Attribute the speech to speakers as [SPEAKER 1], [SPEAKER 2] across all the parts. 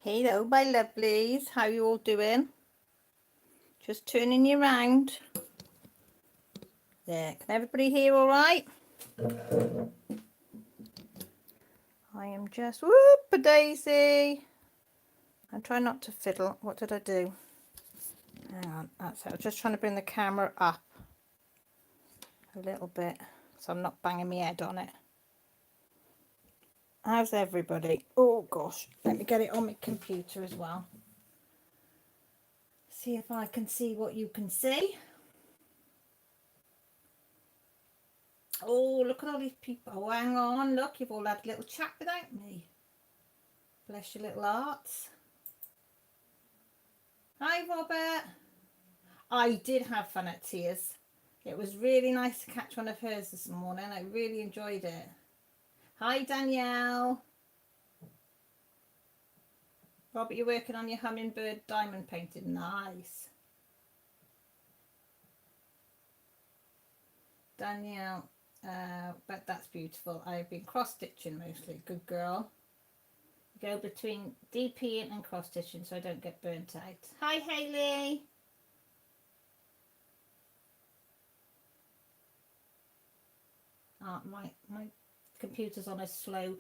[SPEAKER 1] Hello, my lovelies. How you all doing? Just turning you round. There. Can everybody hear all right? I am just... Whoop-a-daisy. I'm trying not to fiddle. What did I do? Hang on. That's it. I was just trying to bring the camera up a little bit so I'm not banging my head on it. How's everybody? Oh, gosh. Let me get it on my computer as well. See if I can see what you can see. Oh, look at all these people. Oh, hang on. Look, you've all had a little chat without me. Bless your little hearts. Hi, Robert. I did have fun at Tears. It was really nice to catch one of hers this morning. I really enjoyed it. Hi, Danielle. Robert, you're working on your hummingbird diamond painting. Nice. Danielle, but that's beautiful. I've been cross-stitching mostly. Good girl. Go between DPing and cross-stitching so I don't get burnt out. Hi, Hayley. My computer's on a slow,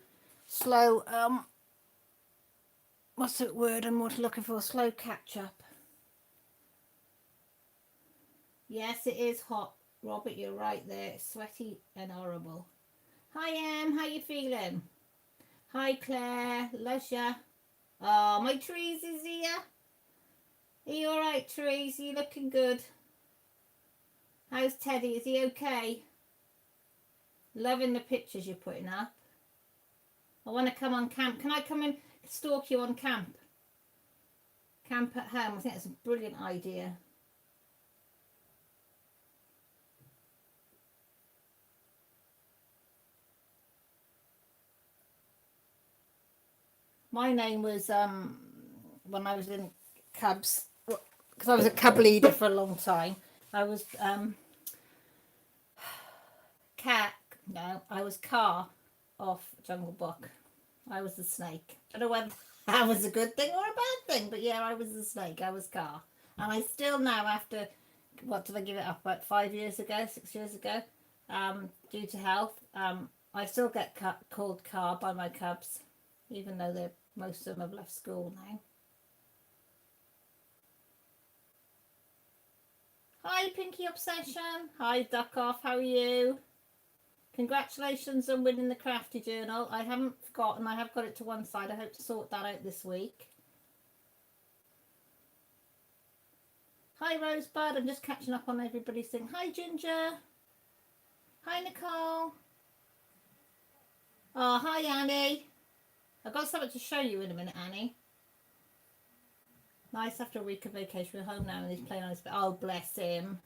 [SPEAKER 1] what's the word I'm looking for? Slow catch-up. Yes, it is hot. Robert, you're right there. It's sweaty and horrible. Hi, Em. How you feeling? Hi, Claire. Lusha. Oh, my Trees is here. Are you all right, Trees? Are you looking good? How's Teddy? Is he okay? Loving the pictures you're putting up. I want to come on camp. Can I come and stalk you on camp? Camp at home. I think that's a brilliant idea. My name was, when I was in Cubs, because I was a Cub leader for a long time, I was, I was Car off Jungle Book. I was the snake. I don't know whether that was a good thing or a bad thing, but yeah, I was the snake. I was Car. And I still now, after, what did I give it up, about 6 years ago, due to health, I still get called Car by my Cubs, even though most of them have left school now. Hi, Pinky Obsession. Hi, Duck Off. How are you? Congratulations on winning the Crafty Journal. I haven't forgotten. I have got it to one side. I hope to sort that out this week. Hi, Rosebud. I'm just catching up on everybody's thing. Hi, Ginger. Hi, Nicole. Oh, hi, Annie. I've got something to show you in a minute, Annie. Nice after a week of vacation. We're home now and he's playing on his bed. Oh, bless him.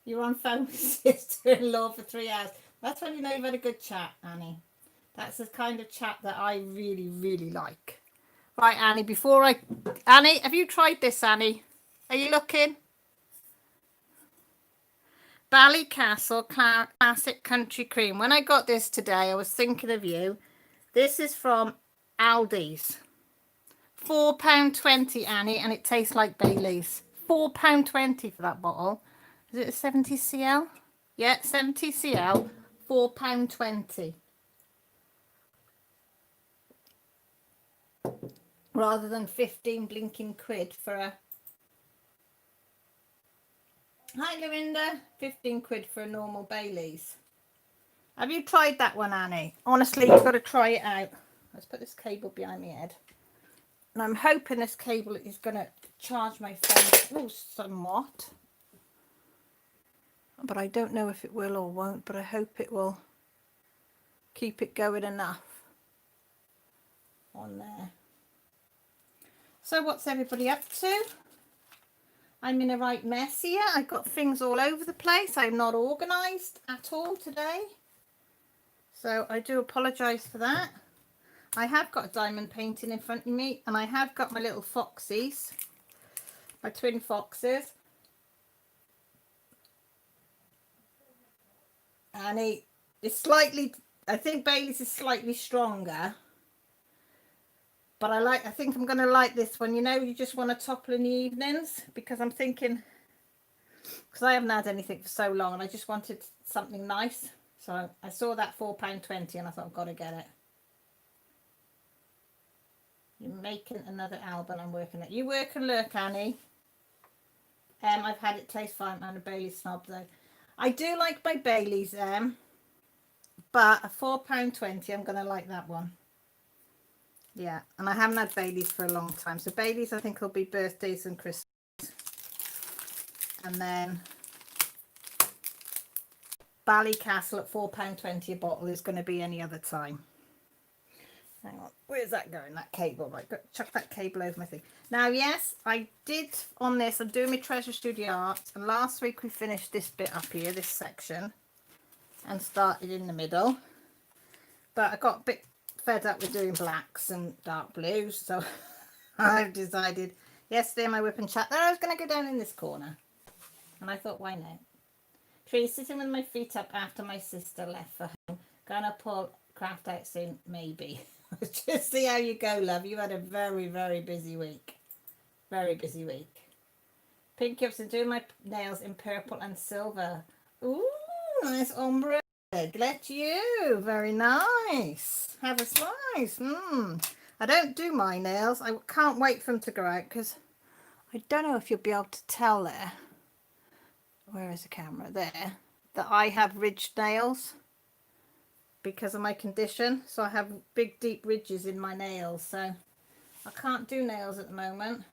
[SPEAKER 1] You're on phone with sister-in-law for 3 hours. That's when you know you've had a good chat, Annie. That's the kind of chat that I really, really like. Right, Annie, Annie, have you tried this, Annie? Are you looking? Ballycastle Classic Country Cream. When I got this today, I was thinking of you. This is from Aldi's. £4.20, Annie, and it tastes like Bailey's. £4.20 for that bottle. Is it a 70 cl? Yeah, 70 cl, £4.20. Rather than 15 blinking quid for a... Hi, Lorinda. 15 quid for a normal Bailey's. Have you tried that one, Annie? Honestly, you've got to try it out. Let's put this cable behind my head. And I'm hoping this cable is going to charge my phone somewhat. But I don't know if it will or won't, but I hope it will keep it going enough on there. So what's everybody up to? I'm in a right mess here. I've got things all over the place. I'm not organised at all today. So I do apologise for that. I have got a diamond painting in front of me and I have got my little foxies, my twin foxes. And it's slightly, I think Bailey's is slightly stronger, But I think I'm going to like this one. You know, you just want to topple in the evenings, because I'm thinking, because I haven't had anything for so long and I just wanted something nice. So I saw that £4.20 and I thought, I've got to get it. You're making another album. I'm working it. You work and lurk, Annie. I've had it taste fine. I'm a Bailey's snob though. I do like my Bailey's, but a £4.20, I'm going to like that one. Yeah, and I haven't had Bailey's for a long time. So Bailey's, I think, will be birthdays and Christmas. And then Ballycastle at £4.20 a bottle is going to be any other time. Hang on, where's that going? That cable, right? Chuck that cable over my thing. Now, yes, I did on this. I'm doing my Treasure Studio Art, and last week we finished this bit up here, this section, and started in the middle. But I got a bit fed up with doing blacks and dark blues, so I've decided yesterday in my whip and chat that I was going to go down in this corner, and I thought, why not? Tree, sitting with my feet up after my sister left for home. Gonna pull craft out soon, maybe. Just see how you go, love. You had a very, very busy week. Very busy week. Pink Ups and doing my nails in purple and silver. Ooh, nice ombre. Let you. Very nice. Have a slice. I don't do my nails. I can't wait for them to go out because I don't know if you'll be able to tell there. Where is the camera? There. That I have ridged nails because of my condition. So I have big, deep ridges in my nails. So I can't do nails at the moment.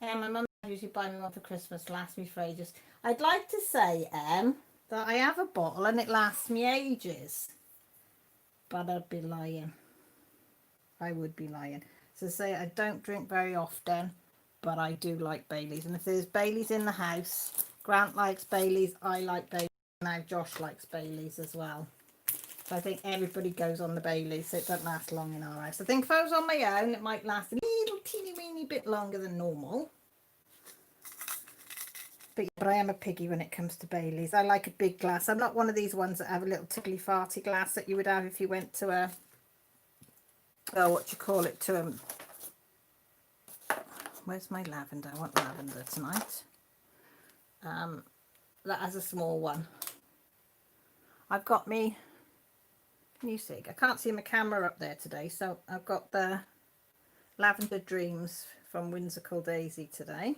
[SPEAKER 1] My mum usually buy me one for Christmas. Lasts me for ages. I'd like to say, that I have a bottle and it lasts me ages. But I'd be lying. I would be lying. So say I don't drink very often, but I do like Bailey's. And if there's Bailey's in the house, Grant likes Bailey's, I like Bailey's. Now Josh likes Bailey's as well. So I think everybody goes on the Bailey's, so it doesn't last long in our house. I think if I was on my own, it might last a little teeny weeny bit longer than normal. But I am a piggy when it comes to Bailey's. I like a big glass. I'm not one of these ones that have a little tickly farty glass that you would have if you went to a, oh, what do you call it, to a, where's my lavender? I want lavender tonight. That has a small one. I've got me, can you see? I can't see my camera up there today, so I've got the Lavender Dreams from Whimsical Daisy today.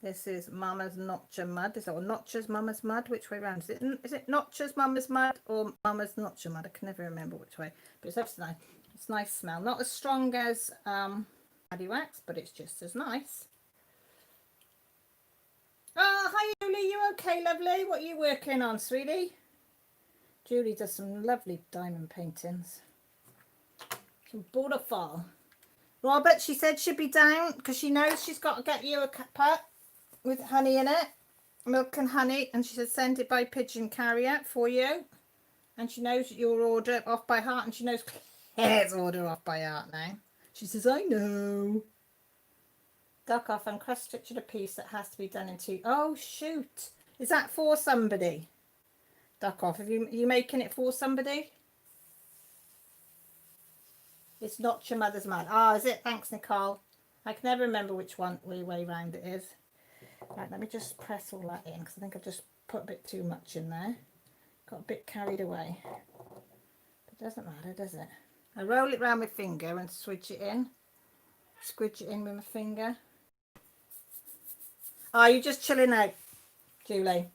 [SPEAKER 1] This is Mama's Notcher Mud. Is that Notcher's Mama's Mud? Which way around? Is it Notcher's Mama's Mud or Mama's Notcher Mud? I can never remember which way. But it's absolutely nice. It's nice smell. Not as strong as Paddy Wax, but it's just as nice. Oh, hi Julie. You okay, lovely? What are you working on, sweetie? Julie does some lovely diamond paintings. Some waterfall. Robert, she said she'd be down because she knows she's got to get you a pot with honey in it, milk and honey, and she said send it by pigeon carrier for you. And she knows your order off by heart, and she knows Claire's order off by heart now. She says, I know. Duck off and cross stitching a piece that has to be done in two. Oh shoot! Is that for somebody? Duck off. Are you making it for somebody? It's not your mother's man. Ah, is it? Thanks, Nicole. I can never remember which way round it is. Right, let me just press all that in because I think I've just put a bit too much in there. Got a bit carried away. But it doesn't matter, does it? I roll it round my finger and switch it in. Squidge it in with my finger. Oh, you're just chilling out, Julie.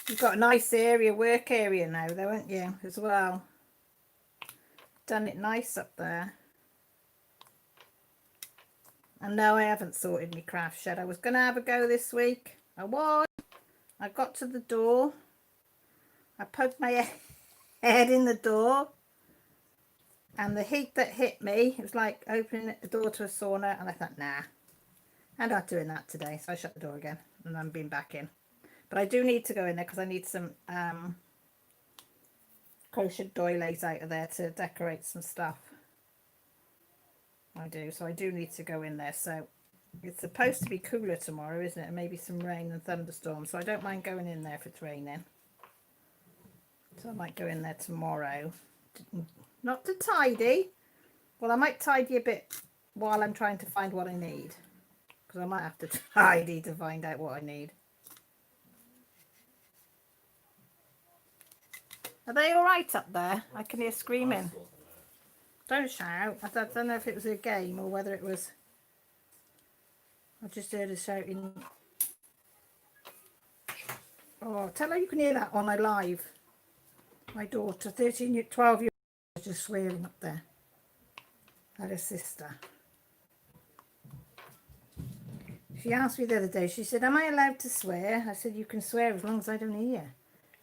[SPEAKER 1] You've got a nice area, work area now though, haven't you, as well? Done it nice up there. And no, I haven't sorted my craft shed. I was going to have a go this week. I got to the door. I poked my head in the door. And the heat that hit me, it was like opening the door to a sauna. And I thought, nah, I'm not doing that today. So I shut the door again and I'm being back in. But I do need to go in there because I need some crochet doilies out of there to decorate some stuff. I do, so I do need to go in there. So it's supposed to be cooler tomorrow, isn't it? And maybe some rain and thunderstorms. So I don't mind going in there if it's raining. So I might go in there tomorrow. Not to tidy. Well, I might tidy a bit while I'm trying to find what I need. Because I might have to tidy to find out what I need. Are they all right up there? I can hear screaming. Don't shout. I don't know if it was a game or whether it was... I just heard her shouting. Oh, tell her you can hear that on a live. My daughter, 12 years old, just swearing up there at her sister. She asked me the other day, she said, am I allowed to swear? I said, you can swear as long as I don't hear.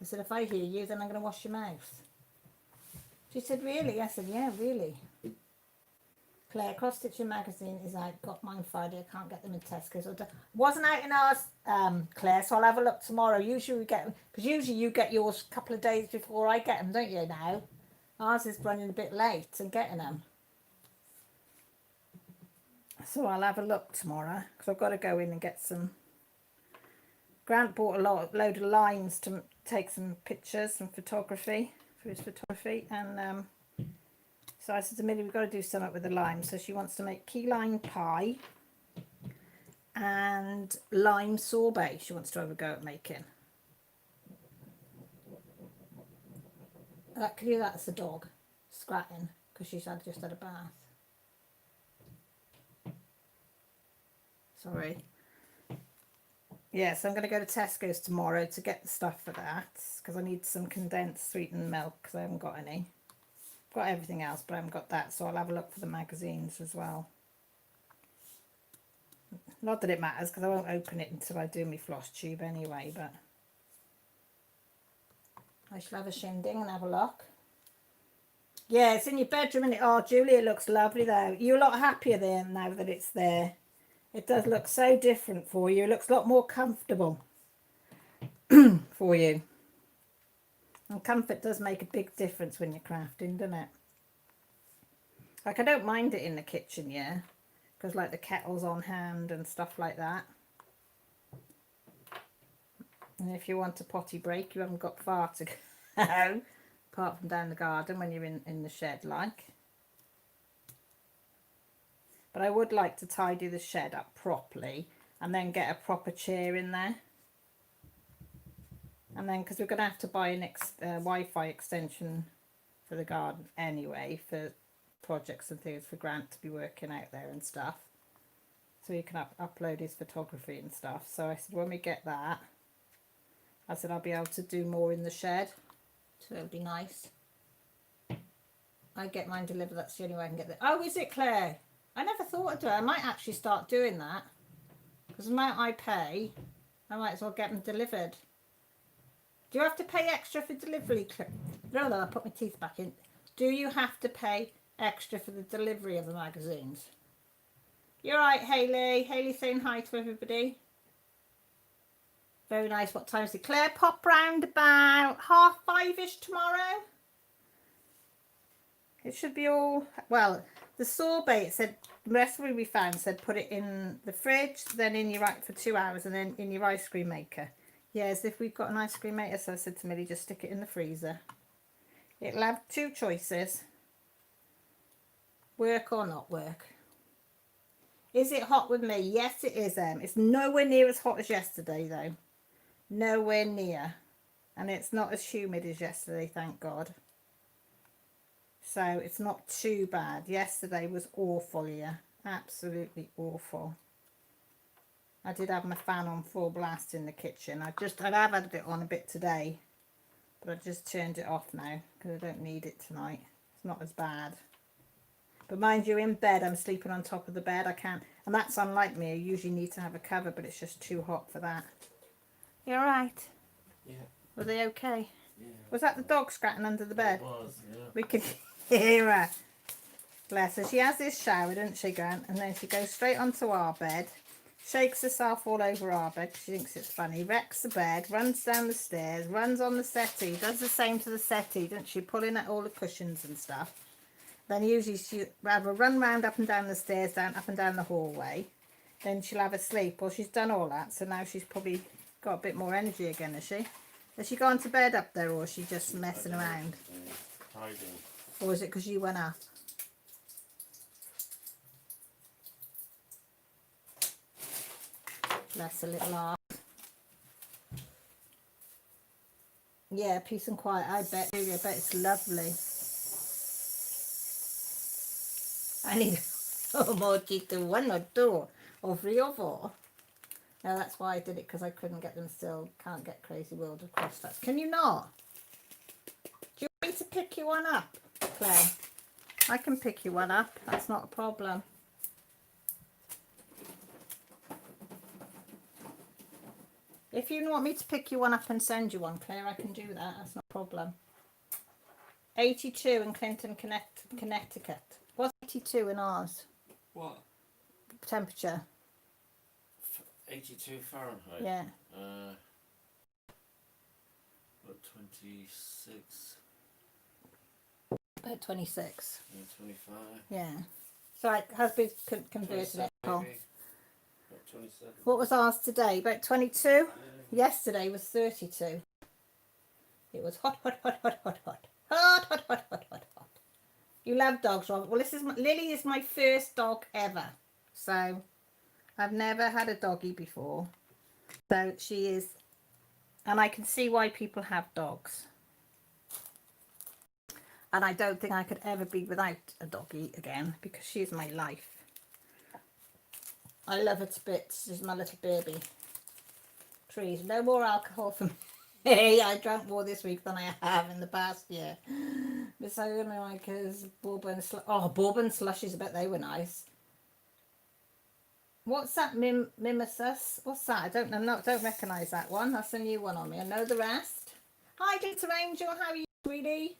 [SPEAKER 1] I said, if I hear you, then I'm going to wash your mouth. She said, really? I said, yeah, really. Claire, Cross Stitching Magazine is out. Got mine Friday. I can't get them in Tesco's. Wasn't out in ours, Claire, so I'll have a look tomorrow. Usually we get them, because usually you get yours a couple of days before I get them, don't you now? Ours is running a bit late and getting them. So I'll have a look tomorrow, because I've got to go in and get some. Grant bought a load of lines to take some pictures, some photography, for his photography, and so I said to Millie, we've got to do something with the lime. So she wants to make key lime pie and lime sorbet. She wants to have a go at making. Can you hear that's the dog scratching because she's just had a bath. Sorry. Yeah, so I'm going to go to Tesco's tomorrow to get the stuff for that because I need some condensed sweetened milk because I haven't got any. I've got everything else, but I haven't got that, so I'll have a look for the magazines as well. Not that it matters because I won't open it until I do my floss tube anyway, but I shall have a shindig and have a look. Yeah, it's in your bedroom, and oh, Julie, it looks lovely though. You're a lot happier there now that it's there. It does look so different for you. It looks a lot more comfortable for you. And comfort does make a big difference when you're crafting, doesn't it? Like, I don't mind it in the kitchen, yeah, because like the kettle's on hand and stuff like that. And if you want a potty break, you haven't got far to go, apart from down the garden when you're in the shed, like. But I would like to tidy the shed up properly and then get a proper chair in there. And then, because we're going to have to buy an Wi-Fi extension for the garden anyway, for projects and things for Grant to be working out there and stuff. So he can upload his photography and stuff. So I said, when we get that, I said I'll be able to do more in the shed. So it'll be nice. I get mine delivered. That's the only way I can get it. Oh, is it, Claire? I never thought of it. I might actually start doing that. Because the amount I pay, I might as well get them delivered. Do you have to pay extra for delivery? No, I'll put my teeth back in. Do you have to pay extra for the delivery of the magazines? You're right, Hayley. Hayley saying hi to everybody. Very nice. What time is it? Claire, pop round about 5:30ish tomorrow. It should be all... Well, the sorbet, it said, the recipe we found said put it in the fridge, then in your for 2 hours, and then in your ice cream maker. Yeah, as if we've got an ice cream maker, so I said to Millie, just stick it in the freezer. It'll have two choices. Work or not work. Is it hot with me? Yes, it is. It's nowhere near as hot as yesterday, though. Nowhere near. And it's not as humid as yesterday, thank God. So it's not too bad. Yesterday was awful, yeah. Absolutely awful. I did have my fan on full blast in the kitchen. I have had it on a bit today, but I just turned it off now because I don't need it tonight. It's not as bad. But mind you, in bed, I'm sleeping on top of the bed. I can't, and that's unlike me. I usually need to have a cover, but it's just too hot for that. You all right?
[SPEAKER 2] Yeah.
[SPEAKER 1] Were they okay?
[SPEAKER 2] Yeah.
[SPEAKER 1] Was that the dog scratching under the bed?
[SPEAKER 2] It was, yeah.
[SPEAKER 1] We could hear her. Bless her. She has this shower, doesn't she, Grant? And then she goes straight onto our bed, shakes herself all over our bed because she thinks it's funny, wrecks the bed, runs down the stairs, runs on the settee, does the same to the settee, doesn't she, pulling at all the cushions and stuff. Then usually she'll have a run round up and down the stairs, up and down the hallway. Then she'll have a sleep. Well, she's done all that, so now she's probably got a bit more energy again, has she? Has she gone to bed up there, or is she just messing around?
[SPEAKER 2] Tidying.
[SPEAKER 1] Or is it because you went up? Bless a little heart. Yeah, peace and quiet. I bet it's lovely. I need a more to 1 or 2 or 3 or 4. No, that's why I did it, because I couldn't get them still. Can't get Crazy World of Crossfits. Can you not? Do you want me to pick you one up, Claire? I can pick you one up. That's not a problem. If you want me to pick you one up and send you one, Claire, I can do that. That's not a problem. 82 in Clinton, Connecticut. What's 82 in ours?
[SPEAKER 2] What?
[SPEAKER 1] Temperature.
[SPEAKER 2] 82 Fahrenheit?
[SPEAKER 1] Yeah.
[SPEAKER 2] What, 26?
[SPEAKER 1] About 26.
[SPEAKER 2] Yeah, 25.
[SPEAKER 1] Yeah. So it has been converted it.
[SPEAKER 2] Maybe. About 27.
[SPEAKER 1] What was ours today? About 22?
[SPEAKER 2] Yeah.
[SPEAKER 1] Yesterday was 32. It was hot, hot, hot, hot, hot, hot. Hot, hot, hot, hot, hot, hot. You love dogs, Robert. Well, Lily is my first dog ever. So I've never had a doggy before. So she is, and I can see why people have dogs. And I don't think I could ever be without a doggy again, because she's my life. I love her to bits. She's my little baby. Trees. No more alcohol for me. Hey, I drank more this week than I have in the past year. But so annoying, because bourbon slushies, I bet they were nice. What's that, Mimesis? What's that? I don't recognise that one. That's a new one on me. I know the rest. Hi, Glitter Angel. How are you, sweetie?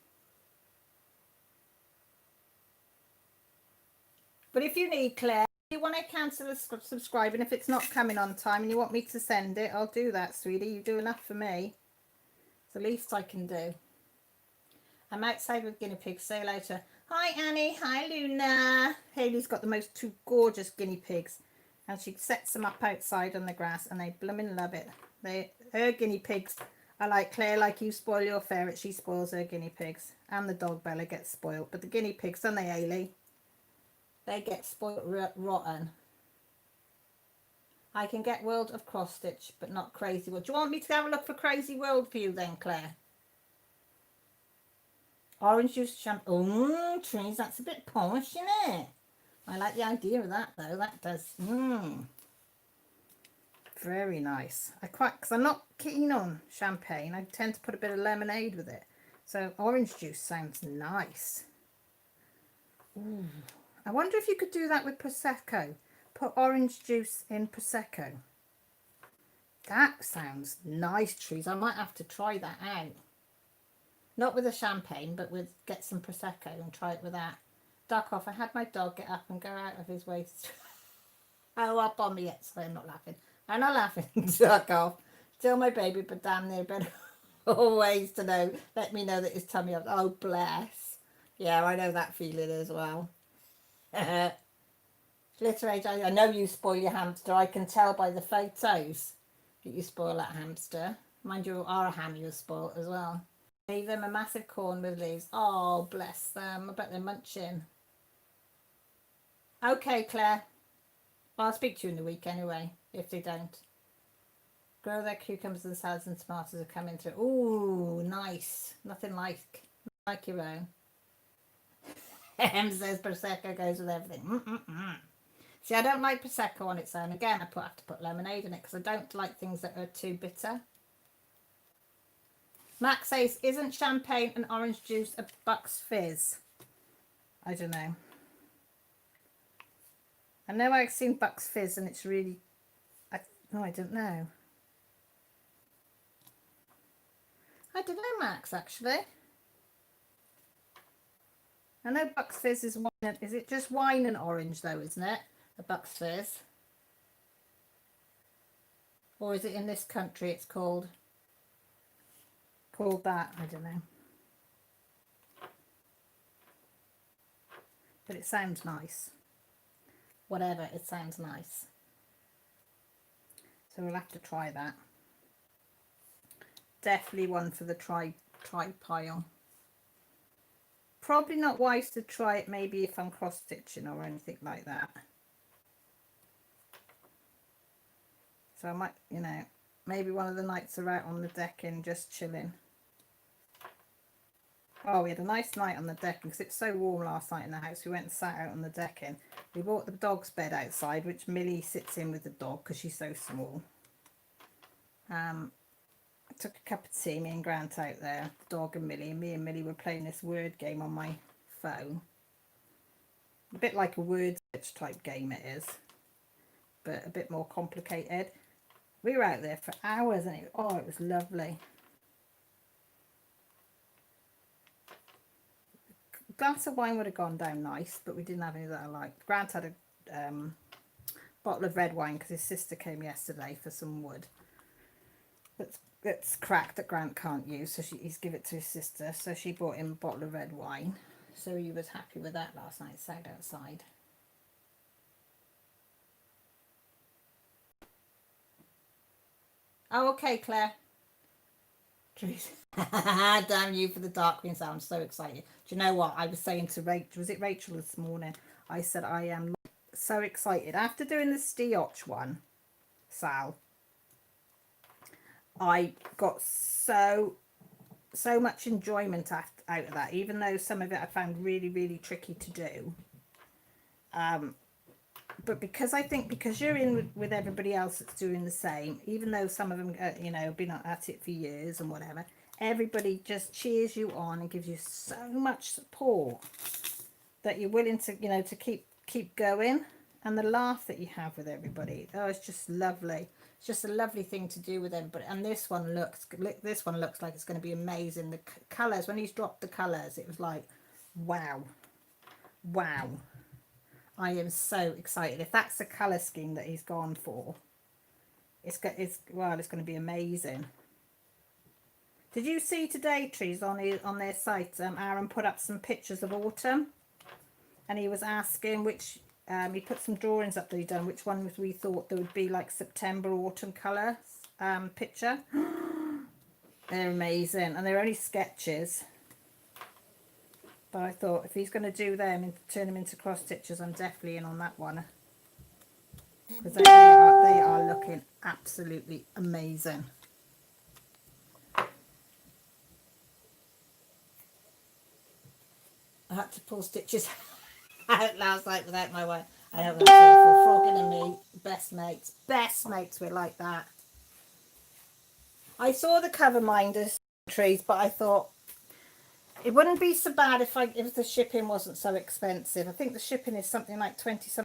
[SPEAKER 1] But if you need, Claire, if you want to cancel the subscribe, and if it's not coming on time and you want me to send it, I'll do that, sweetie. You do enough for me. It's the least I can do. I'm outside with guinea pigs. Say hello to her. Hi, Annie. Hi, Luna. Hayley's got the most 2 gorgeous guinea pigs. And she sets them up outside on the grass, and they blooming love it. Her guinea pigs are like Claire, like you spoil your ferret, she spoils her guinea pigs. And the dog Bella gets spoiled. But the guinea pigs, don't they, Hayley? They get spoiled rotten. I can get World of Cross Stitch, but not Crazy World. Do you want me to have a look for Crazy World for you then, Claire? Orange juice shampoo. Oh, trees, that's a bit posh, isn't it? I like the idea of that, though. That does. Very nice. Because I'm not keen on champagne. I tend to put a bit of lemonade with it. So orange juice sounds nice. Ooh. I wonder if you could do that with Prosecco. Put orange juice in Prosecco. That sounds nice, trees. I might have to try that out. Not with a champagne, but get some Prosecco and try it with that. Duck off. I had my dog get up and go out of his way to... Oh, up on me yet. Sorry, I'm not laughing. I'm not laughing. Duck off. Still my baby, but damn near better always to know. Let me know that his tummy up. Oh, bless. Yeah, I know that feeling as well. Glitterate, I know you spoil your hamster. I can tell by the photos that you spoil that hamster. Mind you, our hammy was spoiled as well. Leave them a massive corn with leaves. Oh, bless them. I bet they're munching. Okay, Claire. Well, I'll speak to you in the week anyway, if they don't. Grow their cucumbers and salads and tomatoes are coming through. Ooh, nice. Nothing like your own. Em says Prosecco goes with everything. See, I don't like Prosecco on its own. Again, I have to put lemonade in it because I don't like things that are too bitter. Max says, isn't champagne and orange juice a Bucks Fizz? I don't know. I know I've seen Bucks Fizz and it's really... No, I don't know. I don't know, Max, actually. I know Bucks Fizz is wine. Is it just wine and orange, though, isn't it? A Bucks Fizz. Or is it in this country it's called that? I don't know. But it sounds nice. Whatever, it sounds nice. So we'll have to try that. Definitely one for the try pile. probably not wise to try it maybe if I'm cross stitching or anything like that. So I might, you know, maybe one of the nights are out on the decking just chilling. Oh, we had a nice night on the decking because it's so warm last night in the house. We went and sat out on the decking. We bought the dog's bed outside, which Millie sits in with the dog because she's so small. I took a cup of tea, me and Grant out there, the dog and Millie, and me and Millie were playing this word game on my phone. A bit like a word search type game it is, but a bit more complicated. We were out there for hours and it was lovely. Glass of wine would have gone down nice, but we didn't have any that I liked. Grant had a bottle of red wine because his sister came yesterday for some wood that's cracked that Grant can't use, so he's give it to his sister. So she bought him a bottle of red wine. So he was happy with that last night. Sat outside. Oh, okay, Claire. Damn you for the Dark Queen sound. I'm so excited. Do you know what I was saying to Rachel? Was it Rachel this morning? I said I am so excited after doing the Stioch one, Sal. I got so much enjoyment out of that, even though some of it I found really tricky to do. But because I think because you're in with everybody else that's doing the same, even though some of them, you know, been at it for years and whatever, everybody just cheers you on and gives you so much support that you're willing to, you know, to keep going. And the laugh that you have with everybody, it's just lovely. It's just a lovely thing to do with everybody. And this one looks like it's going to be amazing. The colours, when he's dropped the colours, it was like, wow. I am so excited. If that's the colour scheme that he's gone for, it's going to be amazing. Did you see today, Trees, on their site, Aaron put up some pictures of autumn, and he was asking which, he put some drawings up that he'd done, which ones we thought there would be like September autumn colour picture. They're amazing, and they're only sketches. But I thought if he's going to do them and turn them into cross stitches, I'm definitely in on that one. Because they are looking absolutely amazing. I had to pull stitches out last night without my wife. I know that's awful. Frogging and me, best mates. Best mates, we're like that. I saw the cover minders trees, but I thought it wouldn't be so bad if the shipping wasn't so expensive. I think the shipping is something like $20 something.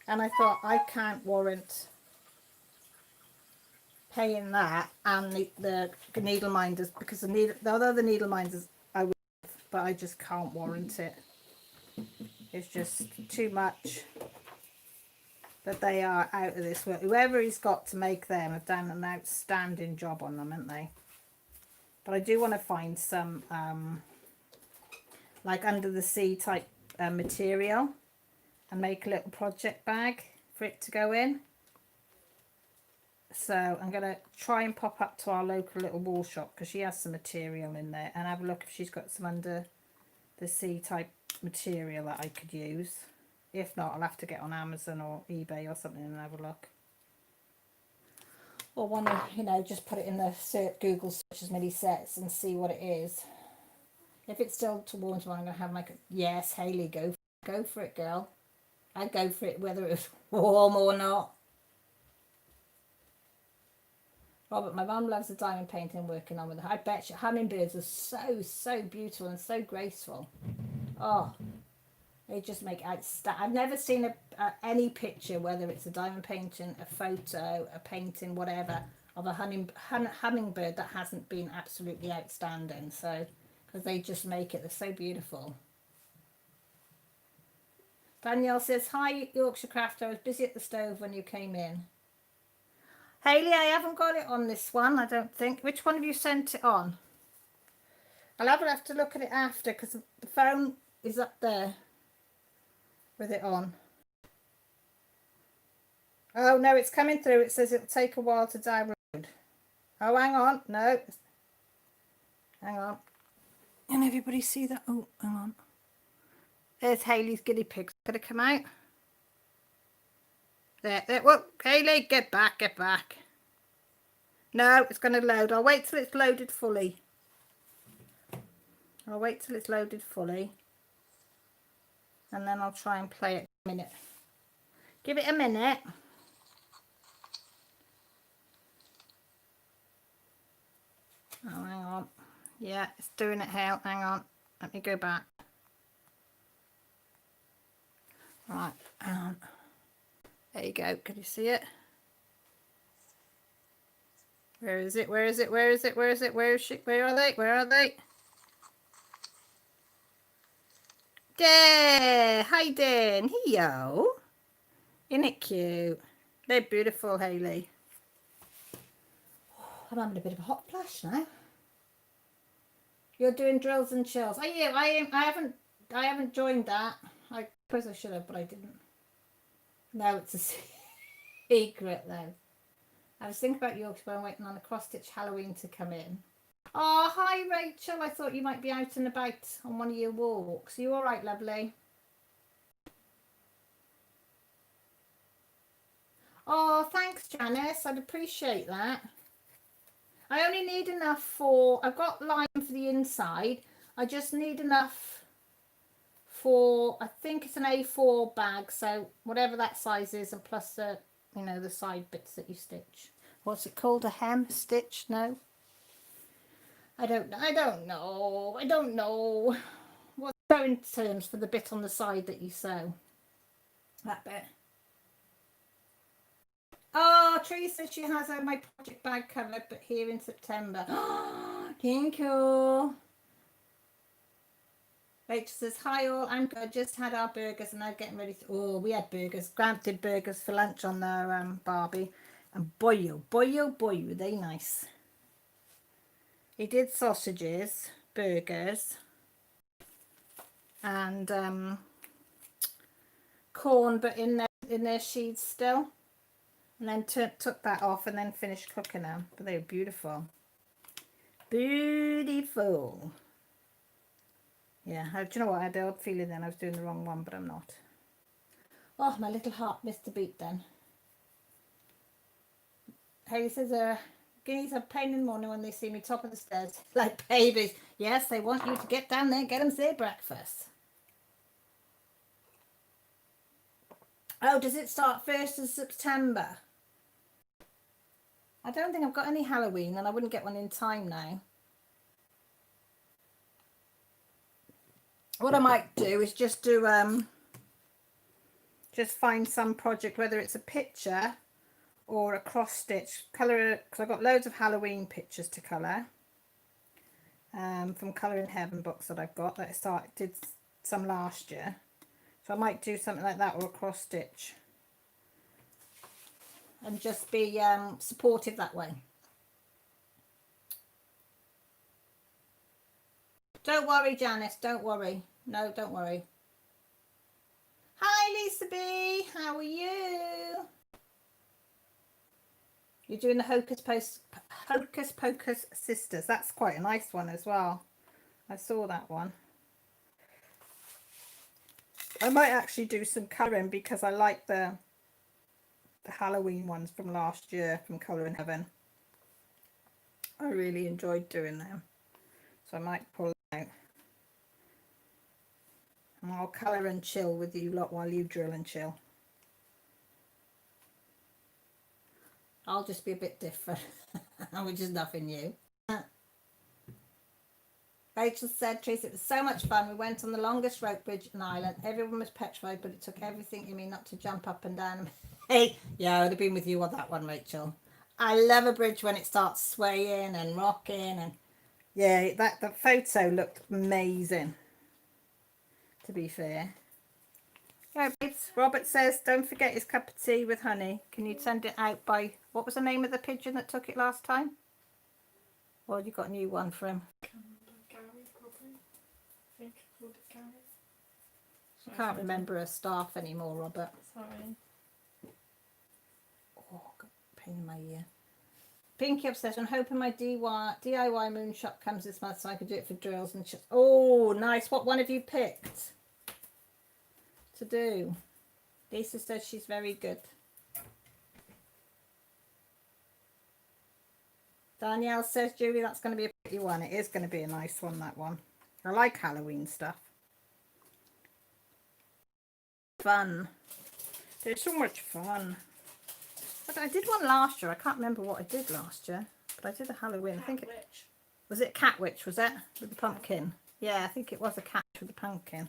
[SPEAKER 1] And I thought I can't warrant paying that and the needle minders, because although the needle minders I would, but I just can't warrant it. It's just too much. But they are out of this world. Whoever he's got to make them have done an outstanding job on them, haven't they? But I do want to find some like under the sea type material and make a little project bag for it to go in. So I'm going to try and pop up to our local little wool shop because she has some material in there, and have a look if she's got some under the sea type material that I could use. If not, I'll have to get on Amazon or eBay or something and have a look. Or want to, you know, just put it in the Google search as many sets and see what it is. If it's still towards one, I'm going to have like a, yes, Hayley, go for it, girl. I'd go for it whether it was warm or not. Robert, my mum loves the diamond painting working on with her. I bet you hummingbirds are so beautiful and so graceful. Oh, they just make outstanding. I've never seen any picture, whether it's a diamond painting, a photo, a painting, whatever, of a hummingbird that hasn't been absolutely outstanding. So, because they just make it, they're so beautiful. Danielle says, hi Yorkshire Craft, I was busy at the stove when you came in. Hayley, I haven't got it on this one, I don't think. Which one have you sent it on? I'll have to look at it after because the phone is up there with it on. Oh no, it's coming through. It says it'll take a while to download. Oh, hang on. No. Hang on. Can everybody see that? Oh, hang on. There's Hayley's guinea pig's gonna come out. There. Whoa, Hayley, get back, get back. No, it's gonna load. I'll wait till it's loaded fully. I'll wait till it's loaded fully. And then I'll try and play it a minute. Give it a minute. Oh, hang on. Yeah, it's doing it, Hale. Hang on. Let me go back. Right, hang on. There you go. Can you see it? Where is it? Where is it? Where is it? Where is it? Where is she? Where are they? Where are they? There! Hiding! Yo! Isn't it cute? They're beautiful, Hayley. I'm having a bit of a hot flash now. You're doing drills and chills. Are you? I haven't joined that. I suppose I should have, but I didn't. No, it's a secret though. I was thinking about Yorkshire, but I'm waiting on a cross-stitch Halloween to come in. Oh, hi Rachel. I thought you might be out and about on one of your walks. Are you all right, lovely? Oh, thanks, Janice. I'd appreciate that. I only need enough for... I've got lime for the inside. I just need enough for... I think it's an A4 bag, so whatever that size is, and plus the, you know, the side bits that you stitch. What's it called? A hem stitch? No? I don't know. What's sewing terms for the bit on the side that you sew? That bit. Oh, Tree says she has my project bag covered, but here in September. Thank you. Rachel says, hi all, I'm good. Just had our burgers and now getting ready to... Oh, we had burgers. Grant did burgers for lunch on their Barbie. And boy, were they nice. He did sausages, burgers, and corn, but in their sheets still. And then took that off and then finished cooking them. But they were beautiful. Beautiful. Yeah, do you know what? I had the odd feeling then I was doing the wrong one, but I'm not. Oh, my little heart missed a beat then. Haley says, guineas have pain in the morning when they see me top of the stairs. Like babies. Yes, they want you to get down there and get them their breakfast. Oh, does it start 1st of September? I don't think I've got any Halloween, and I wouldn't get one in time now. What I might do is just do just find some project, whether it's a picture or a cross stitch, colour, because I've got loads of Halloween pictures to colour from Colour in Heaven books that I've got that I did some last year. So I might do something like that, or a cross stitch, and just be supportive that way. Don't worry, Janice, don't worry. No, don't worry. Hi, Lisa B. How are you? You're doing the Hocus Pocus Sisters. That's quite a nice one as well. I saw that one. I might actually do some colouring because I like the Halloween ones from last year from Colour in Heaven. I really enjoyed doing them. So I might pull them out. And I'll colour and chill with you lot while you drill and chill. I'll just be a bit different, which is nothing new. Rachel said, Trace, it was so much fun. We went on the longest rope bridge in Ireland. Everyone was petrified, but it took everything in me not to jump up and down. Hey, yeah, I would have been with you on that one, Rachel. I love a bridge when it starts swaying and rocking, and yeah, that photo looked amazing, to be fair. Yeah, babes. Robert says, don't forget his cup of tea with honey. Can you send it out by, what was the name of the pigeon that took it last time? Well, you got a new one for him. I can't remember her staff anymore, Robert.
[SPEAKER 3] Sorry.
[SPEAKER 1] Oh, got a pain in my ear. Pinky Obsession, hoping my DIY moon shop comes this month so I can do it for drills and oh, nice. What one have you picked to do? Lisa says she's very good. Danielle says, Julie, that's going to be a pretty one. It is going to be a nice one, that one. I like Halloween stuff. Fun. There's so much fun. But I did one last year. I can't remember what I did last year. But I did a Halloween. I think it was it Cat Witch, was it? With the pumpkin. Yeah, I think it was a cat with the pumpkin.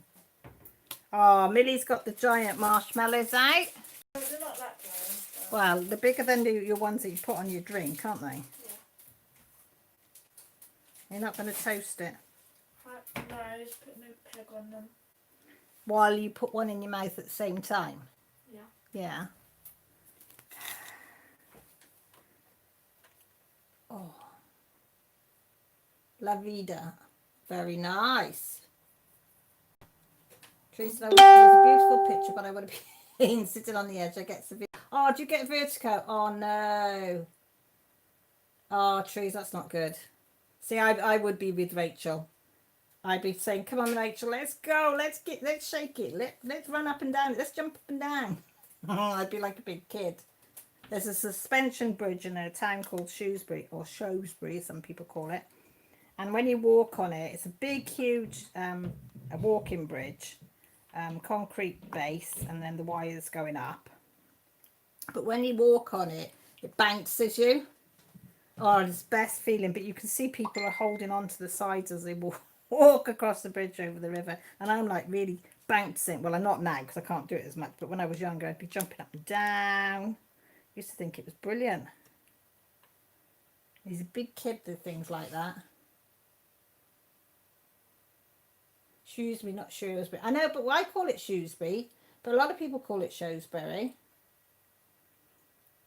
[SPEAKER 1] Oh, Millie's got the giant marshmallows out.
[SPEAKER 3] They're not that giant.
[SPEAKER 1] Well, they're bigger than your ones that you put on your drink, aren't they?
[SPEAKER 3] Yeah.
[SPEAKER 1] You're not going to toast it?
[SPEAKER 3] No, I just put no peg on them.
[SPEAKER 1] While you put one in your mouth at the same time?
[SPEAKER 3] Yeah.
[SPEAKER 1] Yeah. Oh. La Vida. Very nice. Teresa, it was a beautiful picture, but I would have been sitting on the edge. I get severe. Oh, do you get vertigo? Oh, no. Oh, Trees, that's not good. See, I would be with Rachel. I'd be saying, come on, Rachel, let's go. Let's shake it. Let's run up and down. Let's jump up and down. I'd be like a big kid. There's a suspension bridge in a town called Shrewsbury, or Shrewsbury, some people call it. And when you walk on it, it's a big, huge a walking bridge, concrete base, and then the wires going up. But when you walk on it, it bounces you. Oh, it's the best feeling. But you can see people are holding on to the sides as they walk across the bridge over the river. And I'm like really bouncing. Well, I'm not now because I can't do it as much. But when I was younger, I'd be jumping up and down. I used to think it was brilliant. He's a big kid that things like that. Shrewsbury, not Shrewsbury. I know, but I call it Shrewsbury. But a lot of people call it Shrewsbury.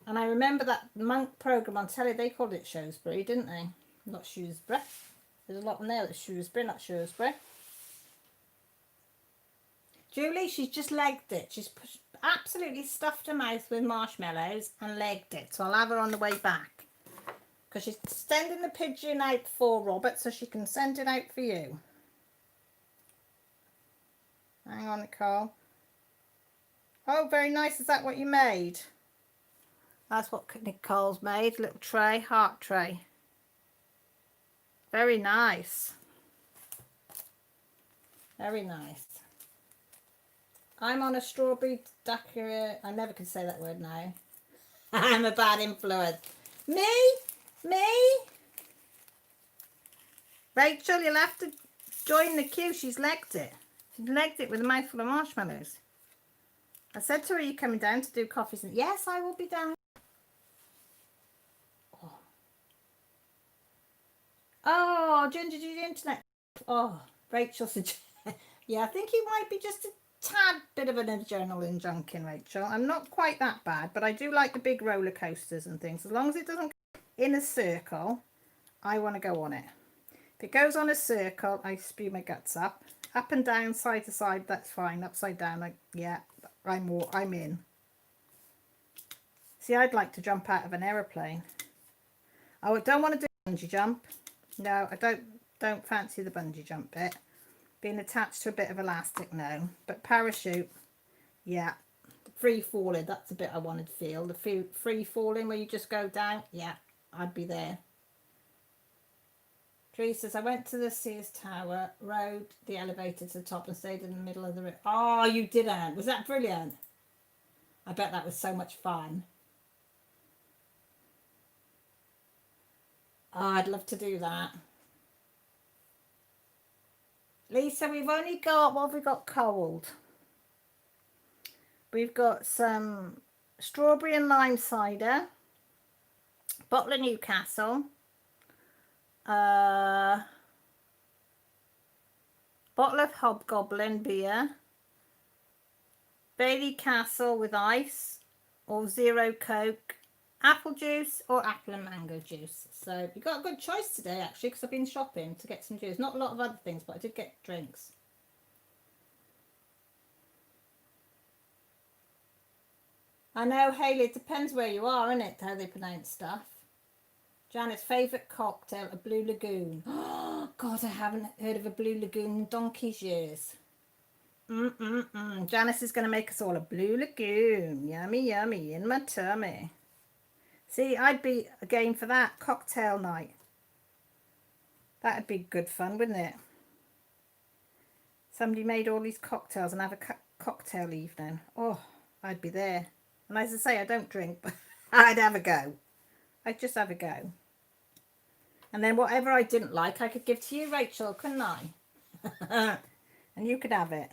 [SPEAKER 1] And I remember that monk programme on telly, they called it Shrewsbury, didn't they? Not Shrewsbury. There's a lot in there that's Shrewsbury, not Shrewsbury. Julie, she's just legged it. She's absolutely stuffed her mouth with marshmallows and legged it. So I'll have her on the way back. Because she's sending the pigeon out for Robert so she can send it out for you. Hang on, Nicole. Oh, very nice. Is that what you made? That's what Nicole's made. Little tray, heart tray. Very nice. Very nice. I'm on a strawberry daiquiri. I never can say that word now. I'm a bad influence. Me? Rachel, you'll have to join the queue. She's legged it. She's legged it with a mouthful of marshmallows. I said to her, are you coming down to do coffees? And yes, I will be down. Oh, Ginger, do the internet. Oh, Rachel said, yeah, I think you might be just a tad bit of an adrenaline junkie, Rachel. I'm not quite that bad, but I do like the big roller coasters and things. As long as it doesn't go in a circle, I want to go on it. If it goes on a circle, I spew my guts up. Up and down, side to side, that's fine. Upside down, like, yeah, I'm in. See, I'd like to jump out of an aeroplane. I don't want to do a bungee jump. No, I don't fancy the bungee jump bit. Being attached to a bit of elastic, no. But parachute, yeah. Free falling, that's a bit I wanted to feel. The free falling where you just go down, yeah, I'd be there. Tree says, I went to the Sears Tower, rode the elevator to the top and stayed in the middle of the room. Oh, you didn't. Was that brilliant? I bet that was so much fun. Oh, I'd love to do that. Lisa, we've only got, what have we got cold? We've got some strawberry and lime cider, bottle of Newcastle, bottle of Hobgoblin beer, Bailey Castle with ice or zero Coke, apple juice or apple and mango juice. So you got a good choice today actually, because I've been shopping to get some juice. Not a lot of other things, but I did get drinks. I know, Hayley, it depends where you are, isn't it, how they pronounce stuff. Janet's favourite cocktail, a Blue Lagoon. Oh, God, I haven't heard of a Blue Lagoon in donkey's years. Janice is going to make us all a Blue Lagoon. Yummy, yummy, in my tummy. See, I'd be game for that. Cocktail night. That'd be good fun, wouldn't it? Somebody made all these cocktails and have a cocktail evening. Oh, I'd be there. And as I say, I don't drink, but I'd have a go. I'd just have a go. And then whatever I didn't like, I could give to you, Rachel, couldn't I? And you could have it.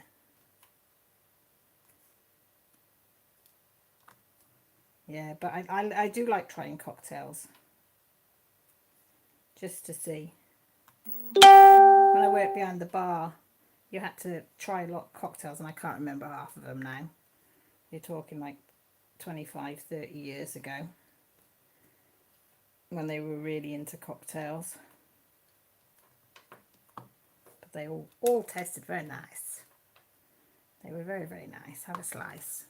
[SPEAKER 1] Yeah, but I do like trying cocktails. Just to see. When I worked behind the bar, you had to try a lot of cocktails, and I can't remember half of them now. You're talking like 25, 30 years ago, when they were really into cocktails. But they all tasted very nice. They were very, very nice. Have a slice.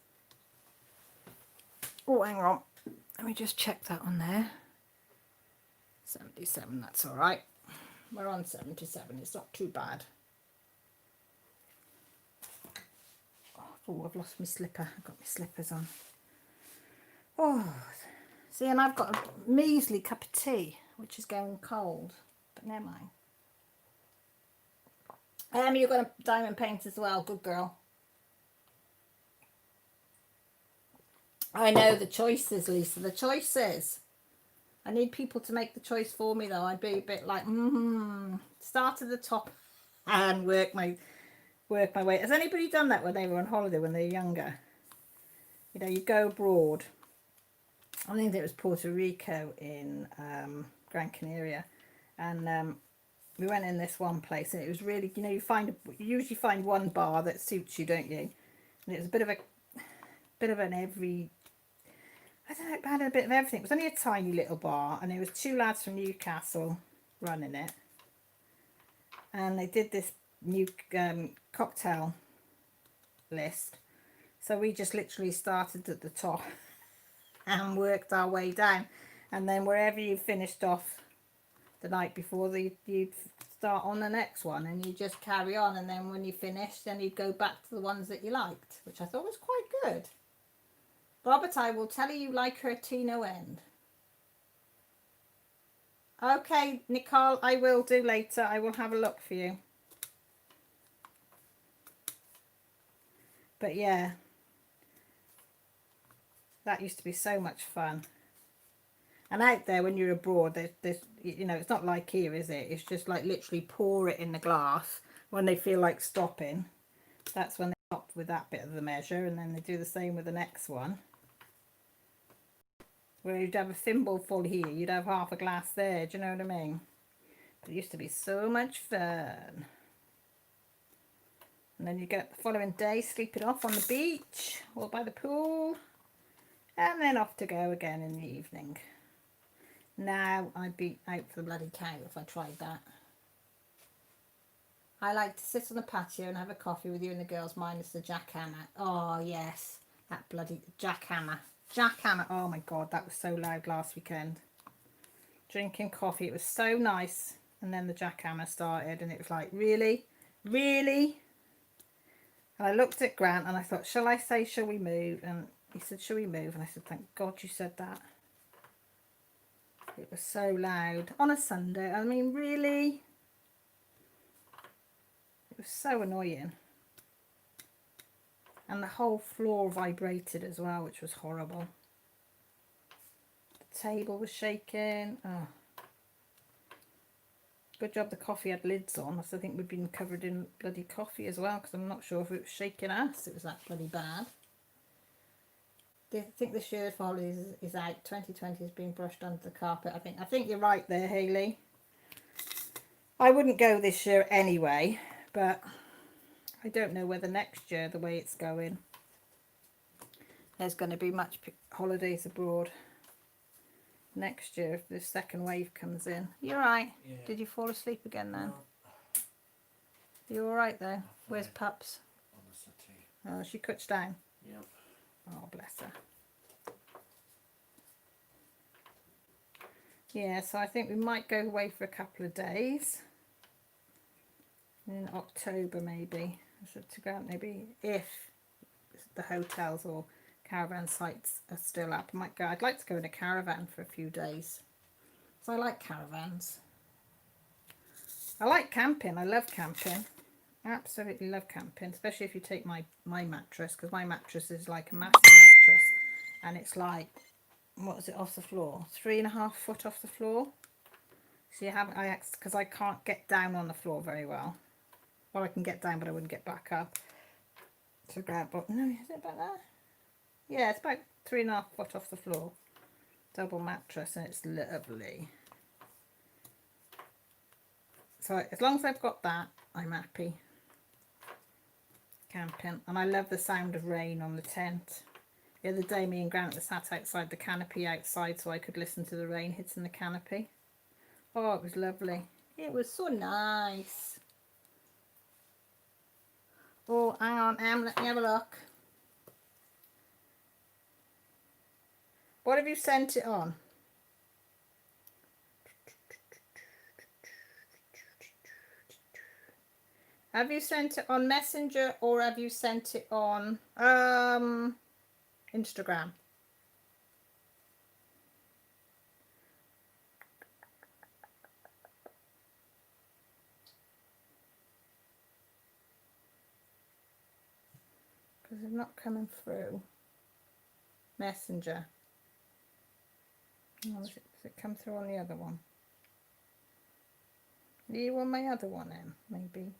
[SPEAKER 1] Oh, hang on. Let me just check that on there. 77, that's all right. We're on 77. It's not too bad. Oh, I've lost my slipper. I've got my slippers on. Oh, see, and I've got a measly cup of tea, which is going cold. But never mind. You've got a diamond paint as well. Good girl. I know the choices, Lisa. The choices. I need people to make the choice for me, though. I'd be a bit like, start at the top and work my way. Has anybody done that when they were on holiday when they were younger? You know, you go abroad. I think it was Puerto Rico in Gran Canaria, and we went in this one place, and it was really, you know, you usually find one bar that suits you, don't you? And it was a bit of an every. I don't know, it had a bit of everything. It was only a tiny little bar, and it was two lads from Newcastle running it. And they did this new cocktail list. So we just literally started at the top and worked our way down. And then wherever you finished off the night before, you'd start on the next one, and you just carry on. And then when you finished, then you'd go back to the ones that you liked, which I thought was quite good. Robert, I will tell you like her tea no end. Okay, Nicole, I will do later. I will have a look for you. But yeah, that used to be so much fun. And out there when you're abroad, there's you know, it's not like here, is it? It's just like literally pour it in the glass when they feel like stopping. That's when they stop with that bit of the measure, and then they do the same with the next one. Where you'd have a thimble full here, you'd have half a glass there, do you know what I mean? But it used to be so much fun. And then you get the following day, sleep it off on the beach or by the pool, and then off to go again in the evening. Now I'd be out for the bloody cow if I tried that. I like to sit on the patio and have a coffee with you and the girls, minus the jackhammer. Oh yes, that bloody jackhammer. Jackhammer, oh my god, that was so loud last weekend. Drinking coffee, it was so nice, and then the jackhammer started, and it was like, really? Really? And I looked at Grant and I thought, shall I say, shall we move? And he said, shall we move? And I said, thank God you said that. It was so loud on a Sunday. I mean, really? It was so annoying. And the whole floor vibrated as well, which was horrible. The table was shaking. Oh. Good job the coffee had lids on. So I think we'd been covered in bloody coffee as well, because I'm not sure if it was shaking us. It was that bloody bad. I think the shirt for holidays is out. 2020 is being brushed under the carpet. I think you're right there, Hayley. I wouldn't go this year anyway, but I don't know whether next year, the way it's going, there's going to be much holidays abroad next year if the second wave comes in. You all right?
[SPEAKER 2] Yeah.
[SPEAKER 1] Did you fall asleep again then?
[SPEAKER 2] No.
[SPEAKER 1] You all right there? Where's Pups?
[SPEAKER 2] On the settee.
[SPEAKER 1] Oh, she cuts down.
[SPEAKER 2] Yep.
[SPEAKER 1] Oh, bless her. Yeah, so I think we might go away for a couple of days. In October maybe. So to go out maybe if the hotels or caravan sites are still up. I might go. I'd like to go in a caravan for a few days. So I like caravans. I like camping. I love camping. Absolutely love camping, especially if you take my mattress, because my mattress is like a massive mattress, and it's like, what is it, off the floor, 3.5 foot off the floor. So you have, because I can't get down on the floor very well. Well, I can get down, but I wouldn't get back up to grab. But no, is it about that? Yeah, it's about 3.5 foot off the floor. Double mattress, and it's lovely. So as long as I've got that, I'm happy. Camping, and I love the sound of rain on the tent. The other day, me and Grant were sat outside the canopy outside, so I could listen to the rain hitting the canopy. Oh, it was lovely. It was so nice. Oh, hang on, let me have a look. What have you sent it on? Have you sent it on Messenger or have you sent it on Instagram? Because it's not coming through. Messenger. Oh, does it come through on the other one? Do you want my other one in, maybe?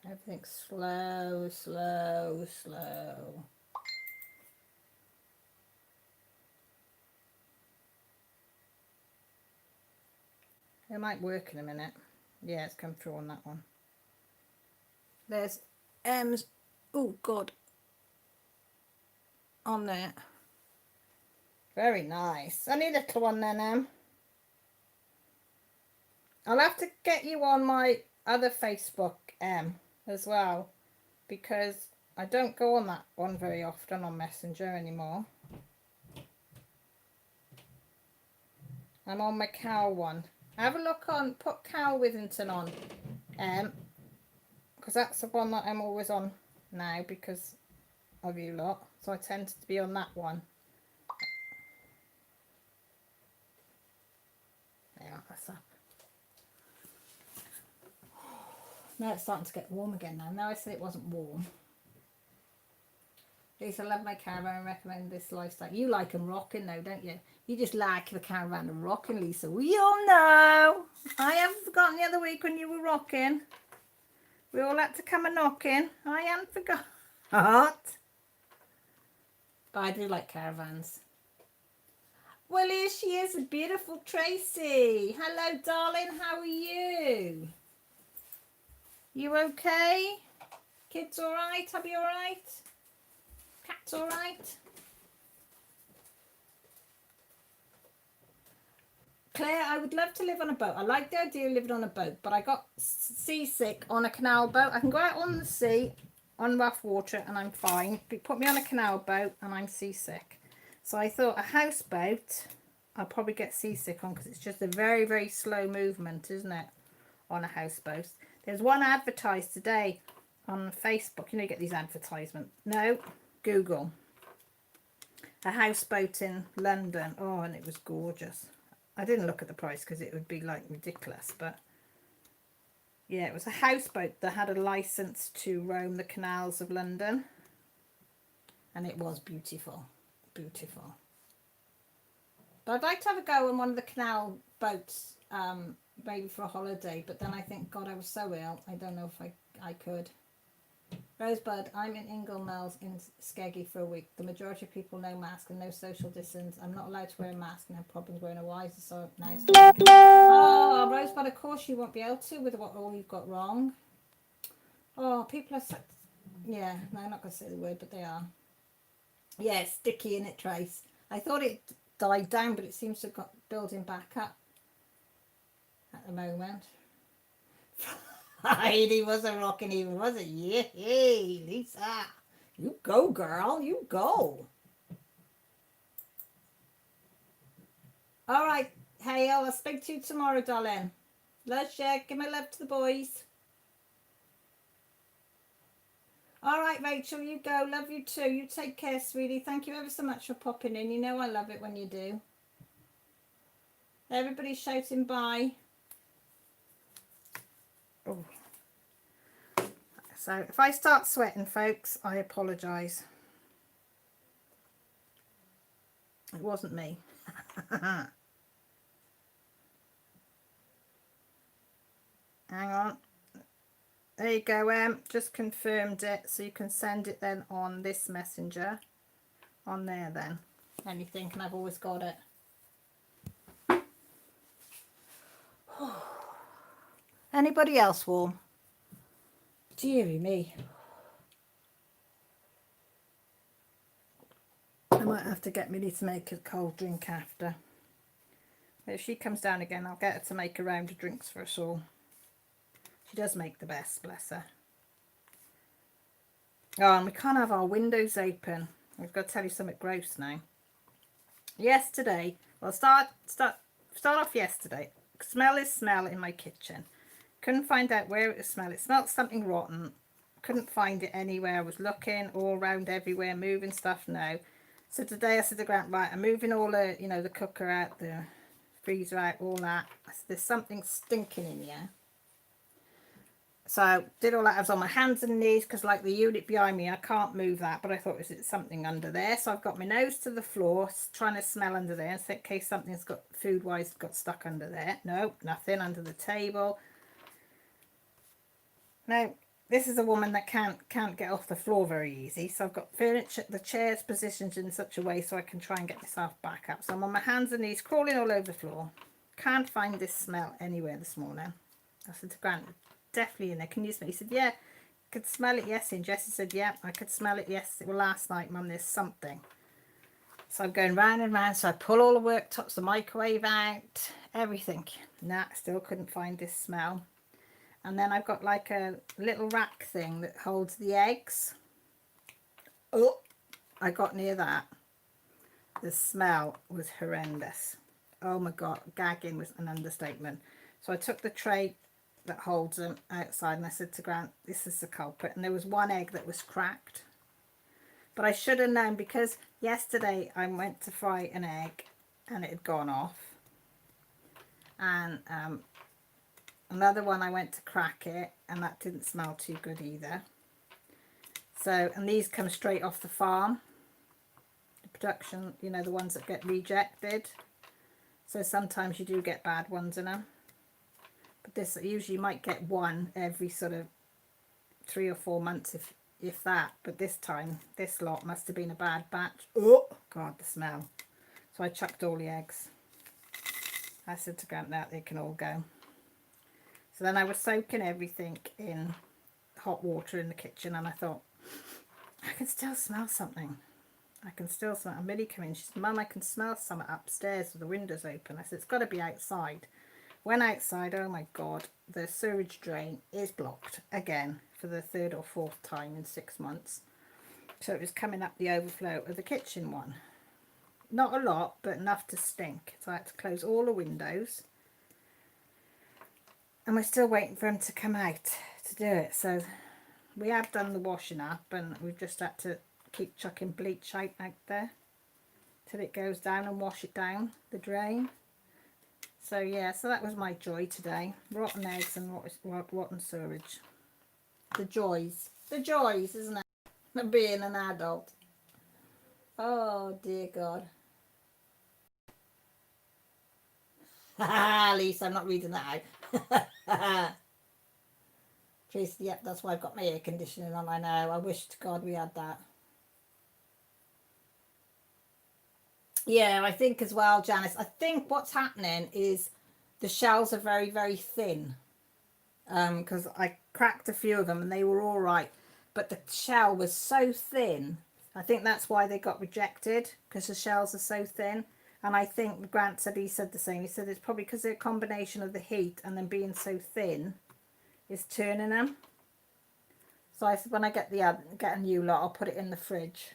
[SPEAKER 1] Everything's slow, slow, slow. It might work in a minute. Yeah, it's come through on that one. There's M's, oh God, on there. Very nice. Only little one then, Em. I'll have to get you on my other Facebook, Em, as well, because I don't go on that one very often on Messenger anymore. I'm on my cow one. Have a look on, put Cow Withington on, because that's the one that I'm always on now because of you lot. So I tend to be on that one. Yeah, that's up. Now it's starting to get warm again now. Now I said it wasn't warm. Lisa, I love my caravan and recommend this lifestyle. You like them rocking though, don't you? You just like the caravan and rocking, Lisa. We all know. I haven't forgotten the other week when you were rocking. We all had to come a knocking. I haven't forgot. But I do like caravans. Well, here she is, the beautiful Tracy. Hello, darling. How are you? You okay? Kids all right? Hubby all right? Cat's all right? Claire, I would love to live on a boat. I like the idea of living on a boat, but I got seasick on a canal boat. I can go out on the sea, on rough water, and I'm fine. But put me on a canal boat, and I'm seasick. So I thought a houseboat, I'll probably get seasick on because it's just a very, very slow movement, isn't it, on a houseboat. There's one advertised today on Facebook. You know, you get these advertisements. No, Google. A houseboat in London. Oh, and it was gorgeous. I didn't look at the price because it would be like ridiculous, but yeah, it was a houseboat that had a license to roam the canals of London, and it was beautiful, beautiful. But I'd like to have a go on one of the canal boats, maybe for a holiday, but then I think, God, I was so ill, I don't know if I could. Rosebud, I'm in Inglemells in Skeggy for a week. The majority of people no mask and no social distance. I'm not allowed to wear a mask and have problems wearing a visor, so now it's oh, Rosebud, of course you won't be able to with what all you've got wrong. Oh, people are so... Yeah, no, I'm not going to say the word, but they are. Yeah, it's sticky in it, Trace. I thought it died down, but it seems to have got building back up at the moment. Heidi wasn't rocking even, was it? Yay, Lisa. You go, girl. You go. All right, Hale, I'll speak to you tomorrow, darling. Love you. Give my love to the boys. All right, Rachel, you go. Love you too. You take care, sweetie. Thank you ever so much for popping in. You know I love it when you do. Everybody's shouting bye. Oh. So if I start sweating, folks, I apologise. It wasn't me. Hang on. There you go, just confirmed it, so you can send it then on this messenger. On there then. Anything, and I've always got it. Anybody else warm? Deary me. I might have to get Millie to make a cold drink after. If she comes down again, I'll get her to make a round of drinks for us all. She does make the best, bless her. Oh, and we can't have our windows open. I've got to tell you something gross now. Yesterday, well, start off yesterday. Smell in my kitchen. Couldn't find out where it was smell. It smelled something rotten. Couldn't find it anywhere. I was looking all around everywhere, moving stuff now. So today I said to Grant, right, I'm moving all the, you know, the cooker out, the freezer out, all that. I said, there's something stinking in here. So I did all that. I was on my hands and knees because like the unit behind me, I can't move that. But I thought, was it something under there? So I've got my nose to the floor, trying to smell under there in case something's got food-wise got stuck under there. No, nothing under the table. Now, this is a woman that can't get off the floor very easy. So I've got furniture, the chairs positioned in such a way so I can try and get myself back up. So I'm on my hands and knees, crawling all over the floor. Can't find this smell anywhere this morning. I said to Grant, definitely in there. Can you smell it? He said, yeah, I could smell it yesterday. And Jessie said, yeah, I could smell it yesterday. Well, last night, Mum, there's something. So I'm going round and round. So I pull all the worktops, the microwave out, everything. Nah, still couldn't find this smell. And then I've got like a little rack thing that holds the eggs. Oh, I got near that. The smell was horrendous. Oh my God, gagging was an understatement. So I took the tray that holds them outside and I said to Grant, this is the culprit. And there was one egg that was cracked. But I should have known because yesterday I went to fry an egg and it had gone off. And another one I went to crack it and that didn't smell too good either. So, and these come straight off the farm. The production, you know, the ones that get rejected. So sometimes you do get bad ones in them. But this, usually you might get one every sort of 3 or 4 months if that. But this time, this lot must have been a bad batch. Oh, God, the smell. So I chucked all the eggs. I said to Grant that they can all go. So then I was soaking everything in hot water in the kitchen and I thought, I can still smell something. I can still smell. And Millie came in, she said, Mum, I can smell something upstairs with the windows open. I said, it's got to be outside. Went outside, oh my God, the sewage drain is blocked again for the 3rd or 4th time in 6 months. So it was coming up the overflow of the kitchen one. Not a lot, but enough to stink. So I had to close all the windows. And we're still waiting for him to come out to do it. So we have done the washing up and we've just had to keep chucking bleach out there till it goes down and wash it down the drain. So yeah, so that was my joy today. Rotten eggs and rotten sewage. The joys, isn't it, of being an adult. Oh dear God. At least I'm not reading that out. Tracy, yep, that's why I've got my air conditioning on. I know. I wish to God we had that. Yeah, I think as well, Janice. I think what's happening is the shells are very, very thin. Because I cracked a few of them and they were all right. But the shell was so thin. I think that's why they got rejected, because the shells are so thin. And I think Grant said, he said the same. He said it's probably because of a combination of the heat and them being so thin is turning them. So I said when I get a new lot, I'll put it in the fridge.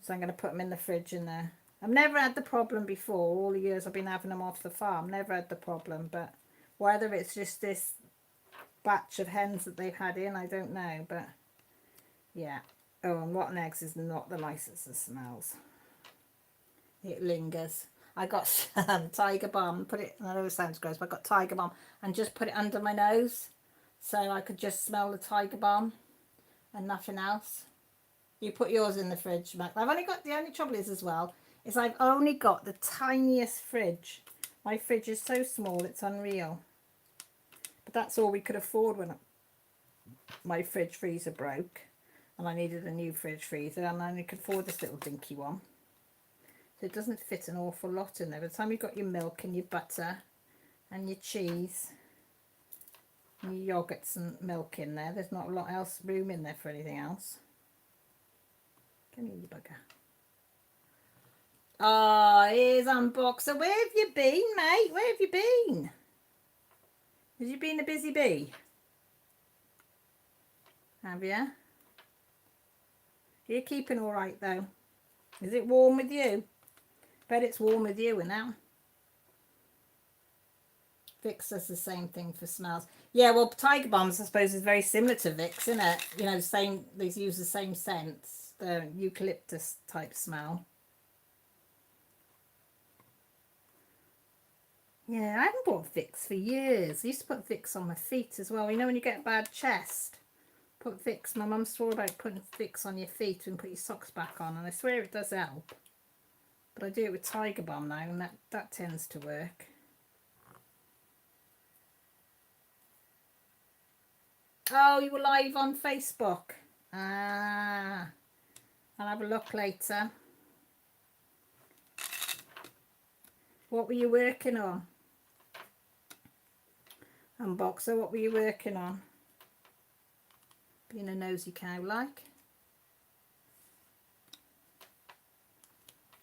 [SPEAKER 1] So I'm going to put them in the fridge in the I've never had the problem before. All the years I've been having them off the farm, never had the problem. But whether it's just this batch of hens that they've had in, I don't know. But yeah. Oh, and rotten eggs is not the nicest of smells. It lingers. I got some Tiger Balm, put it, I know it sounds gross, but I got Tiger Balm and just put it under my nose so I could just smell the Tiger Balm and nothing else. You put yours in the fridge, Mac. I've only got, the only trouble is as well, is I've only got the tiniest fridge. My fridge is so small, it's unreal. But that's all we could afford when my fridge freezer broke. And I needed a new fridge freezer, and I only could afford this little dinky one. So it doesn't fit an awful lot in there. By the time you've got your milk and your butter and your cheese and your yogurts and milk in there, there's not a lot else room in there for anything else. Come here, you bugger. Oh, here's Unboxer. Where have you been, mate? Where have you been? Have you been a busy bee? Have you? You're keeping all right, though. Is it warm with you? Bet it's warm with you now. Vicks does the same thing for smells. Yeah, well, Tiger Balms, I suppose, is very similar to Vicks, isn't it? You know, same. They use the same scents, the eucalyptus type smell. Yeah, I haven't bought Vicks for years. I used to put Vicks on my feet as well. You know, when you get a bad chest, put Vicks. My mum swore about putting Vicks on your feet and put your socks back on, and I swear it does help. But I do it with Tiger Balm now, and that tends to work. Oh, you were live on Facebook. Ah, I'll have a look later. What were you working on? Unboxer, what were you working on? Being a nosy cow like.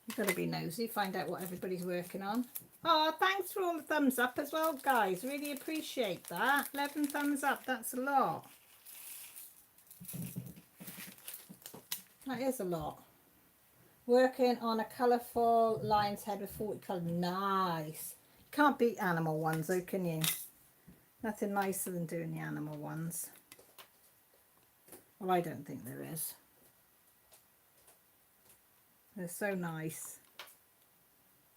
[SPEAKER 1] You've got to be nosy, find out what everybody's working on. Oh, thanks for all the thumbs up as well, guys. Really appreciate that. 11 thumbs up, that's a lot. That is a lot. Working on a colourful lion's head with 40 colours. Nice. Can't beat animal ones though, can you? Nothing nicer than doing the animal ones. Well, I don't think there is. They're so nice.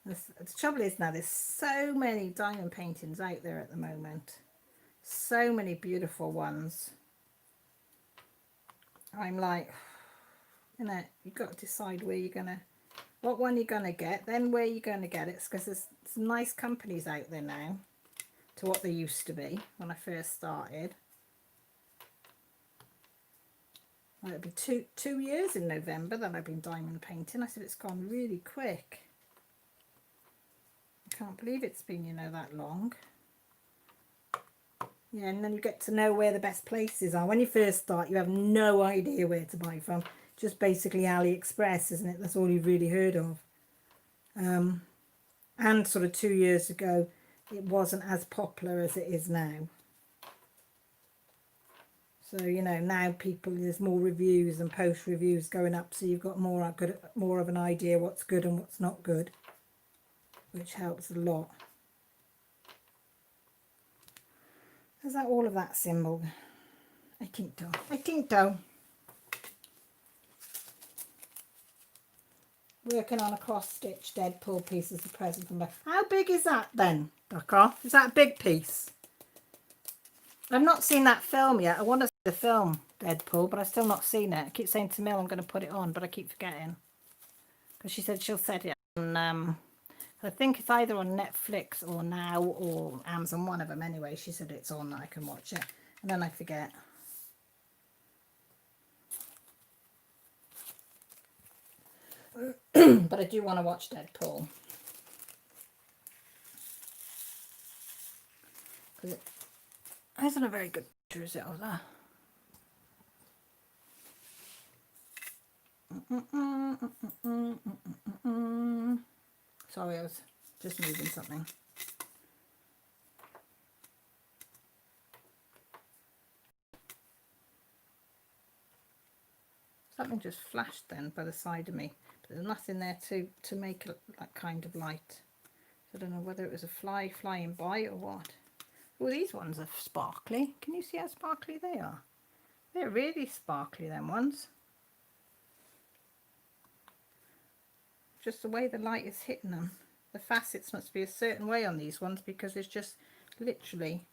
[SPEAKER 1] The trouble is now there's so many diamond paintings out there at the moment. So many beautiful ones. I'm like, you know, you've got to decide where you're going to, what one you're going to get, then where you're going to get it. Because there's some nice companies out there now to what they used to be when I first started. Well, it'll be two years in November that I've been diamond painting. I said it's gone really quick. I can't believe it's been, you know, that long. Yeah, and then you get to know where the best places are. When you first start, you have no idea where to buy from. Just basically AliExpress, isn't it? That's all you've really heard of. And sort of 2 years ago, it wasn't as popular as it is now. So, you know, now there's more reviews and post reviews going up, so you've got more of an idea what's good and what's not good, which helps a lot. Is that all of that symbol? I think so. I think so. Working on a cross-stitch Deadpool piece as a present from me. How big is that then, Ducker? Is that a big piece? I've not seen that film yet. I want to see the film Deadpool, but I've still not seen it. I keep saying to Mill I'm going to put it on, but I keep forgetting. Because she said she'll set it on, I think it's either on Netflix or Now or Amazon, one of them anyway. She said it's on, that I can watch it. And then I forget. But I do want to watch Deadpool. Because it isn't a very good picture, is it, of that? Sorry, I was just moving something. Something just flashed then by the side of me. But there's nothing there to make that kind of light. I don't know whether it was a fly flying by or what. Oh, these ones are sparkly. Can you see how sparkly they are? They're really sparkly, them ones. Just the way the light is hitting them. The facets must be a certain way on these ones because it's just literally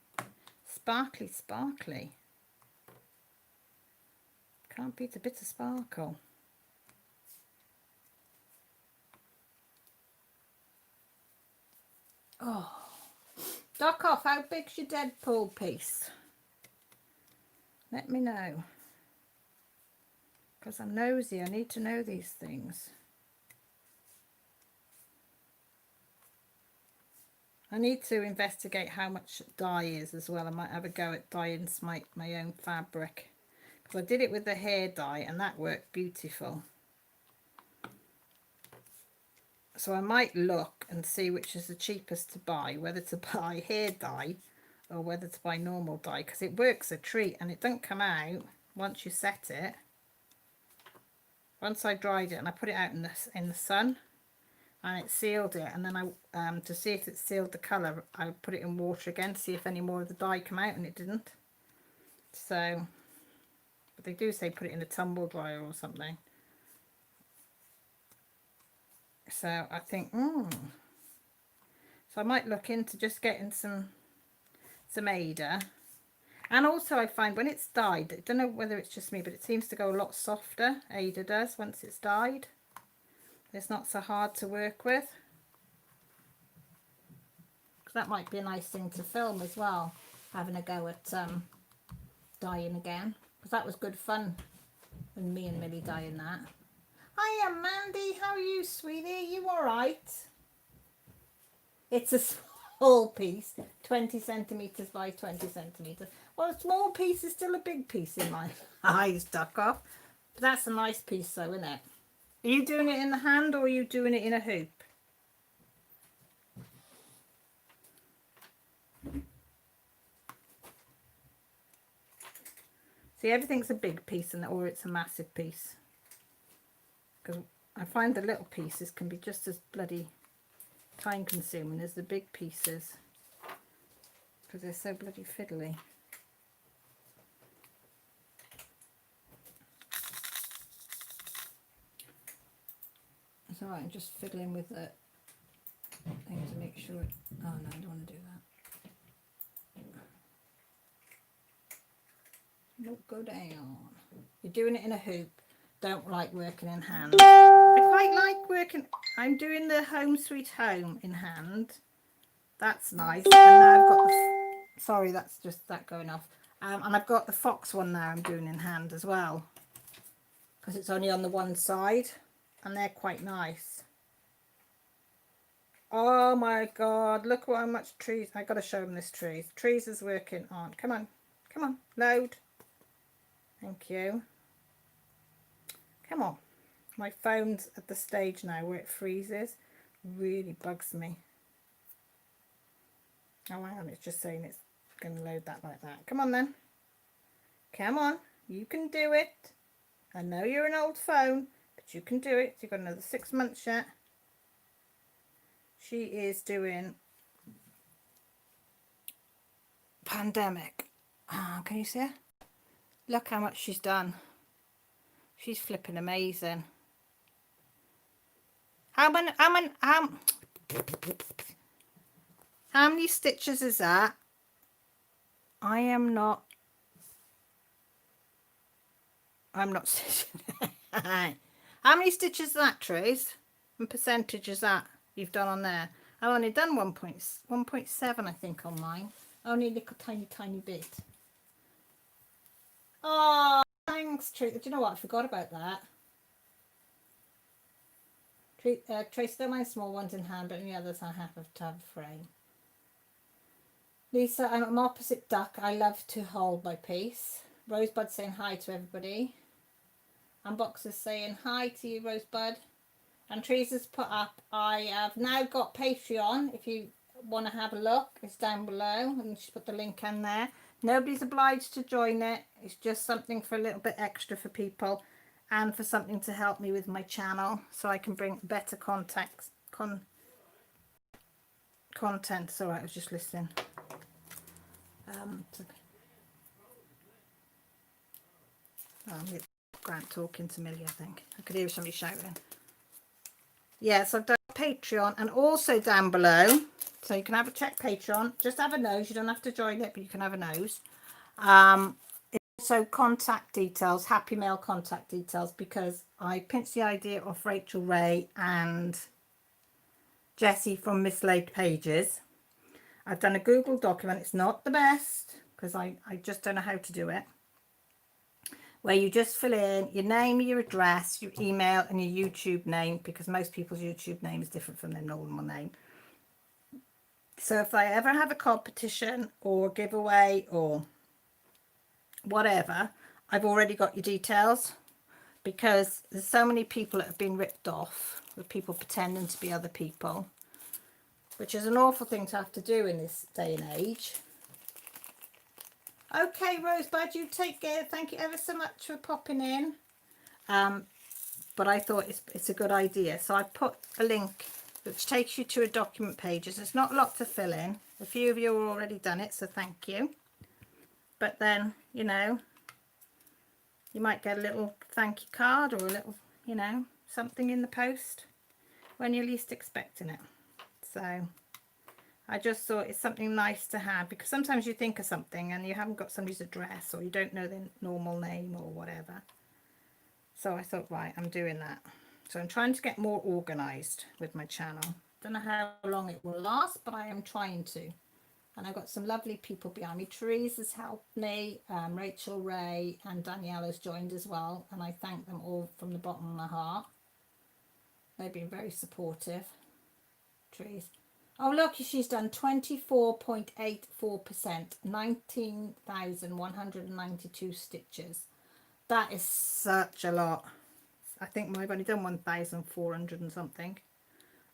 [SPEAKER 1] sparkly, sparkly. Can't beat a bit of sparkle. Oh, Doc off, how big's your Deadpool piece? Let me know. Because I'm nosy, I need to know these things. I need to investigate how much dye is as well. I might have a go at dyeing my own fabric. Because I did it with the hair dye and that worked beautiful. So I might look and see which is the cheapest to buy. Whether to buy hair dye or whether to buy normal dye. Because it works a treat and it don't come out once you set it. Once I dried it and I put it out in the sun. And it sealed it, and then I to see if it sealed the colour, I put it in water again to see if any more of the dye come out, and it didn't. So, but they do say put it in a tumble dryer or something. So I think, so I might look into just getting some Ada. And also I find when it's dyed, I don't know whether it's just me, but it seems to go a lot softer. Ada does once it's dyed. It's not so hard to work with. That might be a nice thing to film as well, having a go at dyeing again. Because that was good fun when me and Millie dyeing that. Hiya Mandy, how are you sweetie? You alright? It's a small piece, 20 centimetres by 20 centimetres. Well, a small piece is still a big piece in my eyes, duck off. But that's a nice piece though, isn't it? Are you doing it in the hand or are you doing it in a hoop? See, everything's a big piece or it's a massive piece. Because I find the little pieces can be just as bloody time consuming as the big pieces. Because they're so bloody fiddly. It's alright, I'm just fiddling with the thing to make sure it... Oh no, I don't want to do that. Don't go down. You're doing it in a hoop. Don't like working in hand. I quite like working... I'm doing the Home Sweet Home in hand. That's nice. And now I've got the... Sorry, that's just that going off. And I've got the Fox one now I'm doing in hand as well. Because it's only on the one side. And they're quite nice. Oh my god, look how much trees. I got to show them this tree. Trees is working on. Come on, come on, load. Thank you. Come on. My phone's at the stage now where it freezes. Really bugs me. Oh, hang on, it's just saying it's going to load that like that. Come on then. Come on, you can do it. I know you're an old phone. You can do it. You've got another 6 months yet. She is doing pandemic. Can you see her? Look how much she's done. She's flipping amazing. How many stitches is that? I'm not stitching. How many stitches is that, Trace? And percentage is that you've done on there? I've only done 1.7 I think on mine. Only a little tiny bit. Oh, thanks, Trace. Do you know what? I forgot about that. Trace, don't mind small ones in hand, but in the others I have to have a frame. Lisa, I'm opposite Duck. I love to hold my piece. Rosebud saying hi to everybody. Unboxer's saying hi to you, Rosebud. And Teresa's put up, I have now got Patreon. If you want to have a look, it's down below. And she's put the link in there. Nobody's obliged to join it. It's just something for a little bit extra for people. and for something to help me with my channel so I can bring better content. Sorry, I was just listening. Grant talking to Millie, I think. I could hear somebody shouting. Yes, I've done Patreon, and also down below, so you can have a check Patreon. Just have a nose. You don't have to join it, but you can have a nose. Also contact details, Happy Mail contact details, because I pinched the idea off Rachel Ray and Jessie from Mislaid Pages. I've done a Google document. It's not the best because I just don't know how to do it, where you just fill in your name, your address, your email and your YouTube name, because most people's YouTube name is different from their normal name. So if I ever have a competition or giveaway or whatever, I've already got your details, because there's so many people that have been ripped off with people pretending to be other people, which is an awful thing to have to do in this day and age. Okay, Rosebud, you take care. Thank you ever so much for popping in. But I thought it's a good idea. So I put a link which takes you to a document pages. There's not a lot to fill in. A few of you have already done it, so thank you. But then, you know, you might get a little thank you card or a little, you know, something in the post when you're least expecting it. So I just thought it's something nice to have, because sometimes you think of something and you haven't got somebody's address, or you don't know their normal name or whatever. So I thought, right, I'm doing that. So I'm trying to get more organised with my channel. Don't know how long it will last, but I am trying to. And I've got some lovely people behind me. Therese has helped me, Rachel Ray and Danielle has joined as well. And I thank them all from the bottom of my heart. They've been very supportive. Therese. Oh, look, she's done 24.84%, 19,192 stitches. That is such a lot. I think I've only done 1,400 and something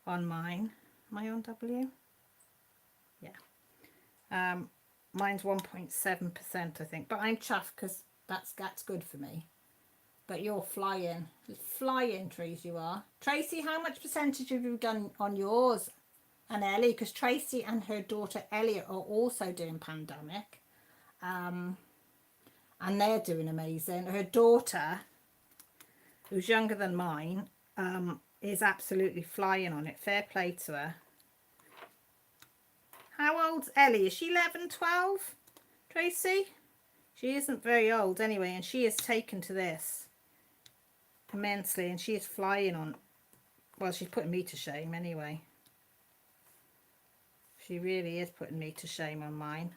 [SPEAKER 1] on mine. Am I on W? Yeah. Mine's 1.7%, I think. But I'm chuffed because that's good for me. But you're flying. Flying, Tracy, you are. Tracy, how much percentage have you done on yours? And Ellie, because Tracy and her daughter Elliot are also doing Pandemic. And they're doing amazing. Her daughter, who's younger than mine, is absolutely flying on it. Fair play to her. How old's Ellie? Is she 11, 12? Tracy? She isn't very old anyway, and she is taken to this immensely, and she is flying on. Well, she's putting me to shame anyway. She really is putting me to shame on mine.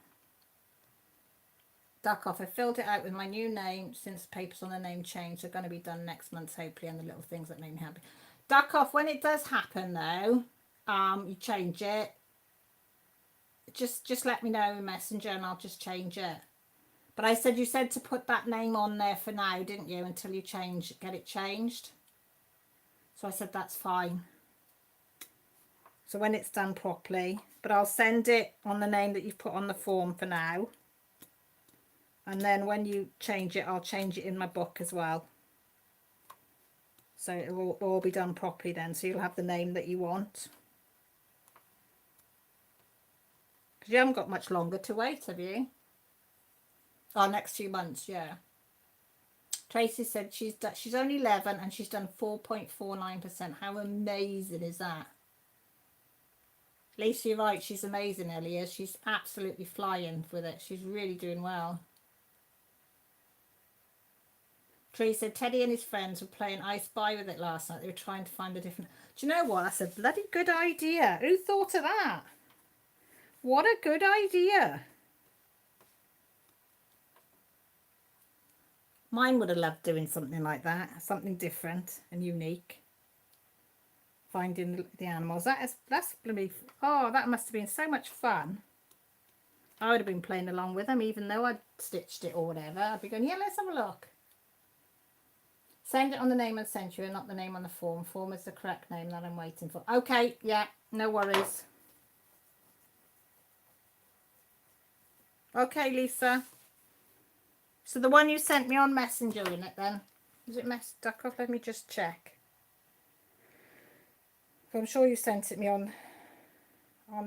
[SPEAKER 1] Duck off. I filled it out with my new name since the papers on the name change. They're going to be done next month, hopefully, and the little things that made me happy. Duck off. When it does happen, though, you change it. Just let me know in Messenger and I'll just change it. But I said, you said to put that name on there for now, didn't you? Until you get it changed. So I said, that's fine. So when it's done properly, but I'll send it on the name that you've put on the form for now. And then when you change it, I'll change it in my book as well. So it will all be done properly then. So you'll have the name that you want. Because you haven't got much longer to wait, have you? Oh, next few months, yeah. Tracy said she's only 11 and she's done 4.49%. How amazing is that? Lisa, you're right. She's amazing, Ellie is. She's absolutely flying with it. She's really doing well. Tree said Teddy and his friends were playing I Spy with it last night. They were trying to find a different... Do you know what? That's a bloody good idea. Who thought of that? What a good idea. Mine would have loved doing something like that. Something different and unique. Finding the animals. That's going to be... Oh, that must have been so much fun. I would have been playing along with them, even though I'd stitched it or whatever. I'd be going, yeah, let's have a look. Send it on the name I sent you and not the name on the form. Form is the correct name that I'm waiting for. Okay, yeah, no worries. Okay, Lisa. So the one you sent me on Messenger in it then? Is it messed up? Let me just check. I'm sure you sent it me on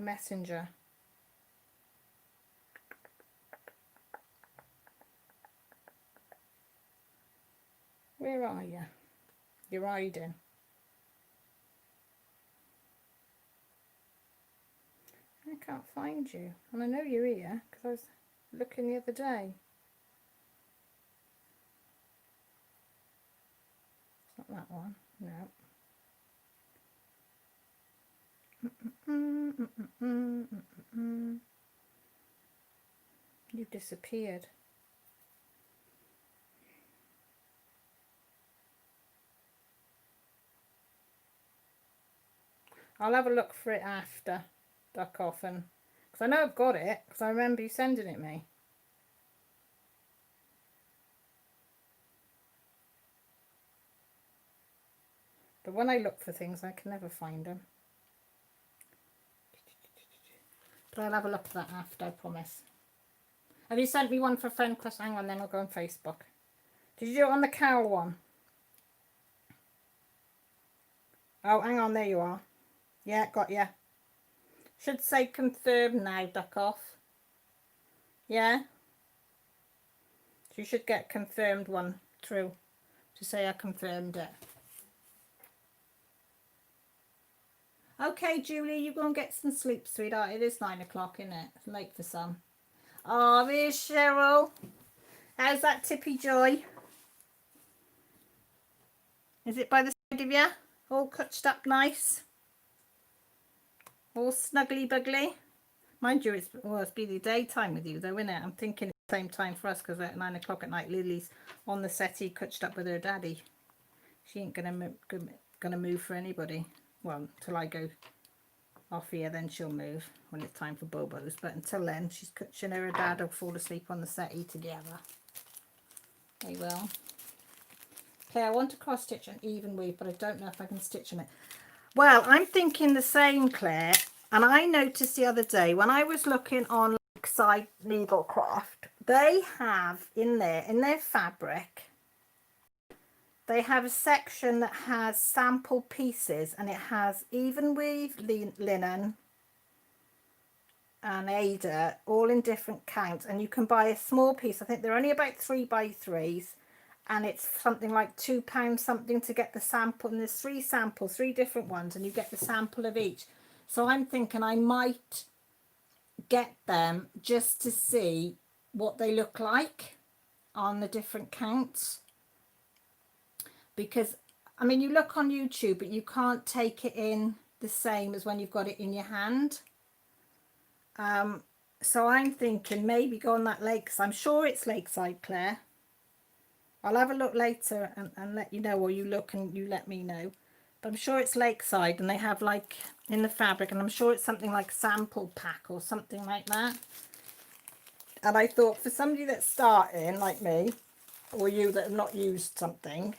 [SPEAKER 1] Messenger. Where are you? You're hiding. I can't find you. And I know you're here because I was looking the other day. It's not that one. No. You've disappeared. I'll have a look for it after, duck off, and because I know I've got it because I remember you sending it me. But when I look for things, I can never find them. But I'll have a look at that after, I promise. Have you sent me one for a friend request? Hang on, then I'll go on Facebook. Did you do it on the cowl one? Oh, hang on, there you are. Yeah, got ya. Should say confirmed now, duck off. Yeah? So you should get confirmed one through to say I confirmed it. Okay, Julie, you go and get some sleep, sweetheart. It is 9 o'clock, isn't it? It's late for some. Oh, there's Cheryl. How's that tippy joy? Is it by the side of you? All cutched up nice? All snuggly buggly? Mind you, it's be the daytime with you though, isn't it? I'm thinking it's the same time for us because at 9 o'clock at night, Lily's on the settee cutched up with her daddy. She ain't gonna move for anybody. Well, till I go off here, then she'll move when it's time for Bobos. But until then, she and her dad will fall asleep on the settee together. They will. Okay, I want to cross stitch an even weave, but I don't know if I can stitch on it. Well, I'm thinking the same, Claire. And I noticed the other day when I was looking on Lakeside Needlecraft, they have in their fabric, they have a section that has sample pieces, and it has even weave, linen and Ada, all in different counts, and you can buy a small piece. I think they're only about 3x3s, and it's something like £2 something to get the sample, and there's 3 samples, 3 different ones, and you get the sample of each. So I'm thinking I might get them just to see what they look like on the different counts. Because, I mean, you look on YouTube, but you can't take it in the same as when you've got it in your hand. So I'm thinking maybe go on that lake. I'm sure it's Lakeside, Claire. I'll have a look later and let you know, or you look and you let me know. But I'm sure it's Lakeside, and they have like in the fabric, and I'm sure it's something like sample pack or something like that. And I thought for somebody that's starting like me, or you that have not used something,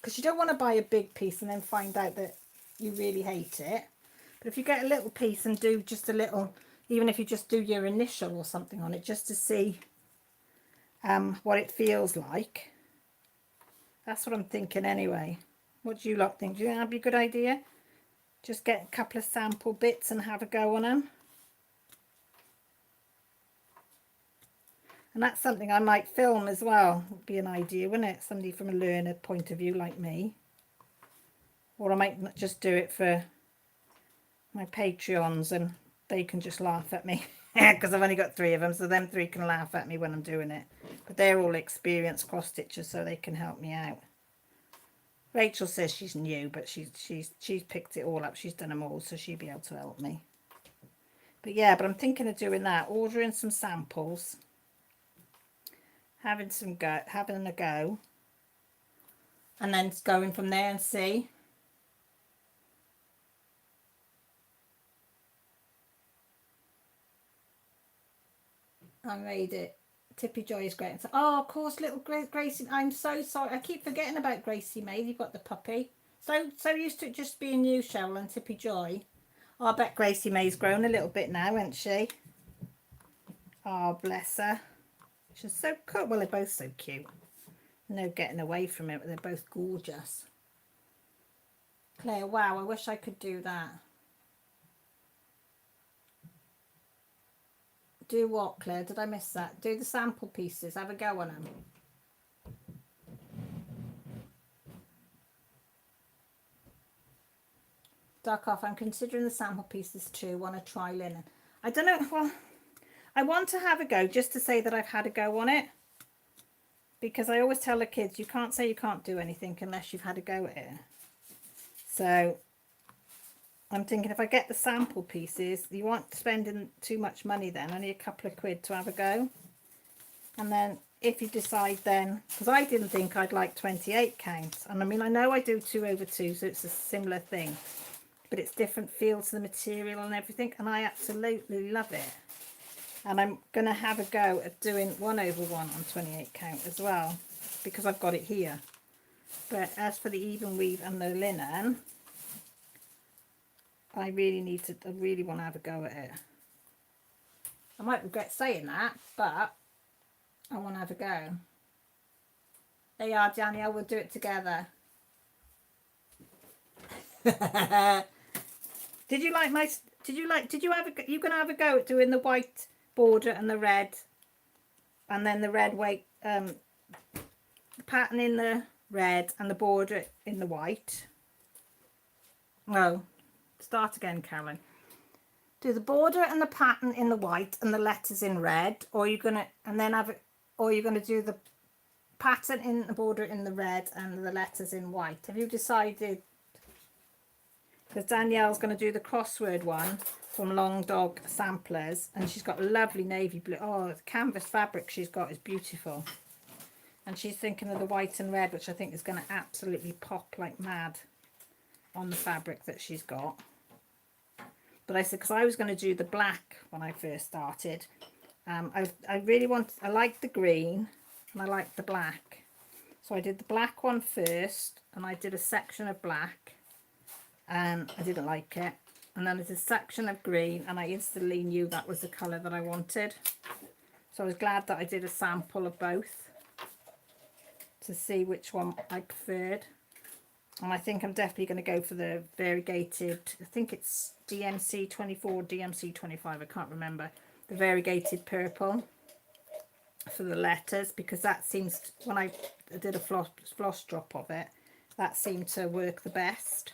[SPEAKER 1] because you don't want to buy a big piece and then find out that you really hate it. But if you get a little piece and do just a little, even if you just do your initial or something on it, just to see what it feels like. That's what I'm thinking anyway. What do you lot think? Do you think that'd be a good idea? Just get a couple of sample bits and have a go on them. And that's something I might film as well. Would be an idea, wouldn't it? Somebody from a learner point of view like me. Or I might just do it for my Patreons and they can just laugh at me. Because I've only got 3 of them, so them 3 can laugh at me when I'm doing it. But they're all experienced cross stitchers, so they can help me out. Rachel says she's new, but she's picked it all up. She's done them all, so she'll be able to help me. But yeah, but I'm thinking of doing that. Ordering some samples. Having a go. And then going from there and see. I made it. Tippy Joy is great. Oh, of course, little Gracie. I'm so sorry. I keep forgetting about Gracie May. You've got the puppy. So used to it just being you, Cheryl, and Tippy Joy. Oh, I bet Gracie May's grown a little bit now, hasn't she? Oh, bless her. She's so cool. Well, they're both so cute. No getting away from it. They're both gorgeous. Claire, wow, I wish I could do that. Do what, Claire? Did I miss that? Do the sample pieces. Have a go on them. Duck off. I'm considering the sample pieces too. Want to try linen. I don't know. Well, I want to have a go just to say that I've had a go on it. Because I always tell the kids, you can't say you can't do anything unless you've had a go at it. So I'm thinking if I get the sample pieces, you aren't spending too much money then, only a couple of quid to have a go. And then if you decide then, because I didn't think I'd like 28 counts. And I mean, I know I do 2/2, so it's a similar thing. But it's different feel to the material and everything. And I absolutely love it. And I'm going to have a go at doing 1/1 on 28 count as well, because I've got it here. But as for the even weave and the linen, I really want to have a go at it. I might regret saying that, but I want to have a go. There you are, Danielle, we'll do it together. Did you have you're going to have a go at doing the white border and the red, and then the red weight, the pattern in the red and the border in the white? No. Start again, Carolyn. Do the border and the pattern in the white and the letters in red, or you're gonna do the pattern in the border in the red and the letters in white? Have you decided? Because Danielle's going to do the crossword one from Long Dog Samplers, and she's got a lovely navy blue. Oh, the canvas fabric she's got is beautiful, and she's thinking of the white and red, which I think is going to absolutely pop like mad on the fabric that she's got. But I said, because I was going to do the black when I first started. I liked the green and I liked the black. So I did the black one first, and I did a section of black, and I didn't like it. And then there's a section of green, and I instantly knew that was the colour that I wanted. So I was glad that I did a sample of both to see which one I preferred. And I think I'm definitely going to go for the variegated, I think it's DMC 24, DMC 25, I can't remember. The variegated purple for the letters, because that seems, when I did a floss drop of it, that seemed to work the best.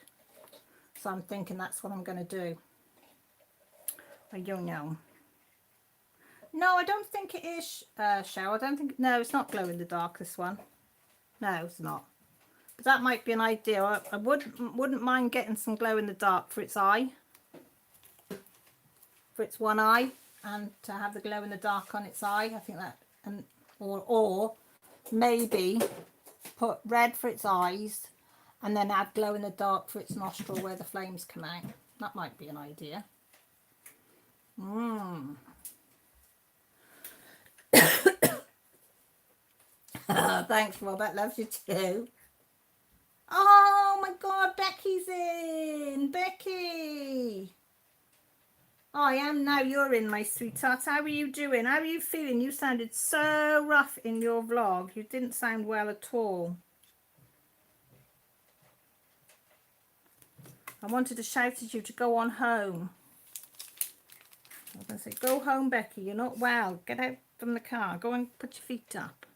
[SPEAKER 1] So I'm thinking that's what I'm going to do. I don't know. No, I don't think it is, Cheryl. I don't think, no, it's not glow in the dark, this one. No, it's not. But that might be an idea. I wouldn't mind getting some glow in the dark for its eye. For its one eye, and to have the glow in the dark on its eye. I think that, and or maybe put red for its eyes, and then add glow in the dark for its nostril where the flames come out. That might be an idea. Thanks, Robert. Loves you too. Oh my God, Becky's in. Becky. Oh, I am now. You're in, my sweetheart. How are you doing? How are you feeling? You sounded so rough in your vlog. You didn't sound well at all. I wanted to shout at you to go on home. I was going to say, go home, Becky. You're not well. Get out from the car. Go and put your feet up.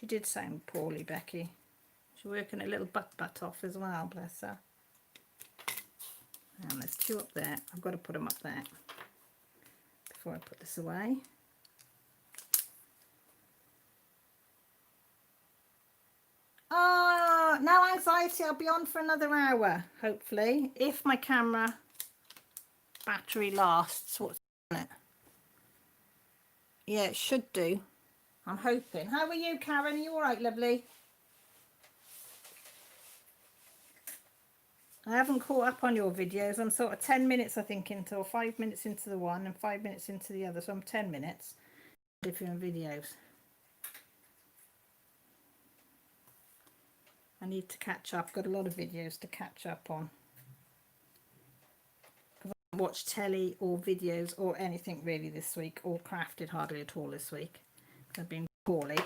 [SPEAKER 1] She did sound poorly, Becky. She's working a little butt off as well, bless her. And there's two up there. I've got to put them up there before I put this away. Oh, no anxiety. I'll be on for another hour, hopefully, if my camera battery lasts. What's on it? Yeah, it should do. I'm hoping. How are you, Karen? Are you all right, lovely? I haven't caught up on your videos. I'm sort of 10 minutes, I think, into, or 5 minutes into the one and 5 minutes into the other. So I'm 10 minutes different videos. I need to catch up. Got a lot of videos to catch up on. I haven't watched telly or videos or anything really this week, or crafted hardly at all this week. I've been poorly.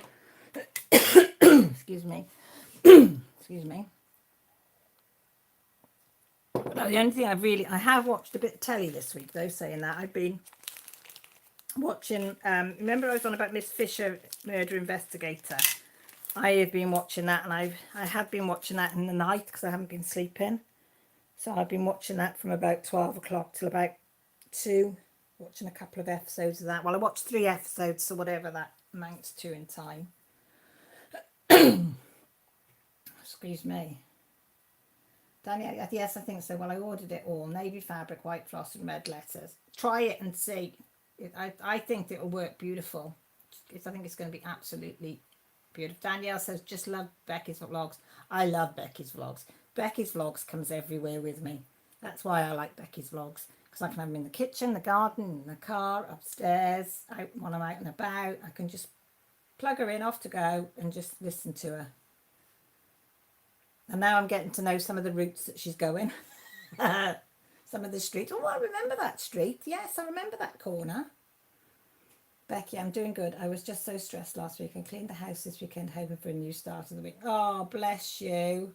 [SPEAKER 1] excuse me. Excuse me. No, the only thing I have watched a bit of telly this week though, saying that. I've been watching, remember I was on about Miss Fisher, Murder Investigator? I have been watching that, and I have been watching that in the night because I haven't been sleeping. So I've been watching that from about 12 o'clock till about 2, watching a couple of episodes of that. Well, I watched 3 episodes, so whatever that amounts to in time. Excuse me. Danielle, yes, I think so. Well, I ordered it all. Navy fabric, white floss and red letters. Try it and see. I think it'll work beautiful. I think it's going to be absolutely beautiful. Danielle says, just love Becky's vlogs. I love Becky's vlogs. Becky's vlogs comes everywhere with me. That's why I like Becky's vlogs. Because I can have them in the kitchen, the garden, in the car, upstairs, out when I'm out and about. I can just plug her in, off to go, and just listen to her. And now I'm getting to know some of the routes that she's going. Some of the streets. Oh, I remember that street. Yes, I remember that corner. Becky, I'm doing good. I was just so stressed last week. I cleaned the house this weekend, hoping for a new start of the week. Oh, bless you.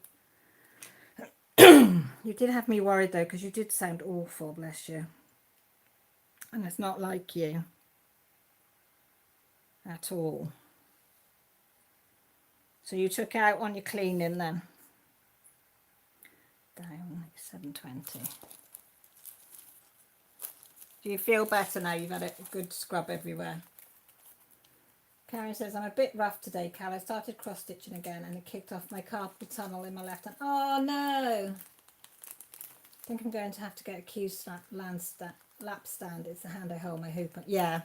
[SPEAKER 1] You did have me worried, though, because you did sound awful, bless you. And it's not like you. At all. So you took out on your cleaning, then? Down 720. Do you feel better now? You've had a good scrub everywhere. Karen says, I'm a bit rough today, Cal. I started cross-stitching again and it kicked off my carpal tunnel in my left hand. Oh, no. I think I'm going to have to get a lap stand. It's the hand I hold my hoop on. Yeah.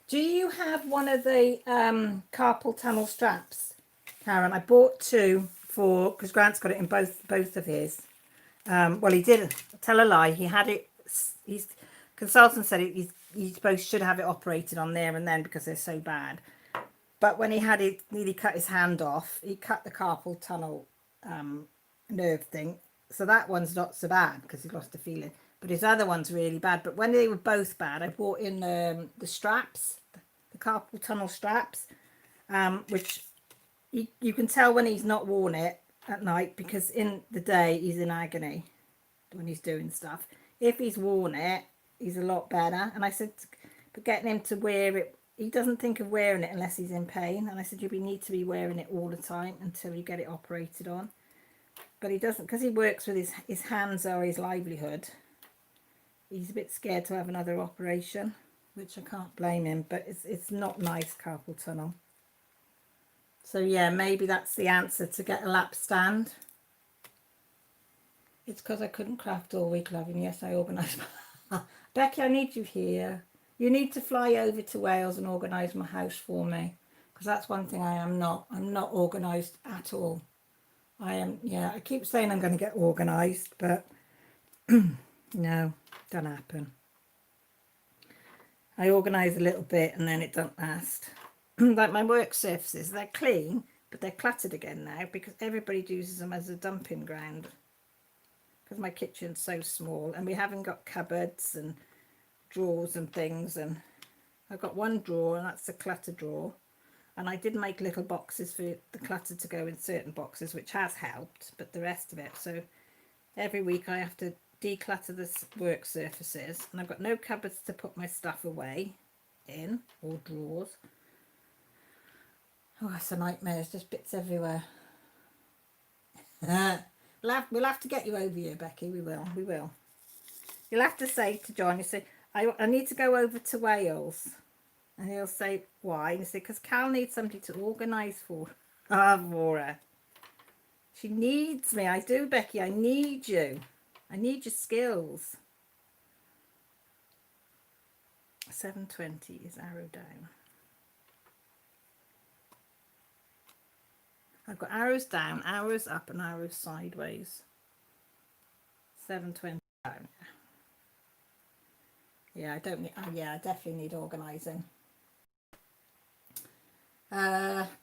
[SPEAKER 1] Do you have one of the carpal tunnel straps, Karen? I bought 2 because Grant's got it in both of his. Well, he did tell a lie. He had it. His consultant said he both should have it operated on there and then because they're so bad. But when he had it, nearly cut his hand off. He cut the carpal tunnel nerve thing. So that one's not so bad because he lost the feeling. But his other one's really bad. But when they were both bad, I bought in the straps, the carpal tunnel straps, which you can tell when he's not worn it at night because in the day he's in agony when he's doing stuff. If he's worn it, he's a lot better. And I said, but getting him to wear it, he doesn't think of wearing it unless he's in pain. And I said, you need to be wearing it all the time until you get it operated on. But he doesn't, because he works with his hands are his livelihood. He's a bit scared to have another operation, which I can't blame him. But it's not nice, carpal tunnel. So yeah, maybe that's the answer, to get a lap stand. It's because I couldn't craft all week, love, and yes, I organised. Becky, I need you here. You need to fly over to Wales and organise my house for me, because that's one thing I am not. I'm not organised at all. I am, yeah, I keep saying I'm going to get organised, but no, don't happen. I organise a little bit and then it don't last. Like my work surfaces, they're clean, but they're cluttered again now because everybody uses them as a dumping ground. Because my kitchen's so small and we haven't got cupboards and drawers and things. And I've got one drawer and that's the clutter drawer. And I did make little boxes for the clutter to go in certain boxes, which has helped, but the rest of it. So every week I have to declutter the work surfaces. And I've got no cupboards to put my stuff away in, or drawers. Oh, it's a nightmare. It's just bits everywhere. We'll have to get you over here, Becky. We will. You'll have to say to John, you say, I need to go over to Wales. And he'll say, why? And you say, because Cal needs somebody to organise for her. She needs me. I do, Becky. I need you. I need your skills. 720 is arrow down. I've got arrows down, arrows up, and arrows sideways. 720 down. Yeah, I don't need. Oh, yeah, I definitely need organising.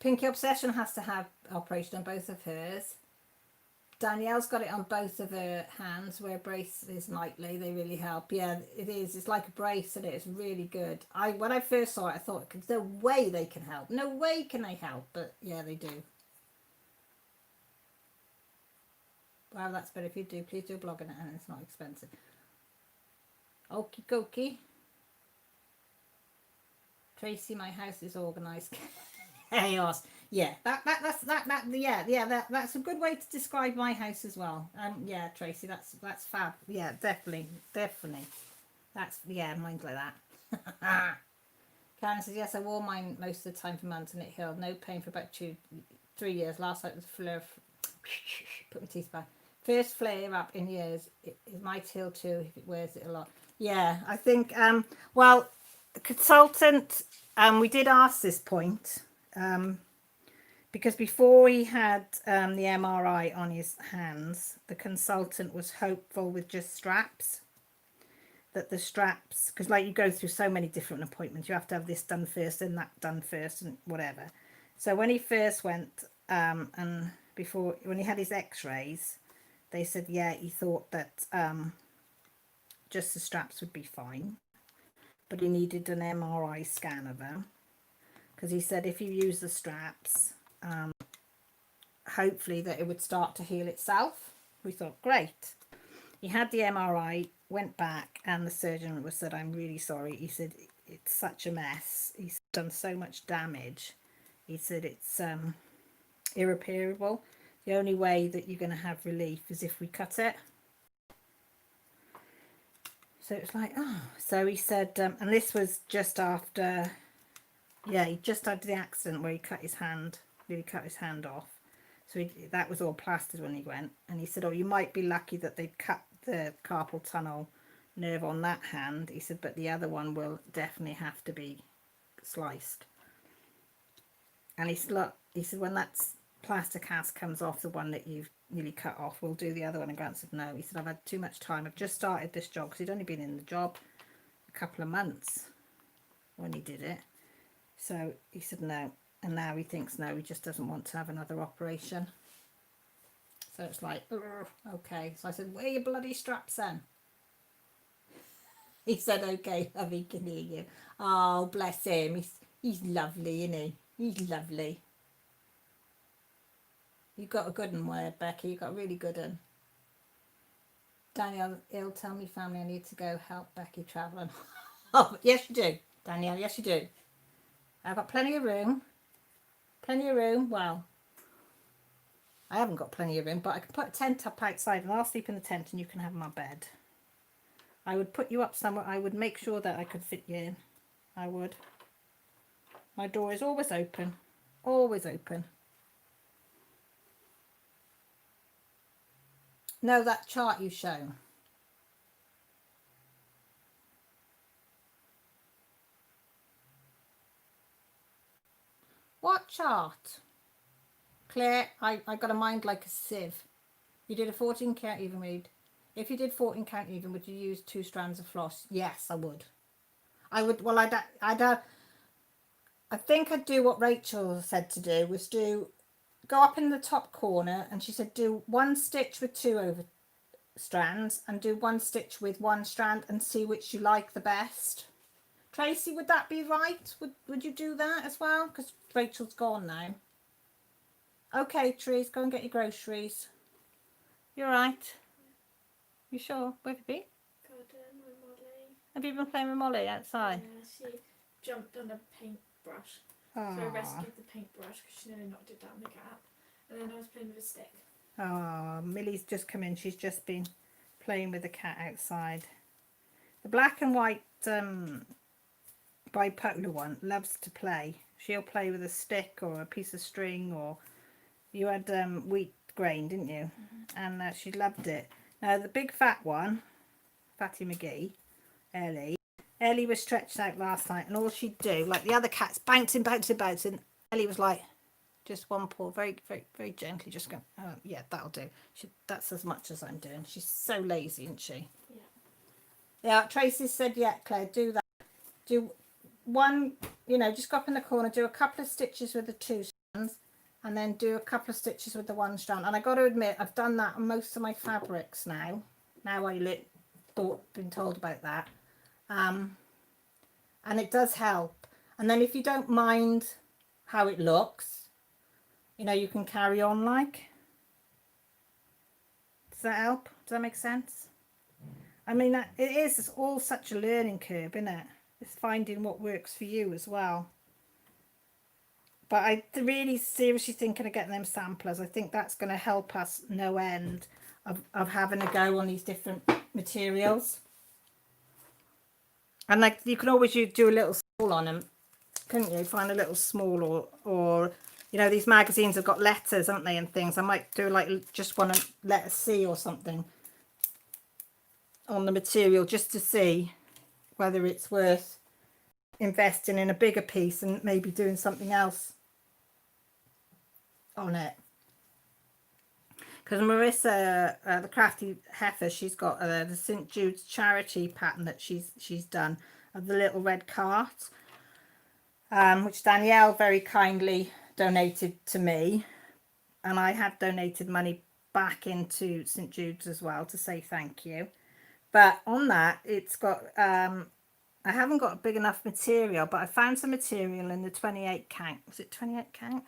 [SPEAKER 1] Pinky Obsession has to have operation on both of hers. Danielle's got it on both of her hands. Wear braces nightly. They really help. Yeah, it is. It's like a brace, and it's really good. When I first saw it, I thought, no way they can help. No way can they help. But yeah, they do. Well, that's better. If you do, please do a blog on it, and it's not expensive. Okie dokie. Tracy, my house is organised chaos. Yeah, that's a good way to describe my house as well. Yeah, Tracy, that's fab. Yeah, definitely. That's, yeah, mine's like that. Karen says, yes, I wore mine most of the time for months and it healed. No pain for about 3 years. Last night was a flare. Put my teeth back. First flare up in years. It might heal too if it wears it a lot. Yeah, I think, well, the consultant, we did ask this point, because before he had the MRI on his hands, the consultant was hopeful with just straps. That the straps, because like you go through so many different appointments, you have to have this done first and that done first and whatever. So when he first went, and when he had his x-rays, they said, yeah, he thought that just the straps would be fine, but he needed an MRI scan of them, because he said if you use the straps, hopefully that it would start to heal itself. We thought, great. He had the MRI, went back, and the surgeon said, I'm really sorry. He said, it's such a mess. He's done so much damage. He said, it's irreparable. The only way that you're going to have relief is if we cut it. So it's like, oh. So he said, and this was just after, yeah, he just had the accident where he cut his hand, really cut his hand off. So that was all plastered when he went. And he said, oh, you might be lucky that they cut the carpal tunnel nerve on that hand. He said, but the other one will definitely have to be sliced. And he said, when that plaster cast comes off, the one that you've nearly cut off, we'll do the other one. And Grant said, no. He said, I've had too much time. I've just started this job, because he'd only been in the job a couple of months when he did it. So he said, no. And now he thinks, no, he just doesn't want to have another operation. So it's like, okay. So I said, where are your bloody straps then? He said, okay, love, he can hear you. Oh, bless him. He's lovely, isn't he? He's lovely. You got a good one there, Becky. You got a really good one. Danielle, he'll tell me family I need to go help Becky travelling. Oh, yes you do, Danielle. Yes you do. I've got plenty of room. Plenty of room. Well, I haven't got plenty of room, but I can put a tent up outside and I'll sleep in the tent and you can have my bed. I would put you up somewhere. I would make sure that I could fit you in. I would. My door is always open. Always open. No, that chart you've shown. What chart? Claire, I got a mind like a sieve. You did a 14 count even read. If you did 14 count even, would you use 2 strands of floss? Yes, I would. I would. Well, I think I'd do what Rachel said to do, was go up in the top corner, and she said do 1 stitch with 2 over strands and do 1 stitch with 1 strand and see which you like the best. Tracy, would that be right? Would you do that as well? Because Rachel's gone now. Okay, Trees, go and get your groceries. You're right. You sure? Where have you been?
[SPEAKER 3] Garden with Molly.
[SPEAKER 1] Have you been playing with Molly outside?
[SPEAKER 3] Yeah, she jumped on a paintbrush.
[SPEAKER 1] Aww.
[SPEAKER 3] So I rescued the paintbrush because she nearly knocked it down the gap. And then I was playing with a stick.
[SPEAKER 1] Oh, Millie's just come in. She's just been playing with the cat outside. The black and white bipolar one loves to play. She'll play with a stick or a piece of string, or you had wheat grain, didn't you? Mm-hmm. And she loved it. Now the big fat one, Fatty McGee, Ellie was stretched out last night, and all she'd do, like the other cats, bouncing. Ellie was like, just one paw, very, very, very gently, just going, oh, yeah, that'll do. That's as much as I'm doing. She's so lazy, isn't she?
[SPEAKER 3] Yeah.
[SPEAKER 1] Yeah, Tracy said, yeah, Claire, do that. Do 1, just go up in the corner, do a couple of stitches with the 2 strands, and then do a couple of stitches with the 1 strand. And I got to admit, I've done that on most of my fabrics now. Now been told about that. And it does help. And then if you don't mind how it looks, you can carry on like. that help? Does that make sense? I mean, it's all such a learning curve, isn't it? It's finding what works for you as well. But I really seriously thinking of getting them samplers. I think that's going to help us no end of having a go on these different materials. And like, you can always do a little small on them, couldn't you? Find a little small, or you know, these magazines have got letters, haven't they, and things. I might do like just one letter C or something on the material, just to see whether it's worth investing in a bigger piece and maybe doing something else on it. Because Marissa, the crafty heifer, she's got the St. Jude's charity pattern that she's done of the little red cart, which Danielle very kindly donated to me, and I have donated money back into St. Jude's as well to say thank you. But on that, it's got I haven't got big enough material, but I found some material in the 28 count. Was it 28 count?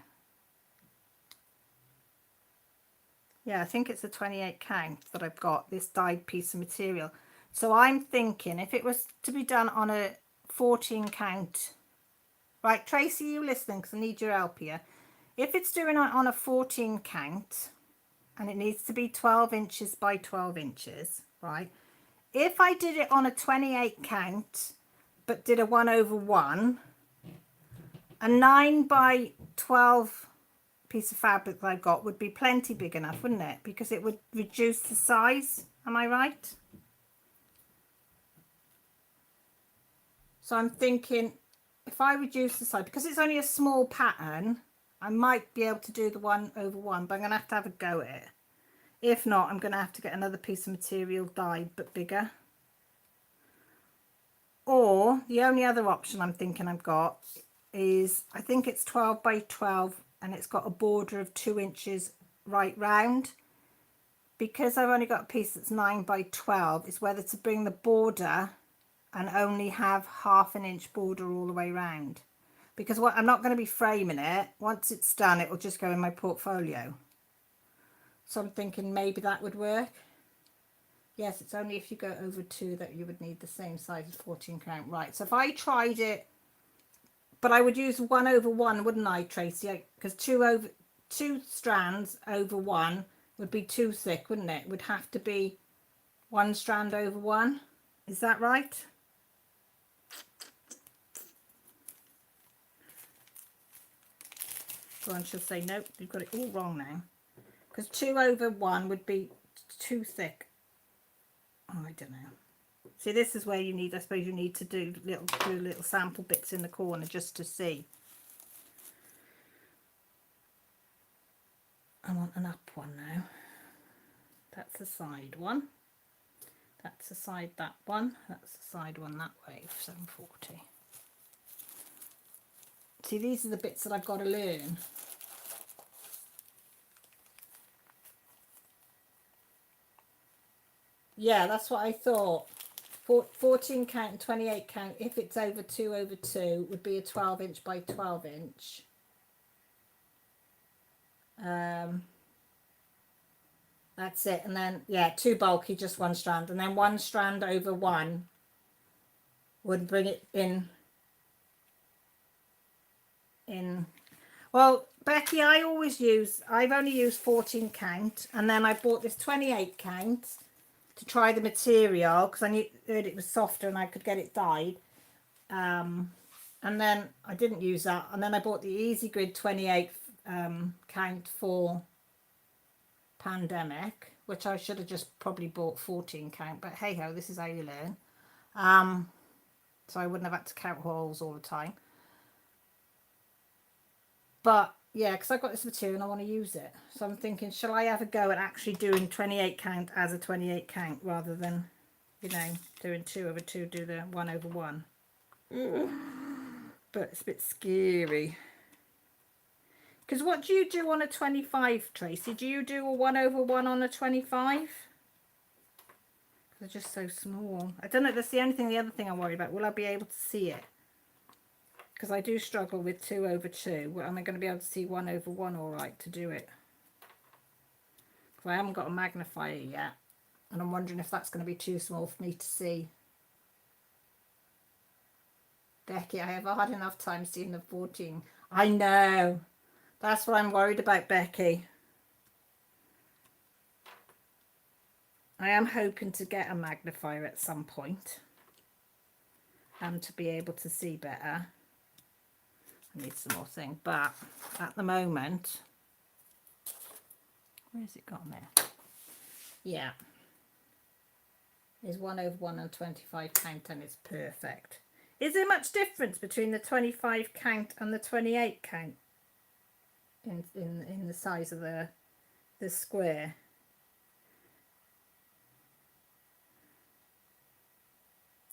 [SPEAKER 1] Yeah, I think it's a 28 count that I've got, this dyed piece of material. So I'm thinking if it was to be done on a 14 count, right, Tracy, you listening, because I need your help here. If it's doing it on a 14 count and it needs to be 12 inches by 12 inches, right? If I did it on a 28 count, but did a 1/1, a 9 by 12 piece of fabric that I've got would be plenty big enough, wouldn't it? Because it would reduce the size. Am I right? So I'm thinking if I reduce the size, because it's only a small pattern, I might be able to do the 1/1, but I'm going to have a go at it. If not, I'm going to have to get another piece of material dyed but bigger. Or the only other option I'm thinking I've got is, I think it's 12 by 12 and it's got a border of 2 inches right round. Because I've only got a piece that's 9 by 12, it's whether to bring the border and only have ½ an inch border all the way round. Because I'm not going to be framing it. Once it's done, it will just go in my portfolio. So I'm thinking maybe that would work. Yes, it's only if you go over 2 that you would need the same size as 14 count. Right, so if I tried it, but I would use 1/1, wouldn't I, Tracy? Because 2 strands over 1 would be too thick, wouldn't it? It would have to be 1 strand over 1. Is that right? Go on, she'll say, nope, you've got it all wrong now. Because 2/1 would be too thick. Oh, I don't know. See, this is where you need, I suppose you need to do little sample bits in the corner just to see. I want an up one now. That's the side one. That's the side, that one. That's the side one that way, 740. See, these are the bits that I've got to learn. Yeah, that's what I thought. 14 count and 28 count, if it's over 2/2, would be a 12 inch by 12 inch. That's it. And then, yeah, 2 bulky, just 1 strand. And then 1 strand over 1 would bring it in. Well, Becky, I've only used 14 count. And then I bought this 28 count to try the material because I heard it was softer and I could get it dyed. And then I didn't use that. And then I bought the Easy Grid 28 count for pandemic, which I should have just probably bought 14 count. But hey ho, this is how you learn. So I wouldn't have had to count holes all the time. But yeah, because I've got this material and I want to use it. So I'm thinking, shall I have a go at actually doing 28 count as a 28 count rather than, you know, doing 2/2, do the 1/1. But it's a bit scary. Because what do you do on a 25, Tracy? Do you do a 1/1 on a 25? They're just so small. I don't know, that's the other thing I'm worried about. Will I be able to see it? Because I do struggle with 2/2. Well, am I going to be able to see 1/1 all right to do it? I haven't got a magnifier yet, and I'm wondering if that's going to be too small for me to see. Becky, I have a hard enough time seeing the 14. I know. That's what I'm worried about, Becky. I am hoping to get a magnifier at some point and to be able to see better. I need some more thing, but at the moment, where's it gone there? Yeah. Is 1/1 and 25 count, and it's perfect. Is there much difference between the 25 count and the 28 count in the size of the square?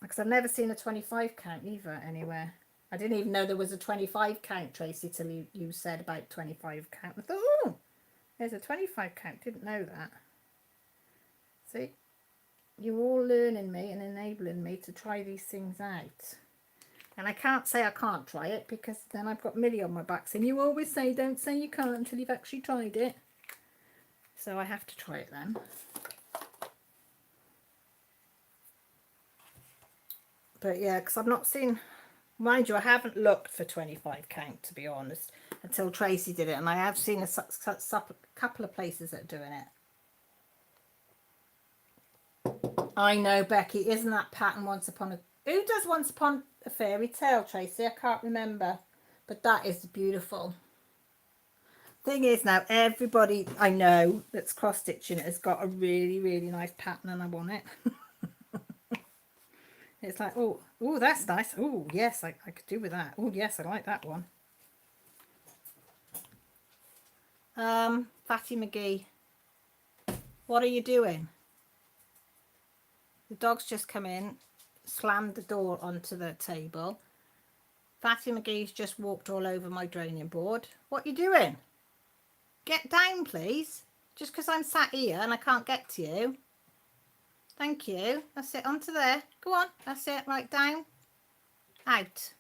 [SPEAKER 1] Because I've never seen a 25 count either anywhere. I didn't even know there was a 25 count, Tracy, till you said about 25 count. I thought, oh, there's a 25 count. Didn't know that. See, you're all learning me and enabling me to try these things out. And I can't say I can't try it, because then I've got Millie on my back saying, you always say don't say you can't until you've actually tried it. So I have to try it then. But yeah, because I've not seen, mind you, I haven't looked for 25 count, to be honest, until Tracy did it. And I have seen a couple of places that are doing it. I know, Becky, isn't that pattern Once Upon a... Who does Once Upon a Fairy Tale, Tracy? I can't remember. But that is beautiful. Thing is, now, everybody I know that's cross-stitching it has got a really, really nice pattern, and I want it. It's like, oh, that's nice. Oh, yes, I could do with that. Oh, yes, I like that one. Fatty McGee, what are you doing? The dog's just come in, slammed the door onto the table. Fatty McGee's just walked all over my draining board. What are you doing? Get down, please. Just because I'm sat here and I can't get to you. Thank you. That's it. Onto there. Go on. That's it. Right down. Out.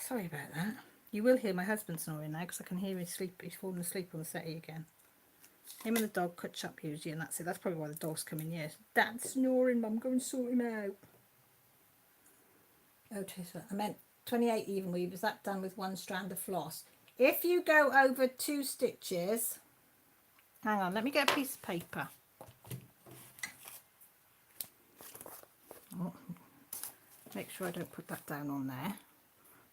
[SPEAKER 1] Sorry about that. You will hear my husband snoring now, because I can hear him sleep. He's falling asleep on the settee again. Him and the dog catch up usually, and that's it. That's probably why the dog's coming here. Dad's snoring, Mum. Go and sort him out. Oh, I meant 28 even weave. Is that done with one strand of floss? If you go over 2 stitches, hang on, let me get a piece of paper. Oh, make sure I don't put that down on there.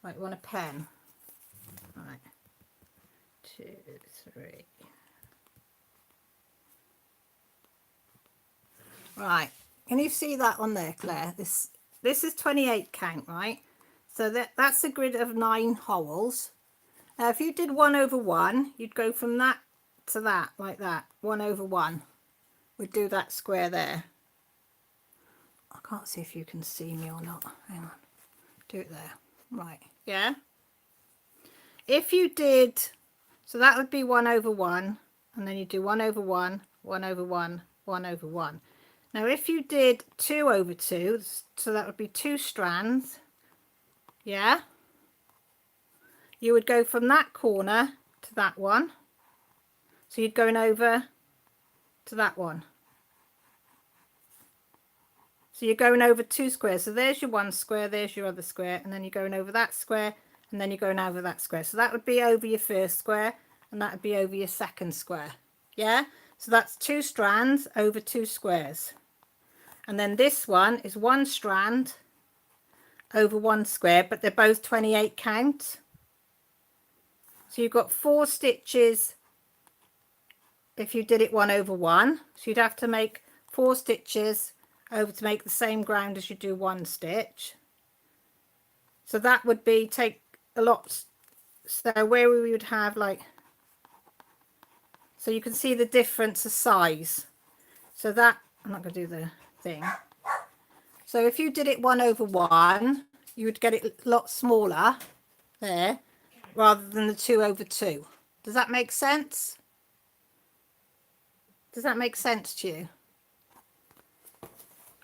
[SPEAKER 1] Right, want a pen? Right, 2, 3. Right, can you see that on there, Claire? This is 28 count, right? So that's a grid of 9 holes. Now, if you did 1/1, you'd go from that to that, like that. 1/1 would do that square there. I can't see if you can see me or not. Hang on. Do it there. Right. Yeah. If you did, so that would be 1/1, and then you do 1/1, 1/1, 1/1. Now, if you did 2/2, so that would be 2 strands. Yeah. You would go from that corner to that one. So you'd going over to that one. So you're going over 2 squares. So there's your one square, there's your other square, and then you're going over that square, and then you're going over that square. So that would be over your first square, and that would be over your second square. Yeah? So that's 2 strands over 2 squares. And then this one is 1 strand over 1 square, but they're both 28 count. So you've got 4 stitches if you did it 1/1. So you'd have to make 4 stitches over to make the same ground as you do 1 stitch. So that would be take a lot. So where we would have like, so you can see the difference of size. So that, I'm not going to do the thing. So if you did it 1/1, you would get it a lot smaller there, rather than the 2/2. Does that make sense? Does that make sense to you?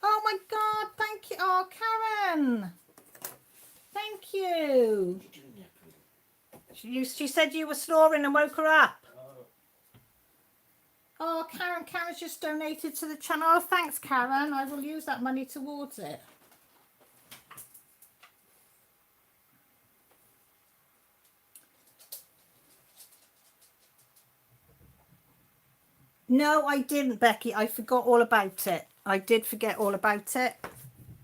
[SPEAKER 1] Oh my God, thank you. Oh, Karen. Thank you. She said you were snoring and woke her up. Oh, Karen's just donated to the channel. Oh, thanks, Karen. I will use that money towards it. No, I didn't, Becky. I forgot all about it. I did forget all about it.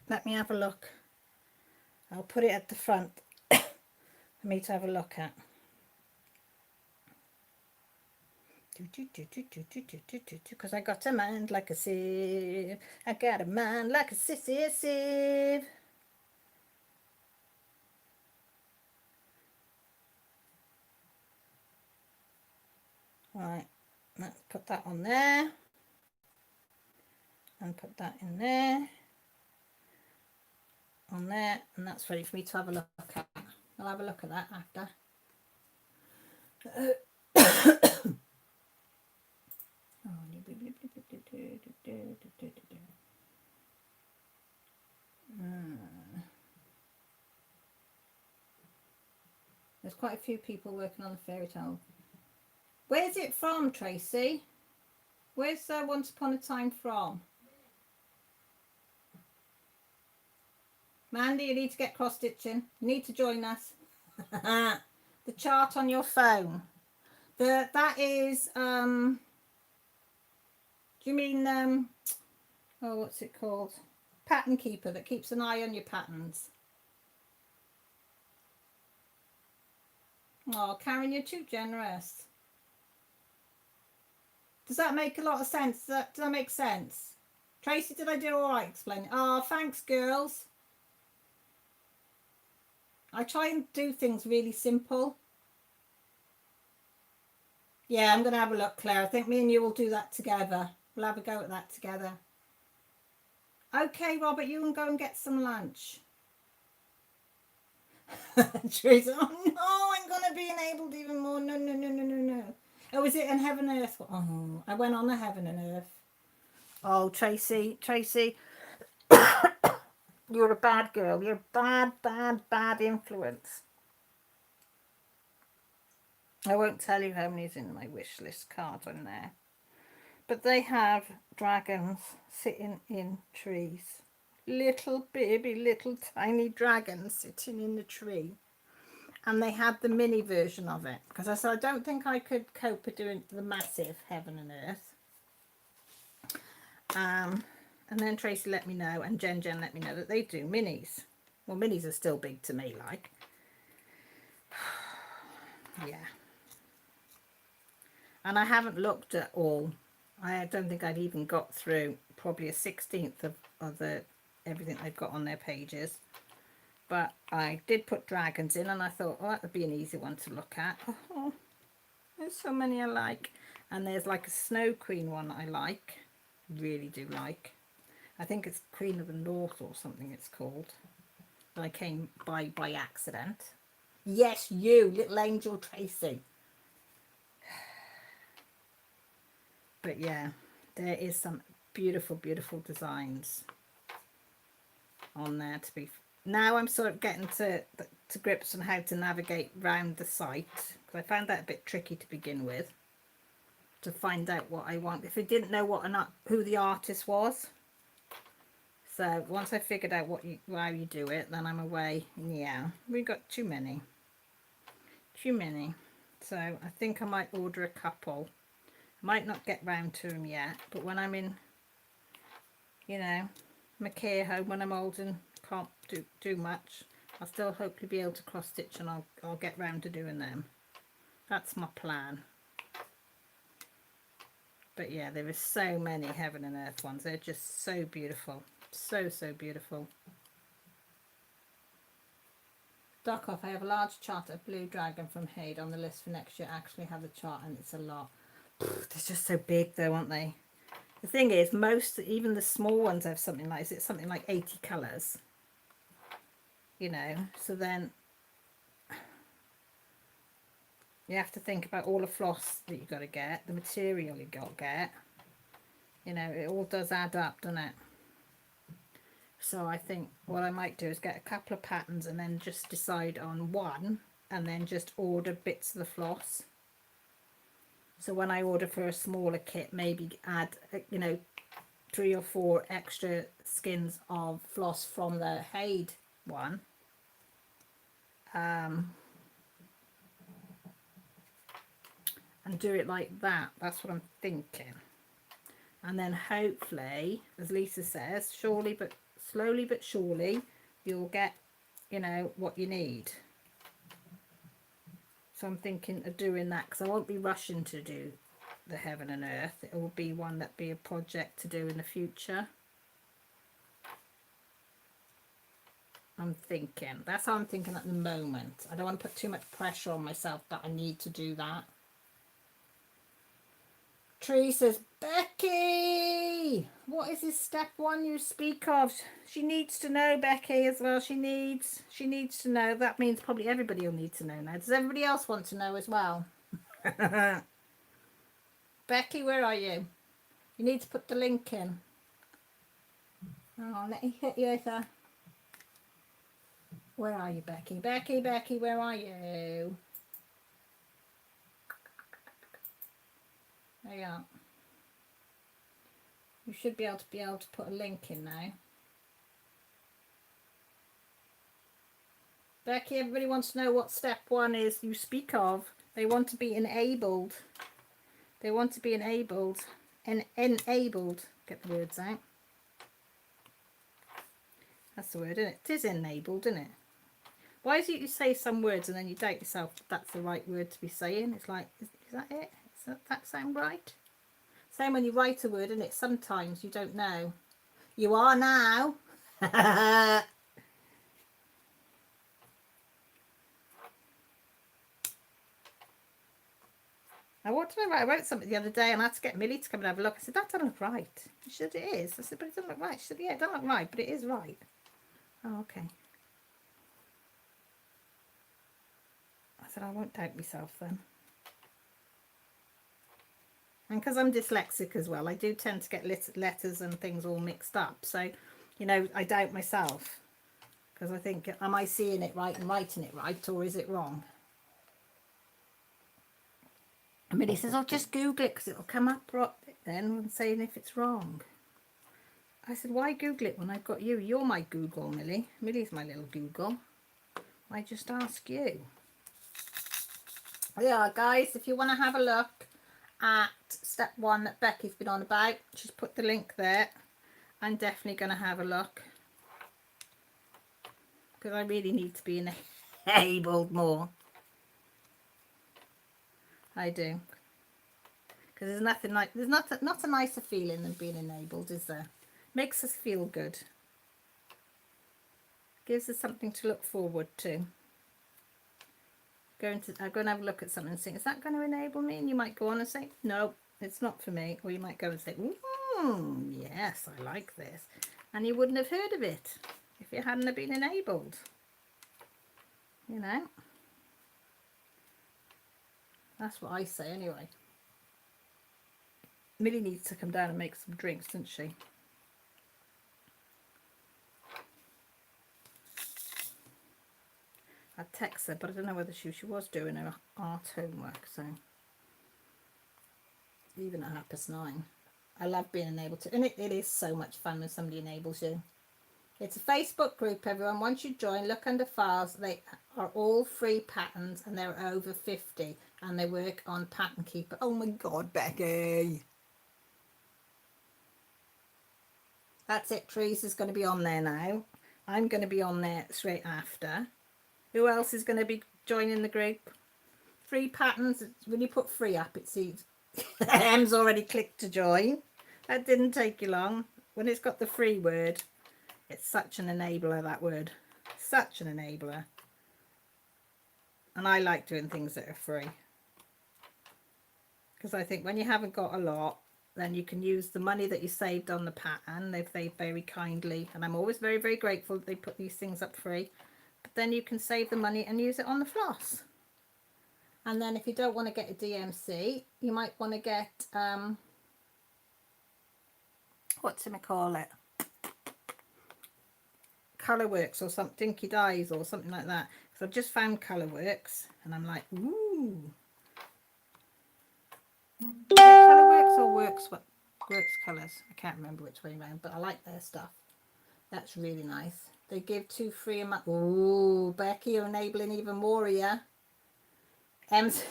[SPEAKER 1] Let me have a look. I'll put it at the front for me to have a look at. Because I got a mind like a sieve. I got a mind like a sieve. Right, let's put that on there. And put that in there. On there. And that's ready for me to have a look at. I'll have a look at that after. There's quite a few people working on the fairy tale. Where's it from, Tracy? Where's Once Upon a Time from? Mandy, you need to get cross-stitching. You need to join us. The chart on your phone. That is, do you mean, oh, what's it called? Pattern keeper that keeps an eye on your patterns. Oh, Karen, you're too generous. Does that make a lot of sense? Does that make sense? Tracy, did I do all right explaining? Oh, thanks, girls. I try and do things really simple. Yeah, I'm going to have a look, Claire. I think me and you will do that together. We'll have a go at that together. Okay, Robert, you can go and get some lunch. Teresa, oh no, I'm going to be enabled even more. No. Oh, is it in Heaven and Earth? Oh, I went on the Heaven and Earth. Oh, Tracy. You're a bad girl. You're a bad influence. I won't tell you how many's in my wish list cards on there. But they have dragons sitting in trees. Little baby, little tiny dragons sitting in the tree. And they had the mini version of it. Because I said, I don't think I could cope with doing the massive Heaven and Earth. And then Tracy let me know, and Jen let me know that they do minis. Well, minis are still big to me, like. Yeah. And I haven't looked at all. I don't think I'd even got through probably a 16th of everything they've got on their pages. But I did put dragons in, and I thought, oh, that would be an easy one to look at. Oh, there's so many I like. And there's like a Snow Queen one I like. Really do like. I think it's Queen of the North or something it's called. That I came by accident. Yes, you, little angel Tracy. But yeah, there is some beautiful designs on there to be. Now I'm sort of getting to grips on how to navigate round the site, because I found that a bit tricky to begin with, to find out what I want if I didn't know who the artist was. So once I figured out how you do it, then I'm away. Yeah, we got too many. So I think I might order a couple. Might not get round to them yet, but when I'm in, my care home, when I'm old and can't do much, I'll still hopefully be able to cross stitch, and I'll get round to doing them. That's my plan. But yeah, there is so many Heaven and Earth ones. They're just so beautiful. So beautiful. Duck off. I have a large chart of Blue Dragon from Hade on the list for next year. I actually have the chart, and it's a lot. They're just so big though, aren't they? The thing is, even the small ones have something like, is it something like 80 colours? So then you have to think about all the floss that you've got to get, the material you've got to get. It all does add up, doesn't it? So I think what I might do is get a couple of patterns and then just decide on one, and then just order bits of the floss. So when I order for a smaller kit, maybe add, you know, 3 or 4 extra skins of floss from the Haid one. And do it like that. That's what I'm thinking. And then hopefully, as Lisa says, slowly but surely, you'll get, you know, what you need. So I'm thinking of doing that, because I won't be rushing to do the Heaven and Earth. It will be one that be a project to do in the future. I'm thinking. That's how I'm thinking at the moment. I don't want to put too much pressure on myself that I need to do that. Tree says, Becky, what is this step 1 you speak of? She needs to know, Becky, as well. She needs to know. That means probably everybody will need to know now. Does everybody else want to know as well? Becky, where are you? You need to put the link in. Oh, let me hit you with a... Where are you, Becky? Becky, where are you? There you are. You should be able to put a link in now. Becky, everybody wants to know what step 1 is you speak of. They want to be enabled. They want to be enabled. Enabled. Get the words out. That's the word, isn't it? It is enabled, isn't it? Why is it you say some words and then you doubt yourself if that's the right word to be saying? It's like, is that it? Does that sound right? Same when you write a word, isn't it? Sometimes you don't know. You are now. Now, what did I write? I wrote something the other day and I had to get Millie to come and have a look. I said, that doesn't look right. She said, it is. I said, but it doesn't look right. She said, yeah, it doesn't look right, but it is right. Oh, okay. I said, I won't doubt myself then. And because I'm dyslexic as well, I do tend to get letters and things all mixed up. So, you know, I doubt myself. Because I think, am I seeing it right and writing it right, or is it wrong? And Millie says, oh, just Google it because it'll come up right then and saying if it's wrong. I said, why Google it when I've got you? You're my Google, Millie. Millie's my little Google. I just ask you. Yeah, guys, if you want to have a look at step 1 that Becky's been on about, she's put the link there. I'm definitely going to have a look. Because I really need to be enabled more. I do. Because there's nothing like, there's not a nicer feeling than being enabled, is there? Makes us feel good. Gives us something to look forward to. I'm going to have a look at something and think, is that going to enable me? And you might go on and say, no, it's not for me. Or you might go and say, yes, I like this. And you wouldn't have heard of it if you hadn't have been enabled. You know? That's what I say anyway. Millie needs to come down and make some drinks, doesn't she? I text her, but I don't know whether she was doing her art homework, so even at 9:30. I love being enabled to, and it is so much fun when somebody enables you. It's a Facebook group, everyone. Once you join, look under files. They are all free patterns, and they're over 50, and they work on Pattern Keeper. Oh my God, Becky! That's it. Teresa's going to be on there now. I'm going to be on there straight after. Who else is going to be joining the group? Free patterns. When you put free up, it sees M's already clicked to join. That didn't take you long. When it's got the free word, it's such an enabler, that word. Such an enabler. And I like doing things that are free. Because I think when you haven't got a lot, then you can use the money that you saved on the pattern. They've very kindly, and I'm always very, very grateful that they put these things up free. But then you can save the money and use it on the floss. And then if you don't want to get a DMC, you might want to get, Colourworks or something, Dinky Dyes or something like that. So I've just found Colourworks and I'm like, ooh. Colour Works or Works Colours? I can't remember which way round, but I like their stuff. That's really nice. They give 2 free a month. Ooh, Becky, you're enabling even more, yeah. Em's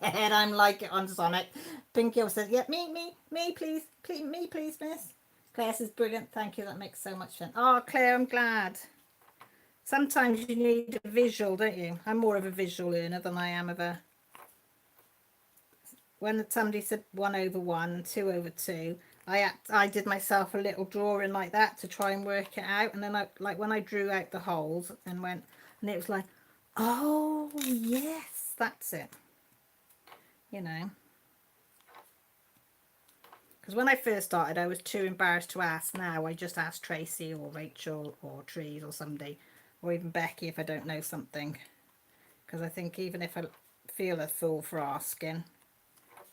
[SPEAKER 1] head, I'm like it on Sonic. Pinky says, yeah, me, please, me, please, miss. Claire says, brilliant, thank you, that makes so much sense. Oh, Claire, I'm glad. Sometimes you need a visual, don't you? I'm more of a visual learner than I am of a... When somebody said 1/1 and 2/2, I did myself a little drawing like that to try and work it out. And then when I drew out the holes and went, and it was like, oh, yes, that's it. You know. Because when I first started, I was too embarrassed to ask. Now I just ask Tracy or Rachel or Trees or somebody, or even Becky if I don't know something. Because I think even if I feel a fool for asking,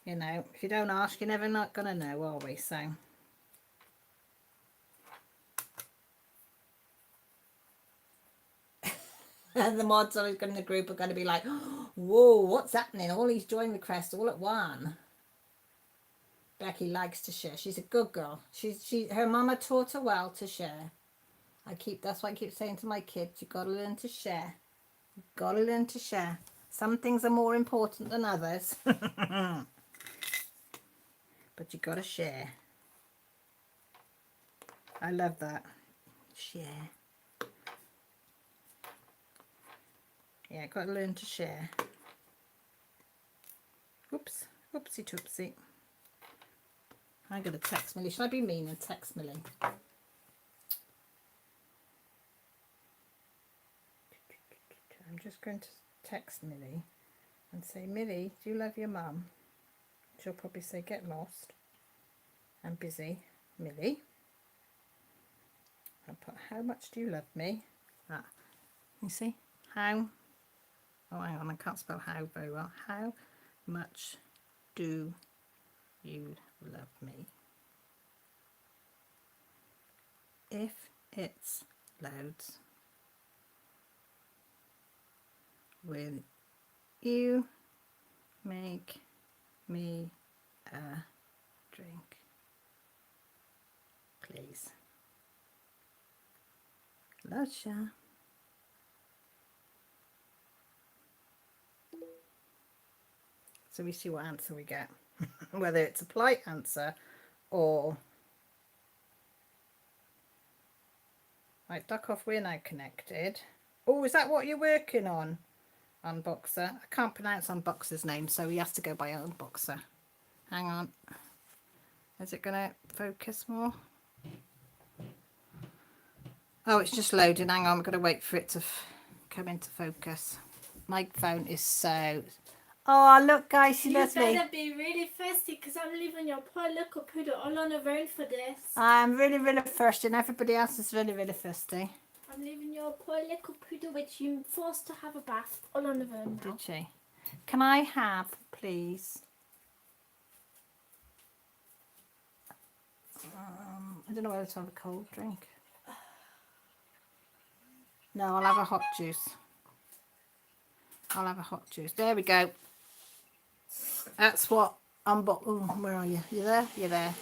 [SPEAKER 1] you know, if you don't ask, you're never not going to know, are we? So. And the mods always in the group are going to be like, whoa, what's happening? All these join requests all at one. Becky likes to share. She's a good girl. Her mama taught her well to share. That's why I keep saying to my kids, you got to learn to share. You got to learn to share. Some things are more important than others. But you got to share. I love that. Share. Yeah, got to learn to share. Oops. Oopsie toopsie. I'm going to text Millie. Should I be mean and text Millie? I'm just going to text Millie and say, Millie, do you love your mum? She'll probably say, get lost. I'm busy. Millie. I'll put, how much do you love me? Ah, you see? How? Oh, hang on, I can't spell how very well. How much do you love me? If it's loads, will you make me a drink, please? Lasha. So we see what answer we get. Whether it's a polite answer or... Right, duck off, we're now connected. Oh, is that what you're working on? Unboxer. I can't pronounce Unboxer's name, so he has to go by Unboxer. Hang on. Is it going to focus more? Oh, it's just loading. Hang on, I'm going to wait for it to come into focus. My phone is so... Oh, look, guys, she loves me.
[SPEAKER 3] You better be really thirsty because I'm leaving your poor little poodle all on her own for this.
[SPEAKER 1] I'm really, really thirsty, and everybody else is really, really thirsty.
[SPEAKER 3] I'm leaving your poor little poodle, which you forced to have a bath, all on her own now.
[SPEAKER 1] Did she? Can I have, please? I don't know whether to have a cold drink. No, I'll have a hot juice. I'll have a hot juice. There we go. That's what where are you? You there? You're there.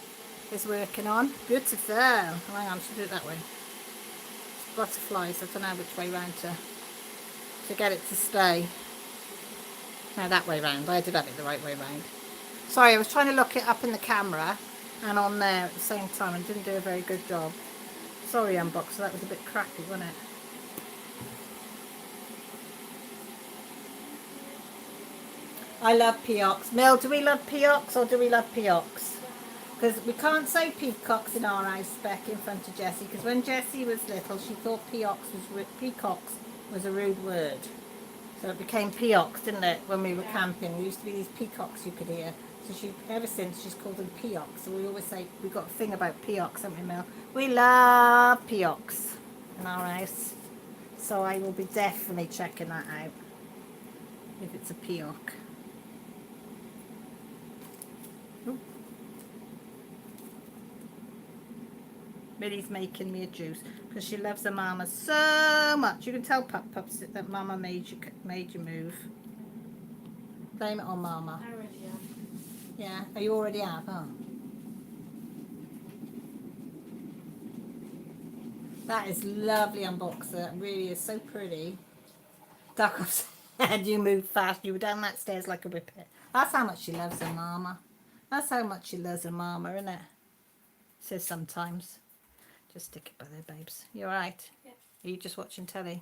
[SPEAKER 1] Is working on. Beautiful. Oh, hang on, I should do it that way. It's butterflies. I don't know which way round to get it to stay. No, that way round. I did have it the right way round. Sorry, I was trying to look it up in the camera and on there at the same time and didn't do a very good job. Sorry, Unboxer, that was a bit crappy, wasn't it? I love peacocks. Mel, do we love peacocks or do we love peacocks? Because we can't say peacocks in our house, Beck, in front of Jessie, because when Jessie was little, she thought peacocks was a rude word. So it became peacocks, didn't it, when we were camping? There used to be these peacocks you could hear. So ever since, she's called them peacocks. So we always say, we've got a thing about peacocks, haven't we, Mel? We love peacocks in our house. So I will be definitely checking that out, if it's a peacock. Millie's making me a juice because she loves her mama so much. You can tell Pups that mama made you move. Blame it on mama.
[SPEAKER 3] I already am.
[SPEAKER 1] Yeah. Oh, you already have, oh. That is lovely unboxer. It really is so pretty. Duck said you moved fast. You were down that stairs like a whippet. That's how much she loves her mama. That's how much she loves her mama, isn't it? Says sometimes. Just stick it by there, babes. You alright?
[SPEAKER 3] Yeah.
[SPEAKER 1] Are you just watching telly?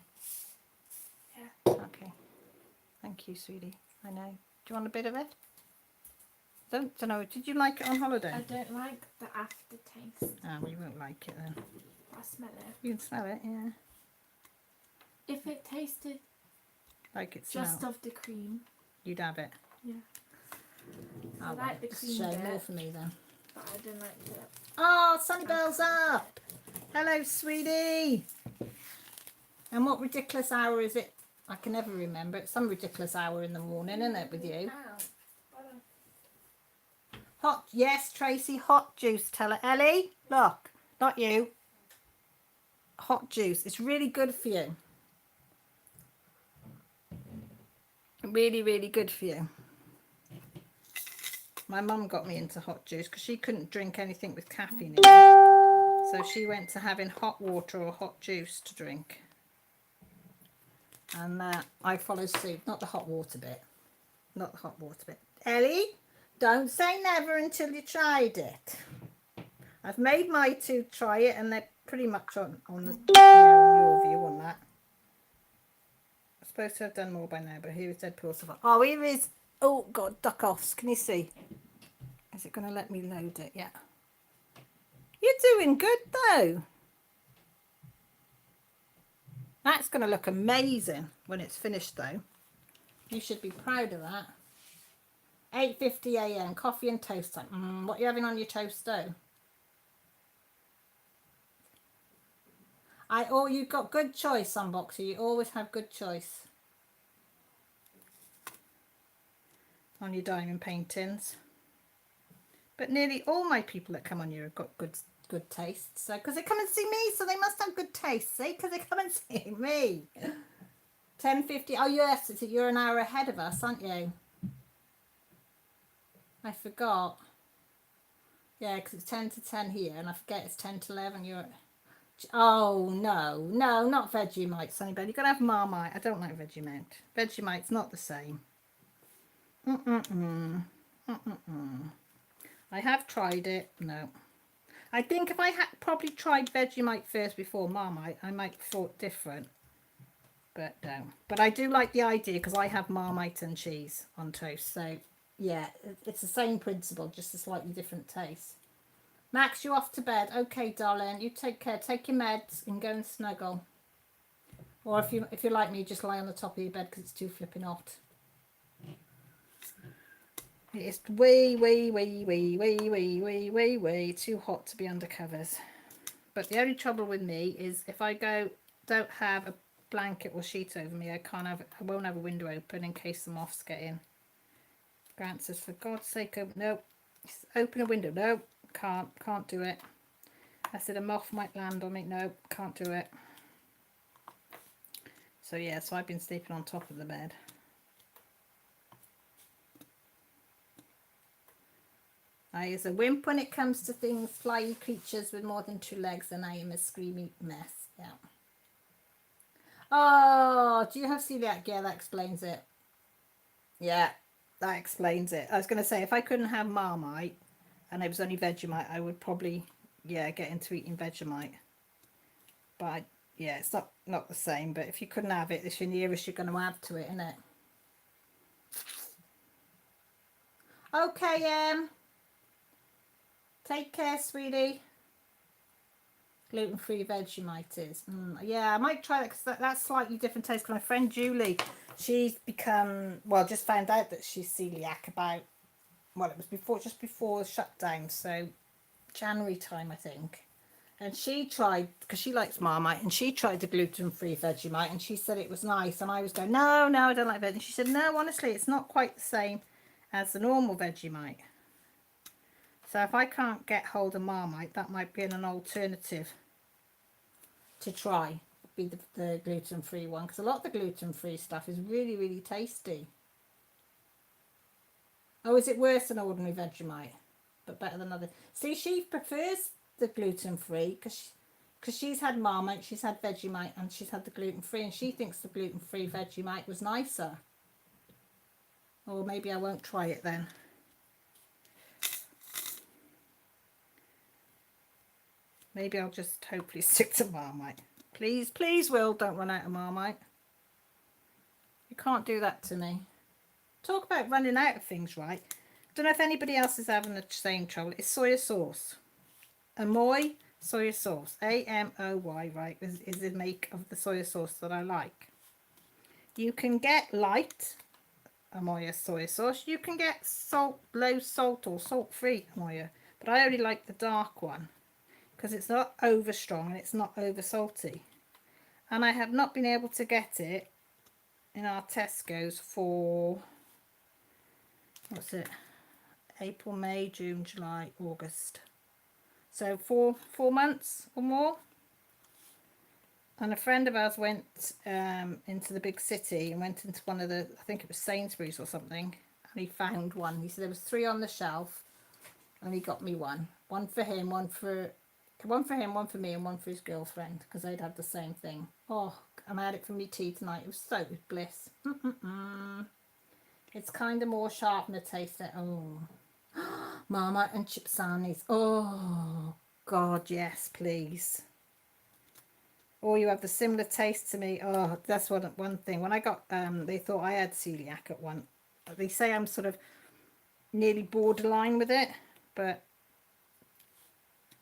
[SPEAKER 3] Yeah.
[SPEAKER 1] Okay. Thank you, sweetie. I know. Do you want a bit of it? Don't know. Did you like it on holiday?
[SPEAKER 3] I don't like the aftertaste.
[SPEAKER 1] Oh, well, you won't like it then.
[SPEAKER 3] I smell it.
[SPEAKER 1] You can smell it, yeah.
[SPEAKER 3] If it tasted
[SPEAKER 1] Like it
[SPEAKER 3] just
[SPEAKER 1] smells.
[SPEAKER 3] of the cream,
[SPEAKER 1] you'd have it.
[SPEAKER 3] yeah.
[SPEAKER 1] Oh,
[SPEAKER 3] I like the cream
[SPEAKER 1] Show
[SPEAKER 3] bit,
[SPEAKER 1] more for me then.
[SPEAKER 3] but I don't like the.
[SPEAKER 1] Oh, Sunnybell's up. Hello, sweetie. And what ridiculous hour is it? I can never remember. It's some ridiculous hour in the morning, isn't it, with you?
[SPEAKER 3] Ow.
[SPEAKER 1] Hot, yes, Tracy, hot juice. Tell her, Ellie. Look, not you. Hot juice. It's really good for you. Really, really good for you. My mum got me into hot juice because she couldn't drink anything with caffeine in it. So she went to having hot water or hot juice to drink. And I followed suit. Not the hot water bit. Not the hot water bit. Ellie, don't say never until you tried it. I've made my two try it and they're pretty much on the on your view on that. I'm supposed to have done more by now, but here is Deadpool so far. Oh, here is. Oh, God, duck offs. Can you see? Is it going to let me load it? Yeah. You're doing good, though. That's going to look amazing when it's finished, though. You should be proud of that. 8:50 a.m. Coffee and toast time. What are you having on your toast, though? You've got good choice, Unboxer. You always have good choice. On your diamond paintings. But nearly all my people that come on here have got good taste. So, because they come and see me, so they must have good taste. See, because they come and see me. 10:50. Oh yes, you're an hour ahead of us, aren't you? I forgot. Yeah, because it's 10 to 10 here, and I forget it's 10 to 11. Oh no, not Vegemite, Sunnybell. You've got to have Marmite. I don't like Vegemite. Vegemite's not the same. I have tried it. No. I think if I had probably tried Vegemite first before Marmite, I might have thought different. But no. But I do like the idea because I have Marmite and cheese on toast. So, yeah, it's the same principle, just a slightly different taste. Max, you off to bed. Okay, darling. You take care. Take your meds and go and snuggle. Or if you're like me, just lie on the top of your bed because it's too flipping hot. It's way too hot to be under covers. But the only trouble with me is if I don't have a blanket or sheet over me, I won't have a window open in case the moths get in. Grant says, for God's sake, open a window. No, can't do it. I said a moth might land on me. No, can't do it. So yeah, so I've been sleeping on top of the bed. I is a wimp when it comes to things, flying creatures with more than 2 legs, and I am a screamy mess. Yeah. Oh, do you have celiac? Yeah, that explains it. Yeah, that explains it. I was going to say, if I couldn't have Marmite and it was only Vegemite, I would probably, yeah, get into eating Vegemite. But, yeah, it's not the same. But if you couldn't have it, it's the nearest you're going to have to it, isn't it? Okay, take care, sweetie. Gluten-free Vegemite is. Yeah, I might try that because that's slightly different taste. Because my friend Julie, she's become, just found out that she's celiac about, it was just before the shutdown. So January time, I think. And she tried, because she likes Marmite, and she tried the gluten-free Vegemite, and she said it was nice. And I was going, no, I don't like Vegemite. And she said, no, honestly, it's not quite the same as the normal Vegemite. So if I can't get hold of Marmite, that might be an alternative to try. Be the gluten-free one, because a lot of the gluten-free stuff is really, really tasty. Oh, is it worse than ordinary Vegemite? But better than other. See, she prefers the gluten-free because she's had Marmite, she's had Vegemite, and she's had the gluten-free, and she thinks the gluten-free Vegemite was nicer. Or maybe I won't try it then. Maybe I'll just hopefully stick to Marmite. Please, please, Will, don't run out of Marmite. You can't do that to me. Talk about running out of things, right? Don't know if anybody else is having the same trouble. It's soya sauce. Amoy soya sauce. AMOY, right, is the make of the soya sauce that I like. You can get light Amoya soya sauce. You can get salt, low salt or salt-free Amoya. But I only like the dark one because it's not over strong and it's not over salty. And I have not been able to get it in our Tesco's for, what's it, April, May, June, July, August. So 4 months or more. And a friend of ours went into the big city and went into one of the, I think it was Sainsbury's or something, and he found one. He said there was 3 on the shelf, and he got me one. One for him, one for me, and one for his girlfriend, because they'd have the same thing. Oh, and I had it for me tea tonight. It was so bliss. It's kind of more sharp in the taste. Oh, Marmite and Chipsanis. Oh, God, yes, please. Or you have the similar taste to me. Oh, that's one thing. When I got, they thought I had celiac at one. They say I'm sort of nearly borderline with it, but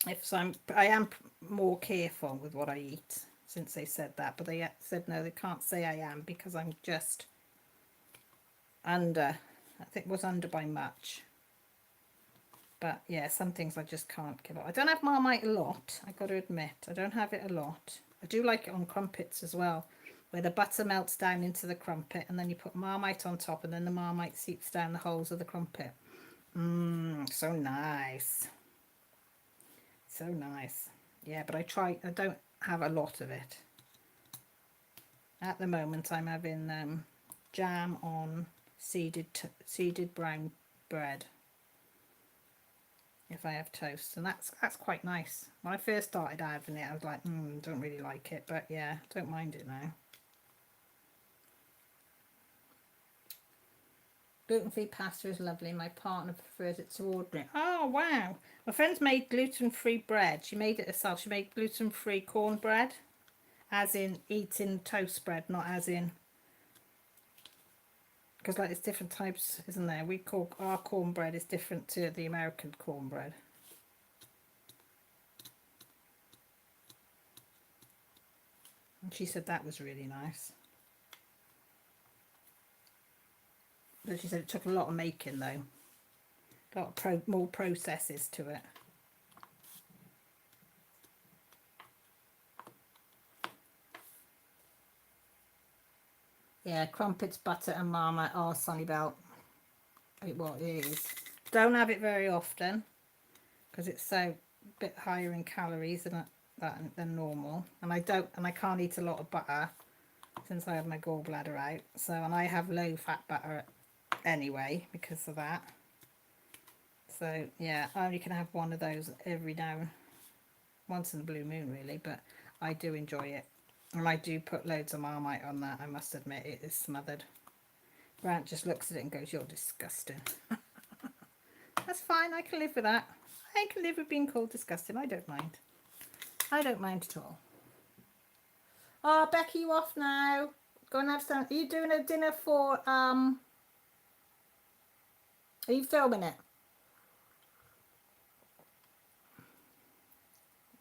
[SPEAKER 1] I am more careful with what I eat since they said that. But they said no, they can't say I am because I'm just under. I think it was under by much. But yeah, some things I just can't give up. I don't have Marmite a lot, I got to admit. I don't have it a lot. I do like it on crumpets as well, where the butter melts down into the crumpet and then you put Marmite on top and then the Marmite seeps down the holes of the crumpet. So nice. So nice. Yeah, but I don't have a lot of it. At the moment I'm having jam on seeded brown bread. If I have toast, and that's quite nice. When I first started having it, I was like, don't really like it, but yeah, don't mind it now. Gluten-free pasta is lovely. My partner prefers it to ordinary. Oh wow! My friend's made gluten-free bread. She made it herself. She made gluten-free cornbread, as in eating toast bread, not as in, because like there's different types, isn't there? We call our cornbread is different to the American cornbread. And she said that was really nice. But she said it took a lot of making though. A lot of more processes to it. Yeah, crumpets, butter and Marmite are Sunnybelt. Well, it is. Don't have it very often because it's so a bit higher in calories than normal. And I can't eat a lot of butter since I have my gallbladder out. So, and I have low fat butter anyway because of that. So yeah, I only can have one of those every now, once in the blue moon really, but I do enjoy it. And I do put loads of Marmite on that, I must admit. It is smothered. Grant just looks at it and goes, "You're disgusting." That's fine, I can live with that. I can live with being called disgusting. I don't mind. I don't mind at all. Oh, Becky, you off now? Go and have some. Are you doing a dinner for, are you filming it?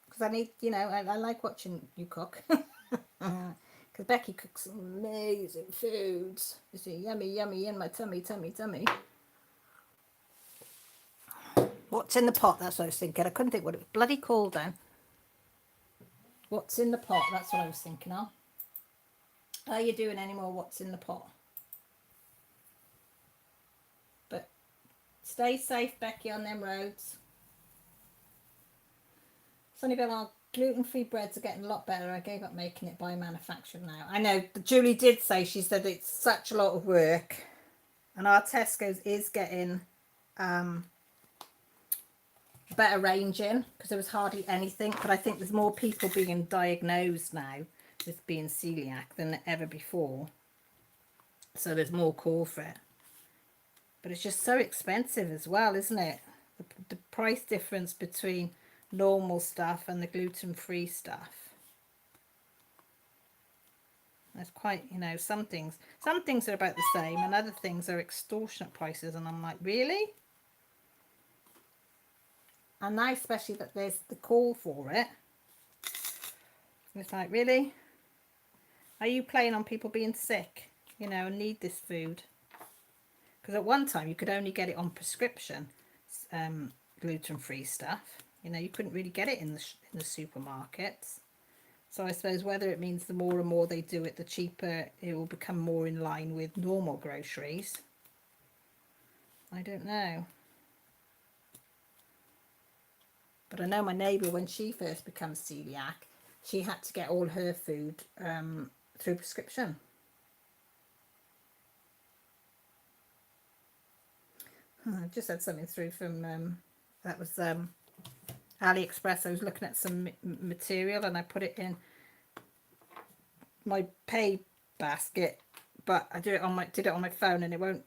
[SPEAKER 1] Because I need, I like watching you cook. Because Becky cooks amazing foods. You see, yummy, yummy in my tummy, tummy, tummy. What's in the pot? That's what I was thinking. I couldn't think what it was bloody called then. What's in the pot? That's what I was thinking of. Are you doing any more what's in the pot? But stay safe, Becky, on them roads. Sunnybell, our gluten-free breads are getting a lot better. I gave up making it by manufactured now. I know, Julie did say, she said it's such a lot of work. And our Tesco's is getting better ranging, because there was hardly anything. But I think there's more people being diagnosed now with being celiac than ever before, so there's more call for it. But it's just so expensive as well, isn't it? The price difference between normal stuff and the gluten-free stuff. There's quite, you know, some things are about the same and other things are extortionate prices, and I'm like, really? And now especially that there's the call for it, it's like, really? Are you playing on people being sick, you know, and need this food? Because at one time you could only get it on prescription, gluten-free stuff. You know, you couldn't really get it in the supermarkets. So I suppose whether it means the more and more they do it, the cheaper it will become more in line with normal groceries. I don't know. But I know my neighbour, when she first becomes celiac, she had to get all her food through prescription. I just had something through from, that was AliExpress. I was looking at some material and I put it in my pay basket, but I did it on my phone, and it won't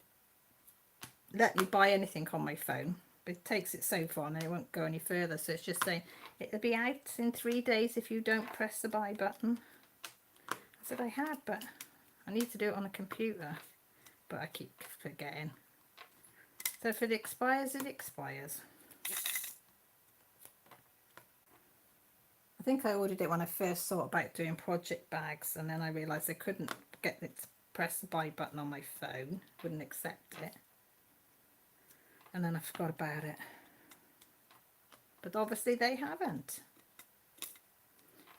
[SPEAKER 1] let me buy anything on my phone. But it takes it so far and it won't go any further. So it's just saying it'll be out in 3 days if you don't press the buy button. I said I had, but I need to do it on a computer, but I keep forgetting. So if it expires, it expires. I think I ordered it when I first thought about doing project bags, and then I realised I couldn't get it to press the buy button on my phone, wouldn't accept it, and then I forgot about it. But obviously they haven't.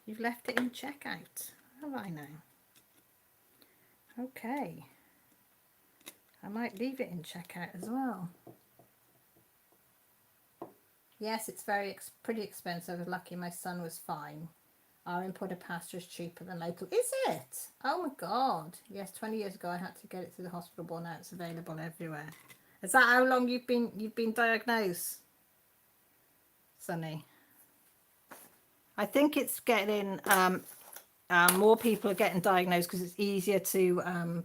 [SPEAKER 1] You've left it in checkout, have I now? Okay. I might leave it in checkout as well. Yes, it's pretty expensive. I was lucky my son was fine. Our imported pasta is cheaper than local. Is it? Oh my God. Yes, 20 years ago I had to get it to the hospital, but now it's available everywhere. Is that how long you've been diagnosed, Sonny? I think it's getting more people are getting diagnosed because it's easier to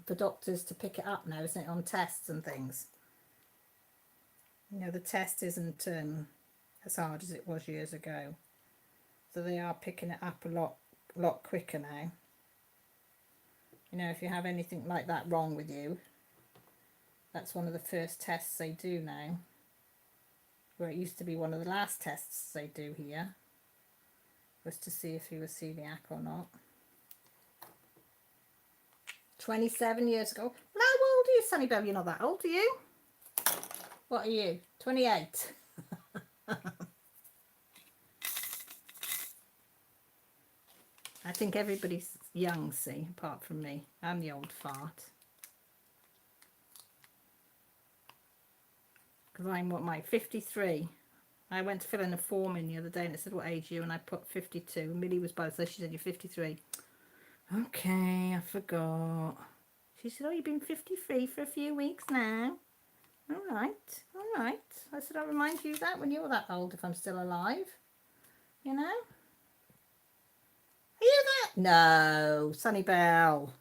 [SPEAKER 1] for doctors to pick it up now, isn't it, on tests and things. You know, the test isn't as hard as it was years ago, so they are picking it up a lot quicker now. You know, if you have anything like that wrong with you, that's one of the first tests they do now, where it used to be one of the last tests they do here was to see if he was celiac or not. 27 years ago. Well, how old are you, Sunny Bell? You're not that old, are you? What are you? 28. I think everybody's young, see, apart from me. I'm the old fart. Because I'm, what, my 53. I went to fill in a form in the other day and it said, what age are you? And I put 52. And Millie was by, so she said, you're 53. Okay, I forgot. She said, oh, you've been 53 for a few weeks now. All right. I said, I'll remind you that when you're that old, if I'm still alive. You know? Are you that? No, Sunny Bell.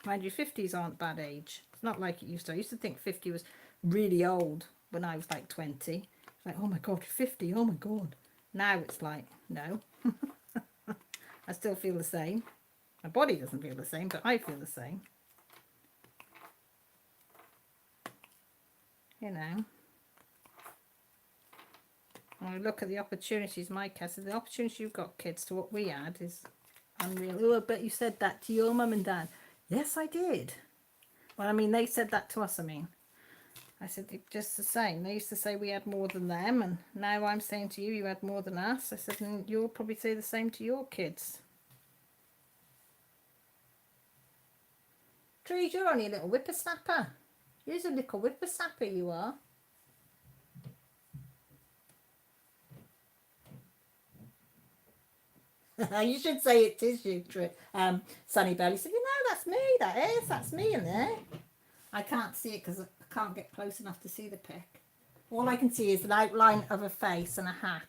[SPEAKER 1] Mind you, 50s aren't bad age. It's not like it used to. I used to think 50 was really old when I was like 20. It's like, oh my God, 50, oh my God. Now it's like, no. I still feel the same. My body doesn't feel the same, but I feel the same. You know. When I look at the opportunities Mike has, the opportunity you've got, kids, to what we had is unreal. Oh, I bet you said that to your mum and dad. Yes, I did. Well, I mean, they said that to us, I said, just the same. They used to say we had more than them, and now I'm saying to you, you had more than us. I said, and you'll probably say the same to your kids. Trees, you're only a little whippersnapper. You're a little whippersnapper, you are. You should say it is you, Sunny Bell. You said, you know, that's me, that's me in there. I can't see it because I can't get close enough to see the pic. All I can see is the outline of a face and a hat.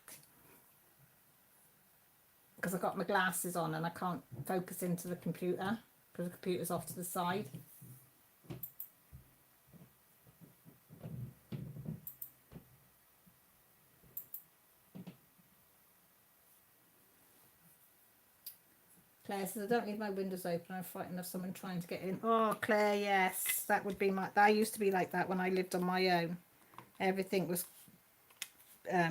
[SPEAKER 1] Because I've got my glasses on and I can't focus into the computer because the computer's off to the side. Claire says, I don't need my windows open. I'm frightened of someone trying to get in. Oh, Claire, yes. That would be I used to be like that when I lived on my own. Everything was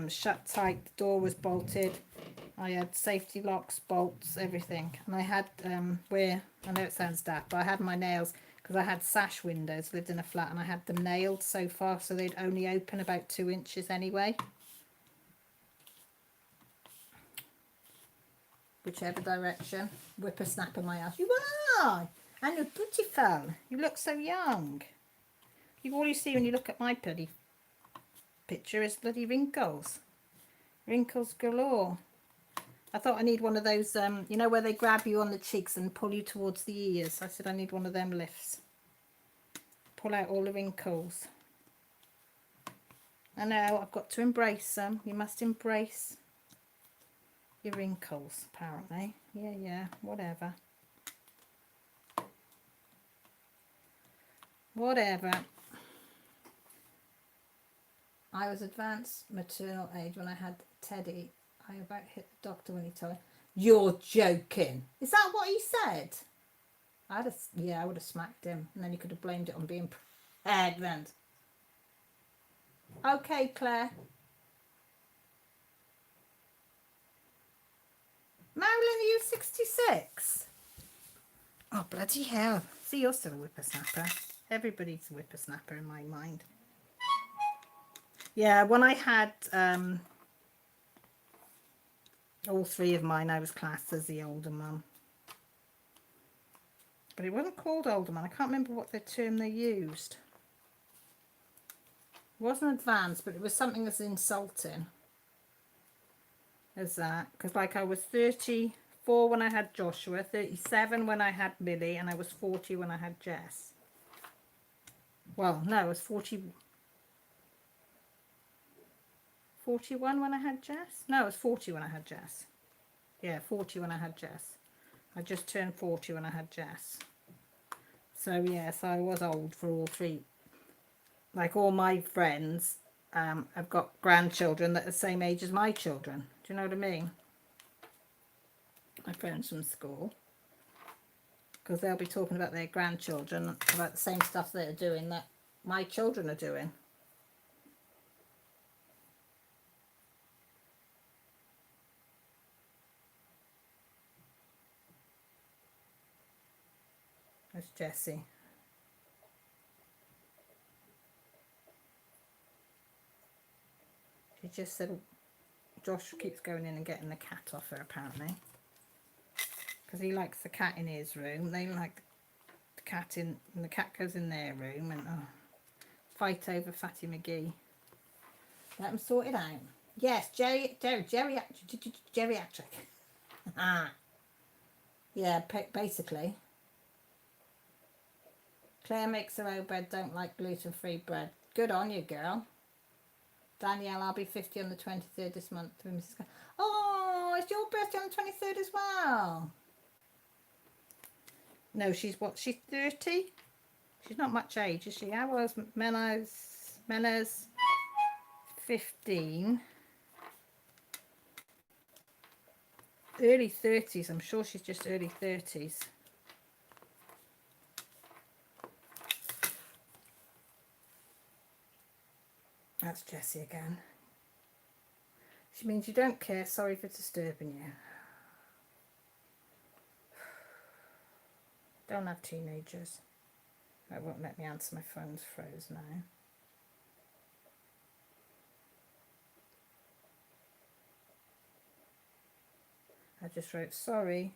[SPEAKER 1] shut tight. The door was bolted. I had safety locks, bolts, everything. And I had, I know it sounds daft, but I had my nails, because I had sash windows, lived in a flat, and I had them nailed so far, so they'd only open about 2 inches anyway. Whichever direction. Whippersnapper my ass. You are! And you're beautiful. You look so young. All you see when you look at my bloody picture is bloody wrinkles. Wrinkles galore. I thought I need one of those, you know, where they grab you on the cheeks and pull you towards the ears. I said I need one of them lifts. Pull out all the wrinkles. I know, I've got to embrace them. You must embrace your wrinkles, apparently. Yeah, whatever. Whatever. I was advanced maternal age when I had Teddy. I about hit the doctor when he told me. You're joking. Is that what he said? I would have smacked him, and then he could have blamed it on being pregnant. Okay, Claire. Marilyn, are you 66? Oh, bloody hell. See, you're still a whippersnapper. Everybody's a whippersnapper in my mind. Yeah, when I had all 3 of mine, I was classed as the older mum. But it wasn't called older mum. I can't remember what the term they used. It wasn't advanced, but it was something as insulting as that. Because like I was 34 when I had Joshua, 37 when I had Millie, and I was 40 when I had Jess. Well, no, I was 41 when I had Jess? No, it was 40 when I had Jess. Yeah, 40 when I had Jess. I just turned 40 when I had Jess. So, yes, I was old for all 3. Like all my friends have got grandchildren that are the same age as my children. Do you know what I mean? My friends from school. Because they'll be talking about their grandchildren, about the same stuff they're doing that my children are doing. There's Jessie. She just said Josh keeps going in and getting the cat off her, apparently. Because he likes the cat in his room. They like the cat in, and the cat goes in their room, and fight over Fatty McGee. Let them sort it out. Yes, geriatric. Yeah, basically. Claire makes her own bread, don't like gluten-free bread. Good on you, girl. Danielle, I'll be 50 on the 23rd this month. Oh, it's your birthday on the 23rd as well. No, she's what? She's 30? She's not much age, is she? How old's Mena's 15. Early 30s. I'm sure she's just early 30s. That's Jessie again. She means you don't care. Sorry for disturbing you. Don't have teenagers. That won't let me answer. My phone's froze now. I just wrote sorry.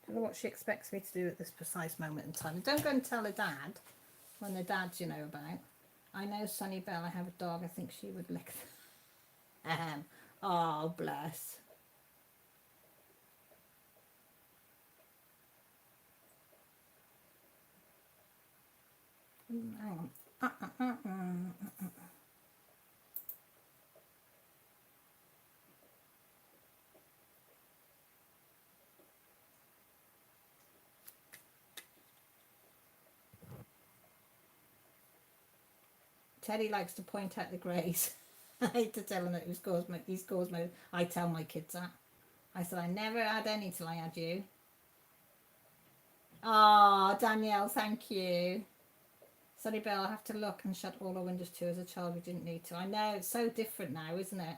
[SPEAKER 1] Don't know what she expects me to do at this precise moment in time. Don't go and tell her dad when the dads you know about. I know Sunny Bell, I have a dog, I think she would lick them. Oh, bless. Hang on. Teddy likes to point out the greys. I hate to tell him that he's caused my. I tell my kids that. I said I never had any till I had you. Ah, Danielle, thank you. Sunny Bell, I have to look and shut all our windows too. As a child, we didn't need to. I know, it's so different now, isn't it?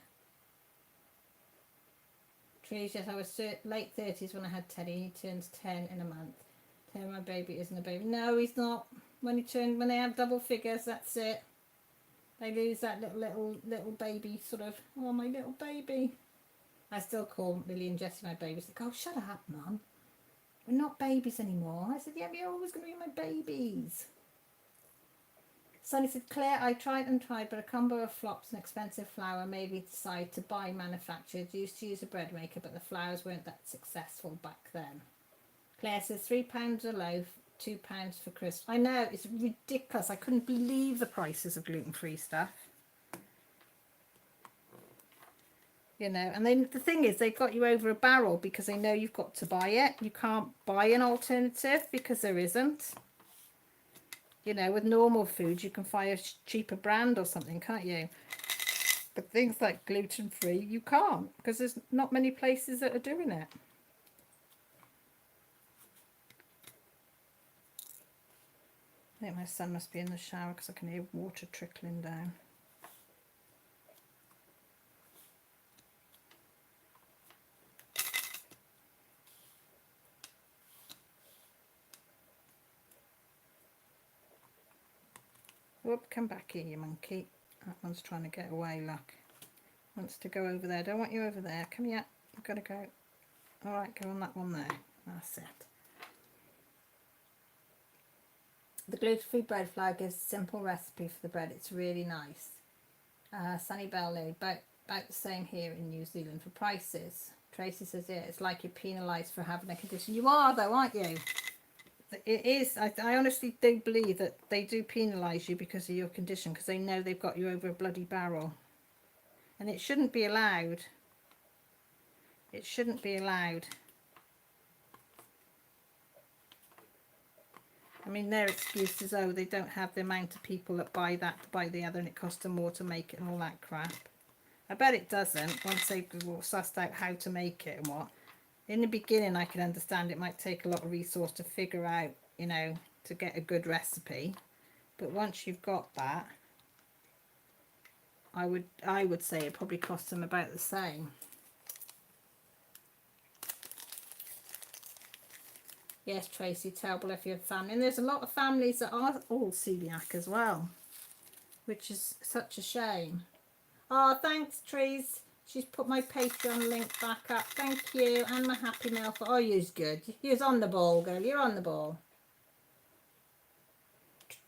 [SPEAKER 1] Trees, yes, I was late 30s when I had Teddy. He turns 10 in a month. Tell my baby isn't a baby. No, he's not. When they have double figures, that's it. They lose that little baby sort of. Oh, my little baby. I still call Lily and Jessie my babies. They go, oh, shut up, Mum. We're not babies anymore. I said, yeah, but you're always going to be my babies. Sonny said, Claire, I tried, but a combo of flops and expensive flour made me decide to buy manufactured. Used to use a bread maker, but the flours weren't that successful back then. Claire says, £3 a loaf, £2 for crisps. I know, it's ridiculous. I couldn't believe the prices of gluten-free stuff. You know, and then the thing is, they got you over a barrel because they know you've got to buy it. You can't buy an alternative because there isn't. You know, with normal food, you can buy a cheaper brand or something, can't you? But things like gluten-free, you can't because there's not many places that are doing it. I think my son must be in the shower because I can hear water trickling down. Whoop, come back here, you monkey. That one's trying to get away, look. Wants to go over there. Don't want you over there. Come here. I've got to go. Alright, go on that one there. That's it. The gluten-free bread flour gives a simple recipe for the bread. It's really nice. Sunny Bell, about the same here in New Zealand for prices. Tracy says, yeah, it's like you're penalised for having a condition. You are though, aren't you? It is. I honestly do believe that they do penalise you because of your condition, because they know they've got you over a bloody barrel. And it shouldn't be allowed. It shouldn't be allowed. I mean, their excuse is, oh, they don't have the amount of people that buy that to buy the other, and it costs them more to make it and all that crap. I bet it doesn't, once they've sussed out how to make it and what. In the beginning, I can understand it might take a lot of resource to figure out, you know, to get a good recipe. But once you've got that, I would say it probably costs them about the same. Yes, Tracy, terrible if you have family. And there's a lot of families that are all celiac as well, which is such a shame. Oh, thanks, Trees. She's put my Patreon link back up. Thank you. And my Happy Meal for... Oh, you's good. You's on the ball, girl. You're on the ball.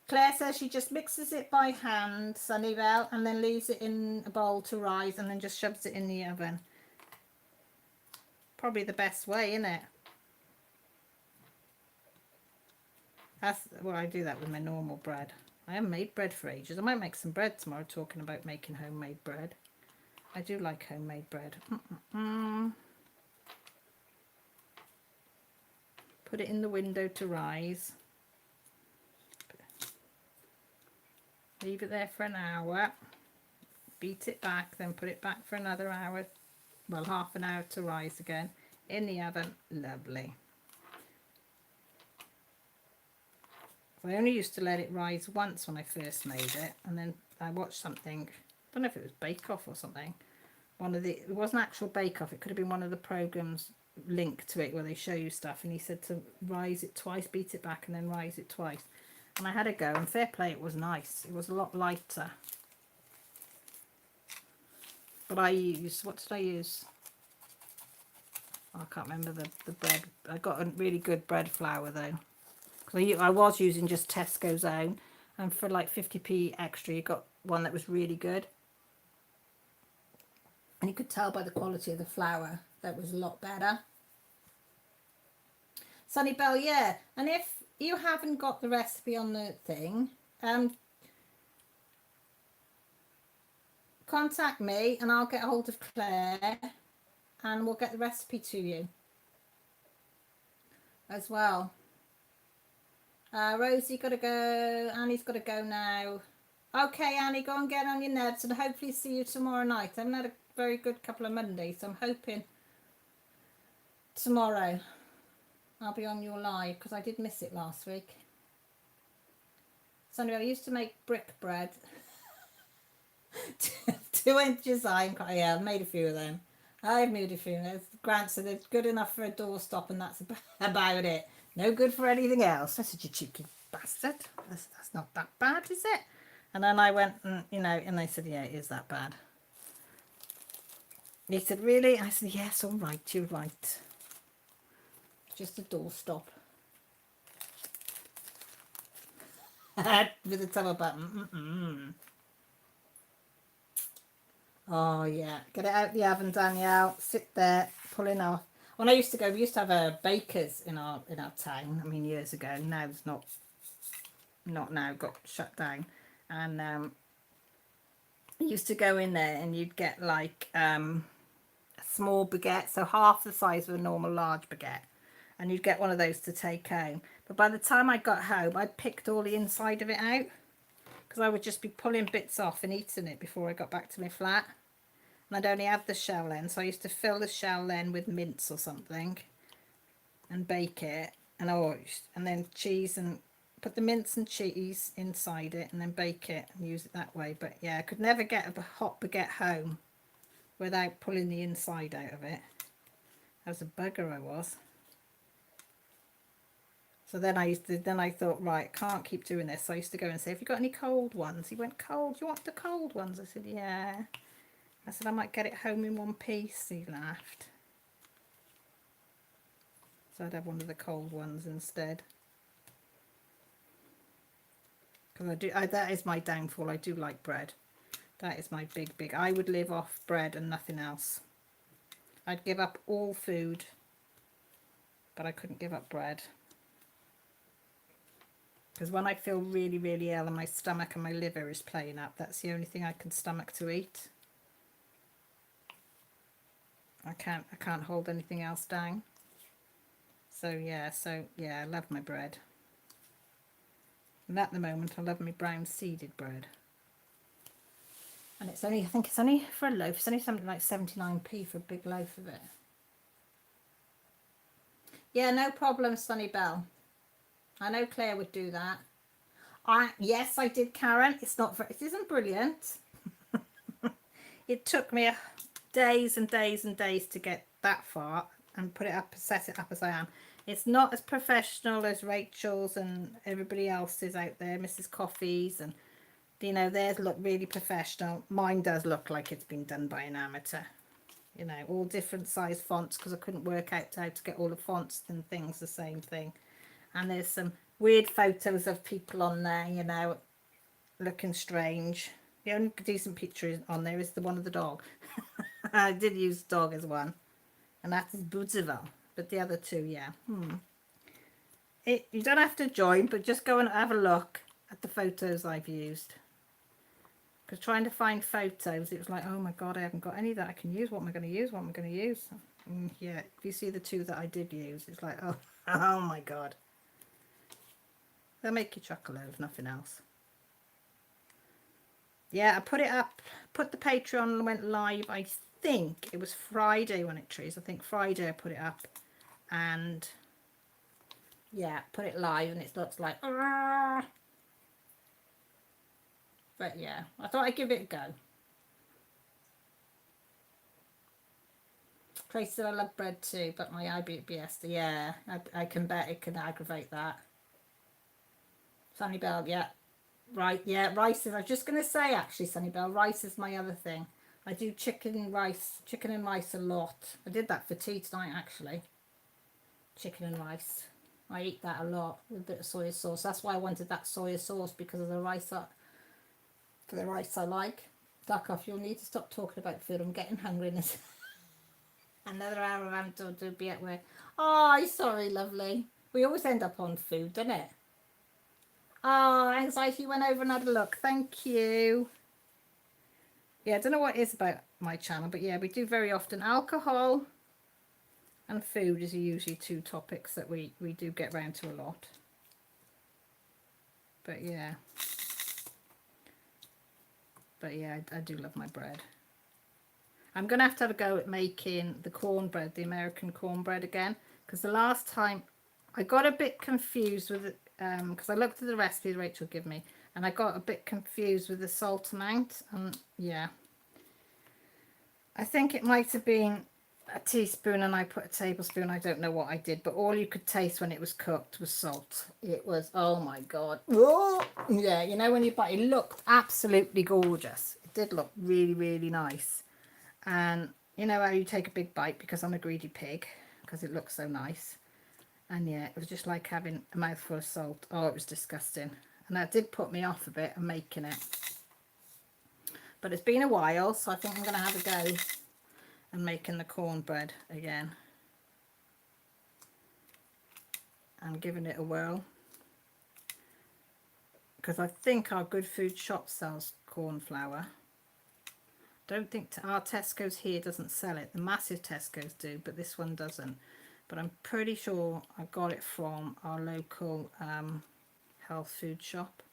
[SPEAKER 1] Claire says she just mixes it by hand, Sunnyvale, and then leaves it in a bowl to rise and then just shoves it in the oven. Probably the best way, isn't it? Well, I do that with my normal bread. I haven't made bread for ages. I might make some bread tomorrow, talking about making homemade bread. I do like homemade bread. Put it in the window to rise. Leave it there for an hour. Beat it back, then put it back for another hour. Well, half an hour to rise again. In the oven. Lovely. I only used to let it rise once when I first made it. And then I watched something. I don't know if it was Bake Off or something. It wasn't actual Bake Off, it could have been one of the programs linked to it where they show you stuff, and he said to rise it twice, beat it back, and then rise it twice. And I had a go, and fair play, it was nice. It was a lot lighter. But I used, what did I use? Oh, I can't remember the bread. I got a really good bread flour though. Because I was using just Tesco's own, and for like 50p extra, you got one that was really good. And you could tell by the quality of the flour that was a lot better. Sunny Bell, yeah. And if you haven't got the recipe on the thing, contact me and I'll get a hold of Claire and we'll get the recipe to you as well. Rosie got to go. Annie's got to go now. Okay, Annie, go and get on your neds and hopefully see you tomorrow night. I haven't had a very good couple of Mondays, so I'm hoping tomorrow I'll be on your live because I did miss it last week. So anyway, I used to make brick bread. 2 inches high. I've made a few of them. I've made a few. Grant said it's good enough for a doorstop and that's about it. No good for anything else. I said, you cheeky bastard. That's not that bad, is it? And then I went, and they said, yeah, it is that bad. He said, really? I said, yes, all right, you're right. Just a doorstop. With the toggle button. Oh, yeah. Get it out the oven, Danielle. Sit there, pulling off. When I used to go, we used to have a baker's in our town. I mean, years ago. Now it's not now. Got shut down. And I used to go in there and you'd get like a small baguette. So half the size of a normal large baguette. And you'd get one of those to take home. But by the time I got home, I'd picked all the inside of it out. Because I would just be pulling bits off and eating it before I got back to my flat. And I'd only have the shell then. So I used to fill the shell then with mince or something. And bake it. And then cheese and put the mince and cheese inside it. And then bake it and use it that way. But yeah, I could never get a hot baguette home without pulling the inside out of it. That was a bugger I was. So then I thought, right, can't keep doing this. So I used to go and say, have you got any cold ones? He went, cold? You want the cold ones? I said, yeah. I said, I might get it home in one piece. He laughed. So I'd have one of the cold ones instead. Because that is my downfall. I do like bread. That is my big. I would live off bread and nothing else. I'd give up all food, but I couldn't give up bread. Because when I feel really, really ill and my stomach and my liver is playing up, that's the only thing I can stomach to eat. I can't hold anything else down. So yeah, I love my bread. And at the moment, I love my brown seeded bread. And I think it's only for a loaf, it's only something like 79p for a big loaf of it. Yeah, no problem, Sunny Bell. I know Claire would do that. Yes, I did, Karen. It isn't brilliant. It took me days and days and days to get that far and set it up as I am. It's not as professional as Rachel's and everybody else's out there, Mrs. Coffee's, and theirs look really professional. Mine does look like it's been done by an amateur. All different size fonts because I couldn't work out how to get all the fonts and things the same thing. And there's some weird photos of people on there, looking strange. The only decent picture on there is the one of the dog. I did use dog as one. And that is Bootsville. But the other two, yeah. You don't have to join, but just go and have a look at the photos I've used. Because trying to find photos, it was like, oh my God, I haven't got any that I can use. What am I going to use? What am I going to use? Yeah, if you see the two that I did use, it's like, oh my God. They'll make you chuckle if nothing else. Yeah, I put it up, put the Patreon and went live. I think it was Friday when it trees. I think Friday I put it up. And yeah, put it live and it looks like, Argh! But yeah, I thought I'd give it a go. Tracy said I love bread too, but my IBS, yeah, I can bet it can aggravate that. Sunny Bell, yeah. Right, yeah, rice is, I was just going to say actually, Sunny Bell, rice is my other thing. I do chicken and rice a lot. I did that for tea tonight actually. Chicken and rice. I eat that a lot with a bit of soy sauce. That's why I wanted that soy sauce, because of the rice I like. Duck off, you'll need to stop talking about food. I'm getting hungry. Another hour of having to be at work. Oh, sorry, lovely. We always end up on food, don't it? Oh, Anxiety went over and had a look. Thank you. Yeah, I don't know what it is about my channel, but yeah, we do very often. Alcohol and food is usually two topics that we do get round to a lot. But yeah. But yeah, I do love my bread. I'm going to have a go at making the cornbread, the American cornbread again. Because the last time I got a bit confused with it, because I looked at the recipes Rachel gave me, and I got a bit confused with the salt amount. And yeah, I think it might have been a teaspoon and I put a tablespoon. I don't know what I did, but all you could taste when it was cooked was salt. It was, oh my God. Whoa! Yeah, you know, when you bite, it looked absolutely gorgeous. It did look really, really nice. And you know how you take a big bite, because I'm a greedy pig, because it looks so nice. And yeah, it was just like having a mouthful of salt. Oh, it was disgusting. And that did put me off a bit of making it. But it's been a while, so I think I'm going to have a go and making the cornbread again and giving it a whirl, because I think our Good Food shop sells corn flour. Don't think our Tesco's here doesn't sell it. The massive Tesco's do, but this one doesn't. But I'm pretty sure I got it from our local health food shop,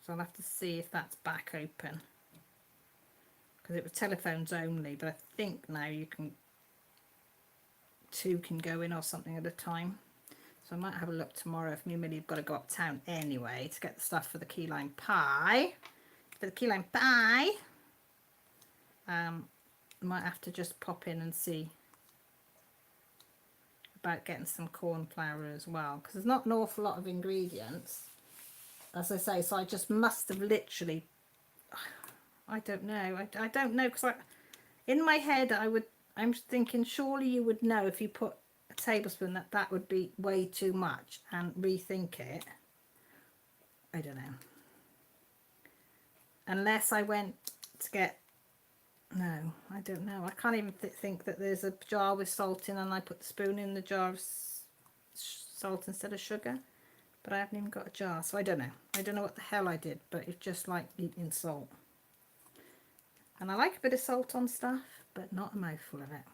[SPEAKER 1] so I'll have to see if that's back open, because it was telephones only, but I think now you can, two can go in or something at a time. So I might have a look tomorrow if me and Millie have got to go uptown anyway to get the stuff for the key lime pie. For the key lime pie, I might have to just pop in and see about getting some corn flour as well, because there's not an awful lot of ingredients, as I say. So I just must have literally, I don't know, I don't know, because in my head I'm thinking surely you would know if you put a tablespoon that would be way too much, and rethink it. I don't know, unless I went to get, no, I don't know, I can't even think that there's a jar with salt in and I put the spoon in the jar of salt instead of sugar, but I haven't even got a jar, so I don't know what the hell I did, but it's just like eating salt. And I like a bit of salt on stuff, but not a mouthful of it.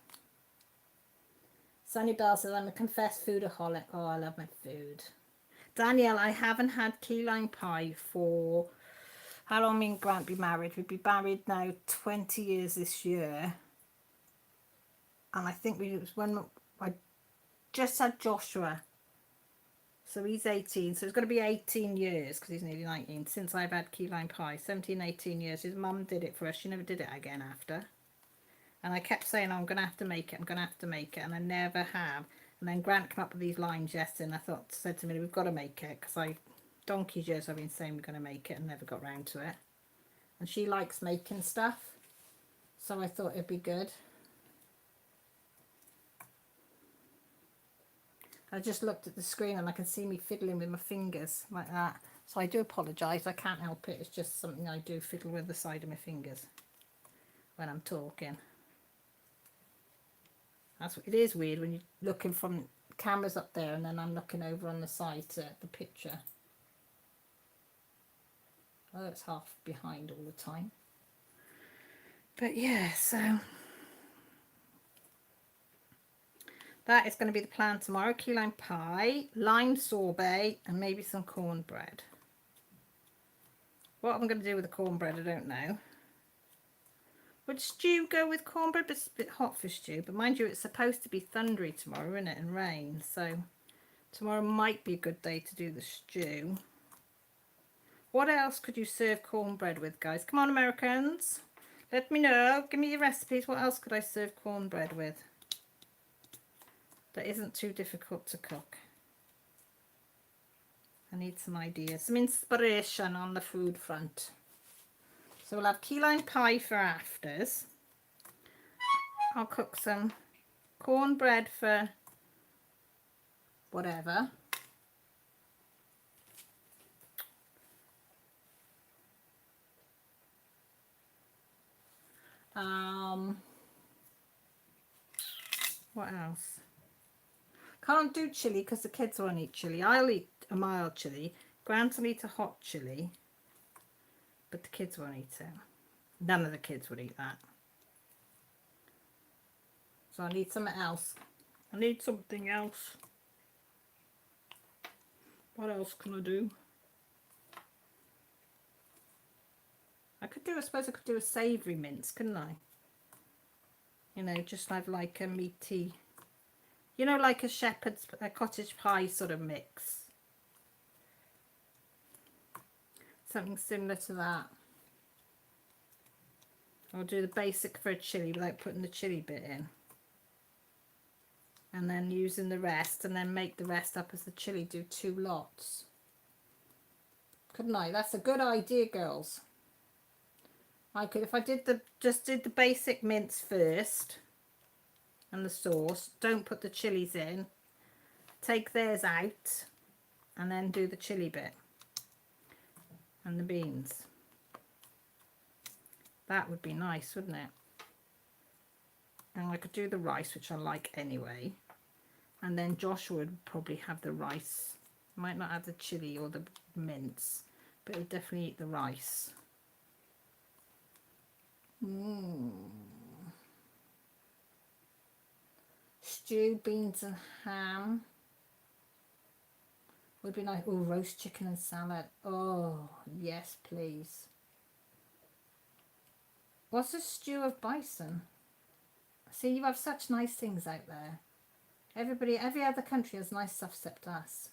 [SPEAKER 1] Sunny Bell says, I'm a confessed foodaholic. Oh, I love my food. Danielle, I haven't had key lime pie for, how long me and Grant be married? We'd be married now 20 years this year. And I think it was when I just had Joshua. So he's 18. So it's going to be 18 years, because he's nearly 19, since I've had key lime pie. 17, 18 years. His mum did it for us. She never did it again after. And I kept saying, oh, I'm going to have to make it. I'm going to have to make it. And I never have. And then Grant came up with these limes yesterday. And I said to me, we've got to make it. Because donkey's years I've been saying we're going to make it and never got round to it. And she likes making stuff. So I thought it'd be good. I just looked at the screen and I can see me fiddling with my fingers like that. So I do apologise. I can't help it. It's just something I do, fiddle with the side of my fingers when I'm talking. It is weird when you're looking from cameras up there and then I'm looking over on the side to the picture. Oh, it's half behind all the time. But yeah, so that is going to be the plan tomorrow. Key lime pie, lime sorbet, and maybe some cornbread. What I'm going to do with the cornbread, I don't know. Would stew go with cornbread? But it's a bit hot for stew. But mind you, it's supposed to be thundery tomorrow, isn't it? And rain. So tomorrow might be a good day to do the stew. What else could you serve cornbread with, guys? Come on, Americans. Let me know. Give me your recipes. What else could I serve cornbread with that isn't too difficult to cook? I need some ideas. Some inspiration on the food front. So we'll have key lime pie for afters. I'll cook some cornbread for whatever. What else? Can't do chili because the kids won't eat chili. I'll eat a mild chilli. Grant will eat a hot chilli, but the kids won't eat it. None of the kids would eat that. So I need something else. I need something else. What else can I do? I suppose I could do a savoury mince, couldn't I? You know, just have like a meaty, you know, like a cottage pie sort of mix. Something similar to that. I'll do the basic for a chilli without putting the chilli bit in. And then using the rest, and then make the rest up as the chilli. Do 2 lots. Couldn't I? That's a good idea, girls. I could, if I just did the basic mince first and the sauce, don't put the chilies in, take theirs out, and then do the chilli bit and the beans. That would be nice, wouldn't it? And I could do the rice, which I like anyway, and then Joshua would probably have the rice. Might not have the chili or the mince, but he'll definitely eat the rice. Stew, beans and ham would be nice. Oh, roast chicken and salad. Oh, yes, please. What's a stew of bison? See, you have such nice things out there. Every other country has nice stuff except us.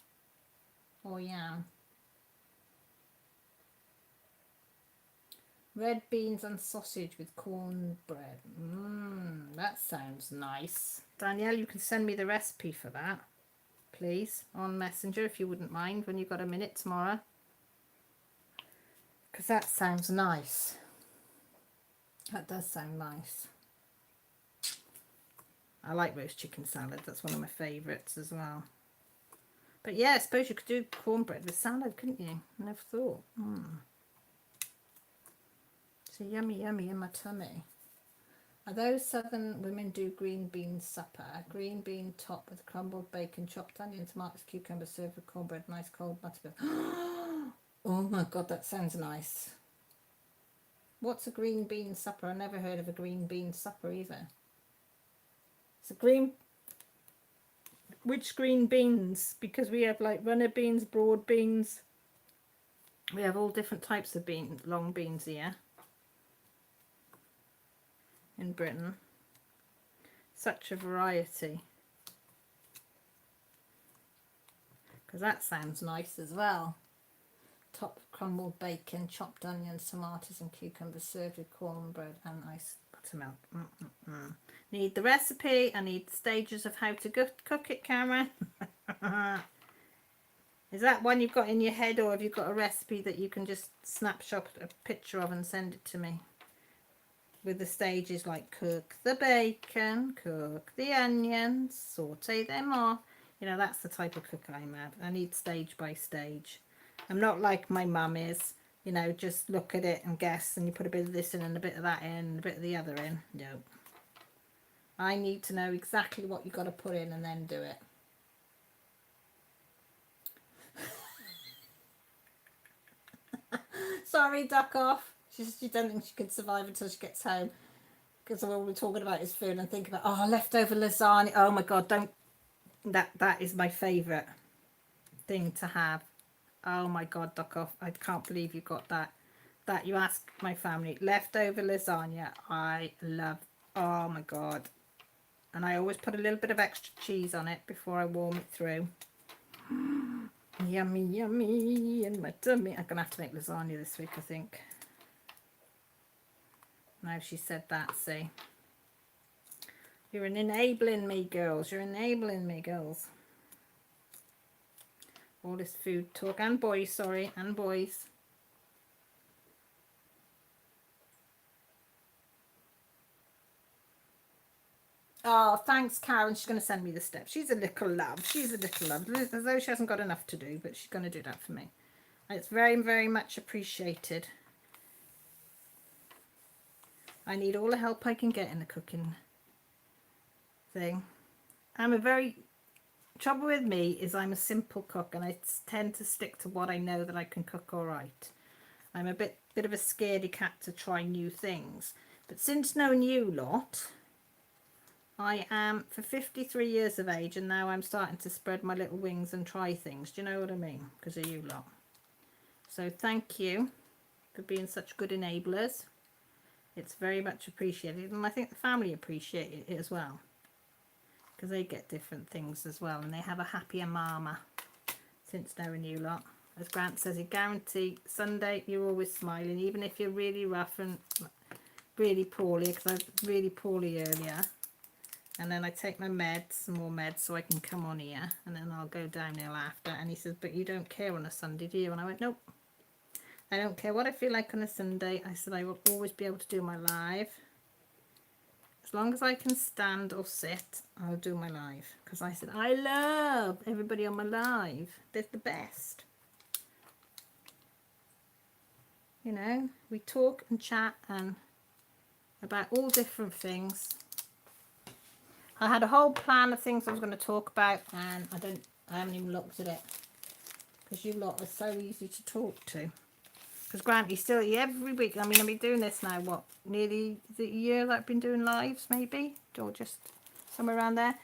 [SPEAKER 1] Or yam. Red beans and sausage with cornbread. That sounds nice. Danielle, you can send me the recipe for that, please, on Messenger if you wouldn't mind when you've got a minute tomorrow. Because that sounds nice. That does sound nice. I like roast chicken salad. That's one of my favourites as well. But yeah, I suppose you could do cornbread with salad, couldn't you? I never thought. So yummy, yummy in my tummy. Are those southern women do green bean supper? Green bean top with crumbled bacon, chopped onion, tomatoes, cucumber, served with cornbread, nice cold butter. Oh my God, that sounds nice. What's a green bean supper? I never heard of a green bean supper either. It's a green... Which green beans? Because we have like runner beans, broad beans. We have all different types of beans, long beans here. In Britain. Such a variety. Because that sounds nice as well. Top of crumbled bacon, chopped onions, tomatoes and cucumbers, served with cornbread and ice buttermilk. Need the recipe. I need the stages of how to cook it, Cameron. Is that one you've got in your head, or have you got a recipe that you can just snapshot a picture of and send it to me? With the stages like cook the bacon, cook the onions, saute them off. You know, that's the type of cook I'm at. I need stage by stage. I'm not like my mum is, you know, just look at it and guess, and you put a bit of this in and a bit of that in and a bit of the other in. No. I need to know exactly what you've got to put in and then do it. Sorry, duck off. She doesn't think she could survive until she gets home. Because all we're talking about is food and think about, oh, leftover lasagna. Oh my God, don't. That is my favourite thing to have. Oh my God, duck off. I can't believe you got that. That you ask my family. Leftover lasagna. I love. Oh my God. And I always put a little bit of extra cheese on it before I warm it through. Yummy, yummy in my tummy. I'm going to have to make lasagna this week, I think. Now she said that, see. You're enabling me, girls. You're enabling me, girls. All this food talk. And boys, sorry. And boys. Oh, thanks, Karen. She's going to send me the steps. She's a little love. She's a little love. As though she hasn't got enough to do, but she's going to do that for me. And it's very, very much appreciated. I need all the help I can get in the cooking thing. I'm a very trouble with me is I'm a simple cook, and I tend to stick to what I know that I can cook all right. I'm a bit of a scaredy cat to try new things. But since knowing you lot, I am for 53 years of age, and now I'm starting to spread my little wings and try things. Do you know what I mean? Because of you lot. So thank you for being such good enablers. It's very much appreciated, and I think the family appreciate it as well, because they get different things as well, and they have a happier mama since knowing you lot. As Grant says, he guarantee Sunday you're always smiling, even if you're really rough and really poorly, because I was really poorly earlier. And then I take my meds, some more meds, so I can come on here, and then I'll go downhill after. And he says, but you don't care on a Sunday, do you? And I went, nope. I don't care what I feel like on a Sunday. I said I will always be able to do my live. As long as I can stand or sit, I'll do my live. Because I said, I love everybody on my live. They're the best. You know, we talk and chat and about all different things. I had a whole plan of things I was going to talk about, and I haven't even looked at it. Because you lot are so easy to talk to. Because Grant, every week, I mean, I've been doing this now, what, nearly the year that I've been doing lives, maybe? Or just somewhere around there.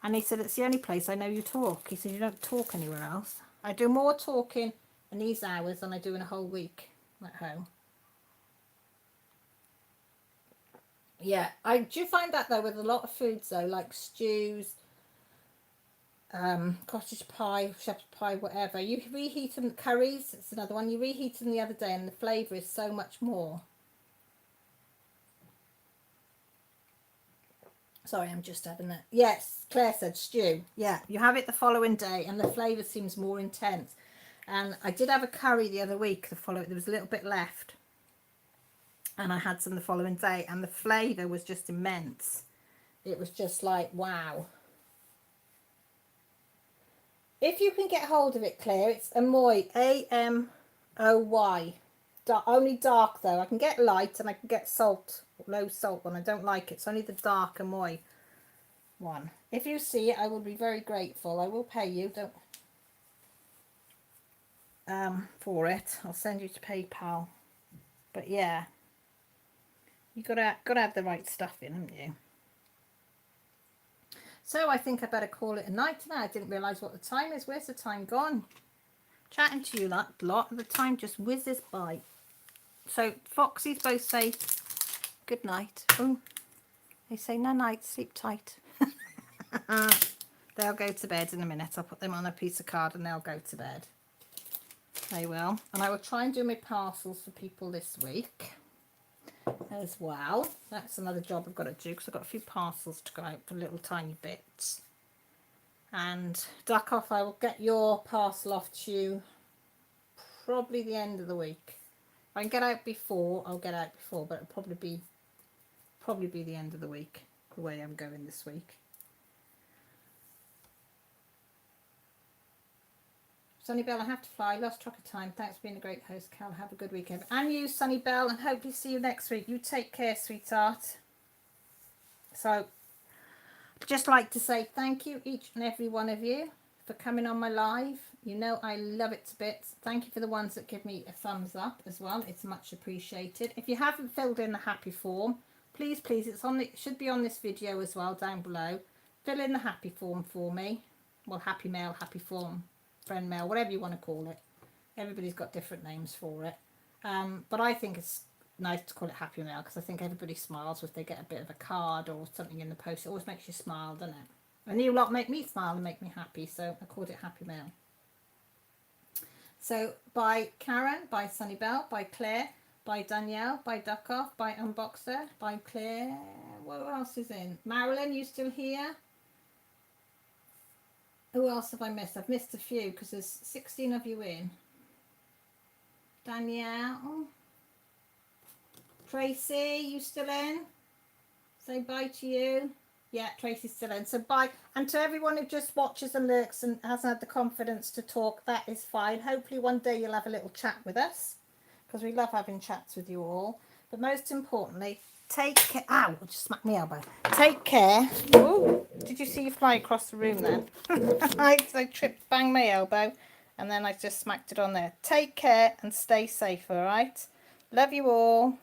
[SPEAKER 1] And he said, it's the only place I know you talk. He said, you don't talk anywhere else. I do more talking in these hours than I do in a whole week at home. Yeah, I do find that though with a lot of foods though, like stews, cottage pie, shepherd's pie, whatever. You reheat them, curries, it's another one. You reheat them the other day and the flavour is so much more. Sorry, I'm just having that. Yes, Claire said stew. Yeah, you have it the following day and the flavour seems more intense. And I did have a curry the other week, there was a little bit left. And I had some the following day and the flavour was just immense. It was just like, wow. If you can get hold of it, Claire, it's Amoy, A-M-O-Y. Only dark, though. I can get light and I can get salt, low salt one. I don't like it. It's only the dark Amoy one. If you see it, I will be very grateful. I will pay you, for it. I'll send you to PayPal. But yeah, you gotta have the right stuff in, haven't you? So I think I better call it a night now. I didn't realise what the time is. Where's the time gone? Chatting to you a lot. The time just whizzes by. So Foxy's both say good night. Oh, they say no night, sleep tight. They'll go to bed in a minute. I'll put them on a piece of card and they'll go to bed. They will. And I will try and do my parcels for people this week as well. That's another job I've got to do because I've got a few parcels to go out for little tiny bits. And Duck Off, I will get your parcel off to you probably the end of the week. If I can get out before, I'll get out before, but it'll probably be the end of the week, the way I'm going this week. Sunny Bell, I have to fly. Lost track of time. Thanks for being a great host, Cal. Have a good weekend. And you, Sunny Bell, and hopefully see you next week. You take care, sweetheart. So, I'd just like to say thank you, each and every one of you, for coming on my live. You know I love it to bits. Thank you for the ones that give me a thumbs up as well. It's much appreciated. If you haven't filled in the happy form, please, it should be on this video as well down below. Fill in the happy form for me. Well, happy mail, happy form. Friend mail, whatever you want to call it. Everybody's got different names for it. But I think it's nice to call it happy mail because I think everybody smiles if they get a bit of a card or something in the post. It always makes you smile, doesn't it? And you lot make me smile and make me happy, so I called it happy mail. So by Karen, by Sunny Bell, by Claire, by Danielle, by Duck Off, by Unboxer, by Claire. What else is in? Marilyn, you still here? Who else have I missed? I've missed a few because there's 16 of you in. Danielle. Tracy, you still in? Say bye to you. Yeah, Tracy's still in. So bye. And to everyone who just watches and lurks and hasn't had the confidence to talk, that is fine. Hopefully one day you'll have a little chat with us because we love having chats with you all. But most importantly, Take care. Ow, I just smacked my elbow. Take care. Oh, did you see you fly across the room then? I tripped, banged my elbow, and then I just smacked it on there. Take care and stay safe, all right? Love you all.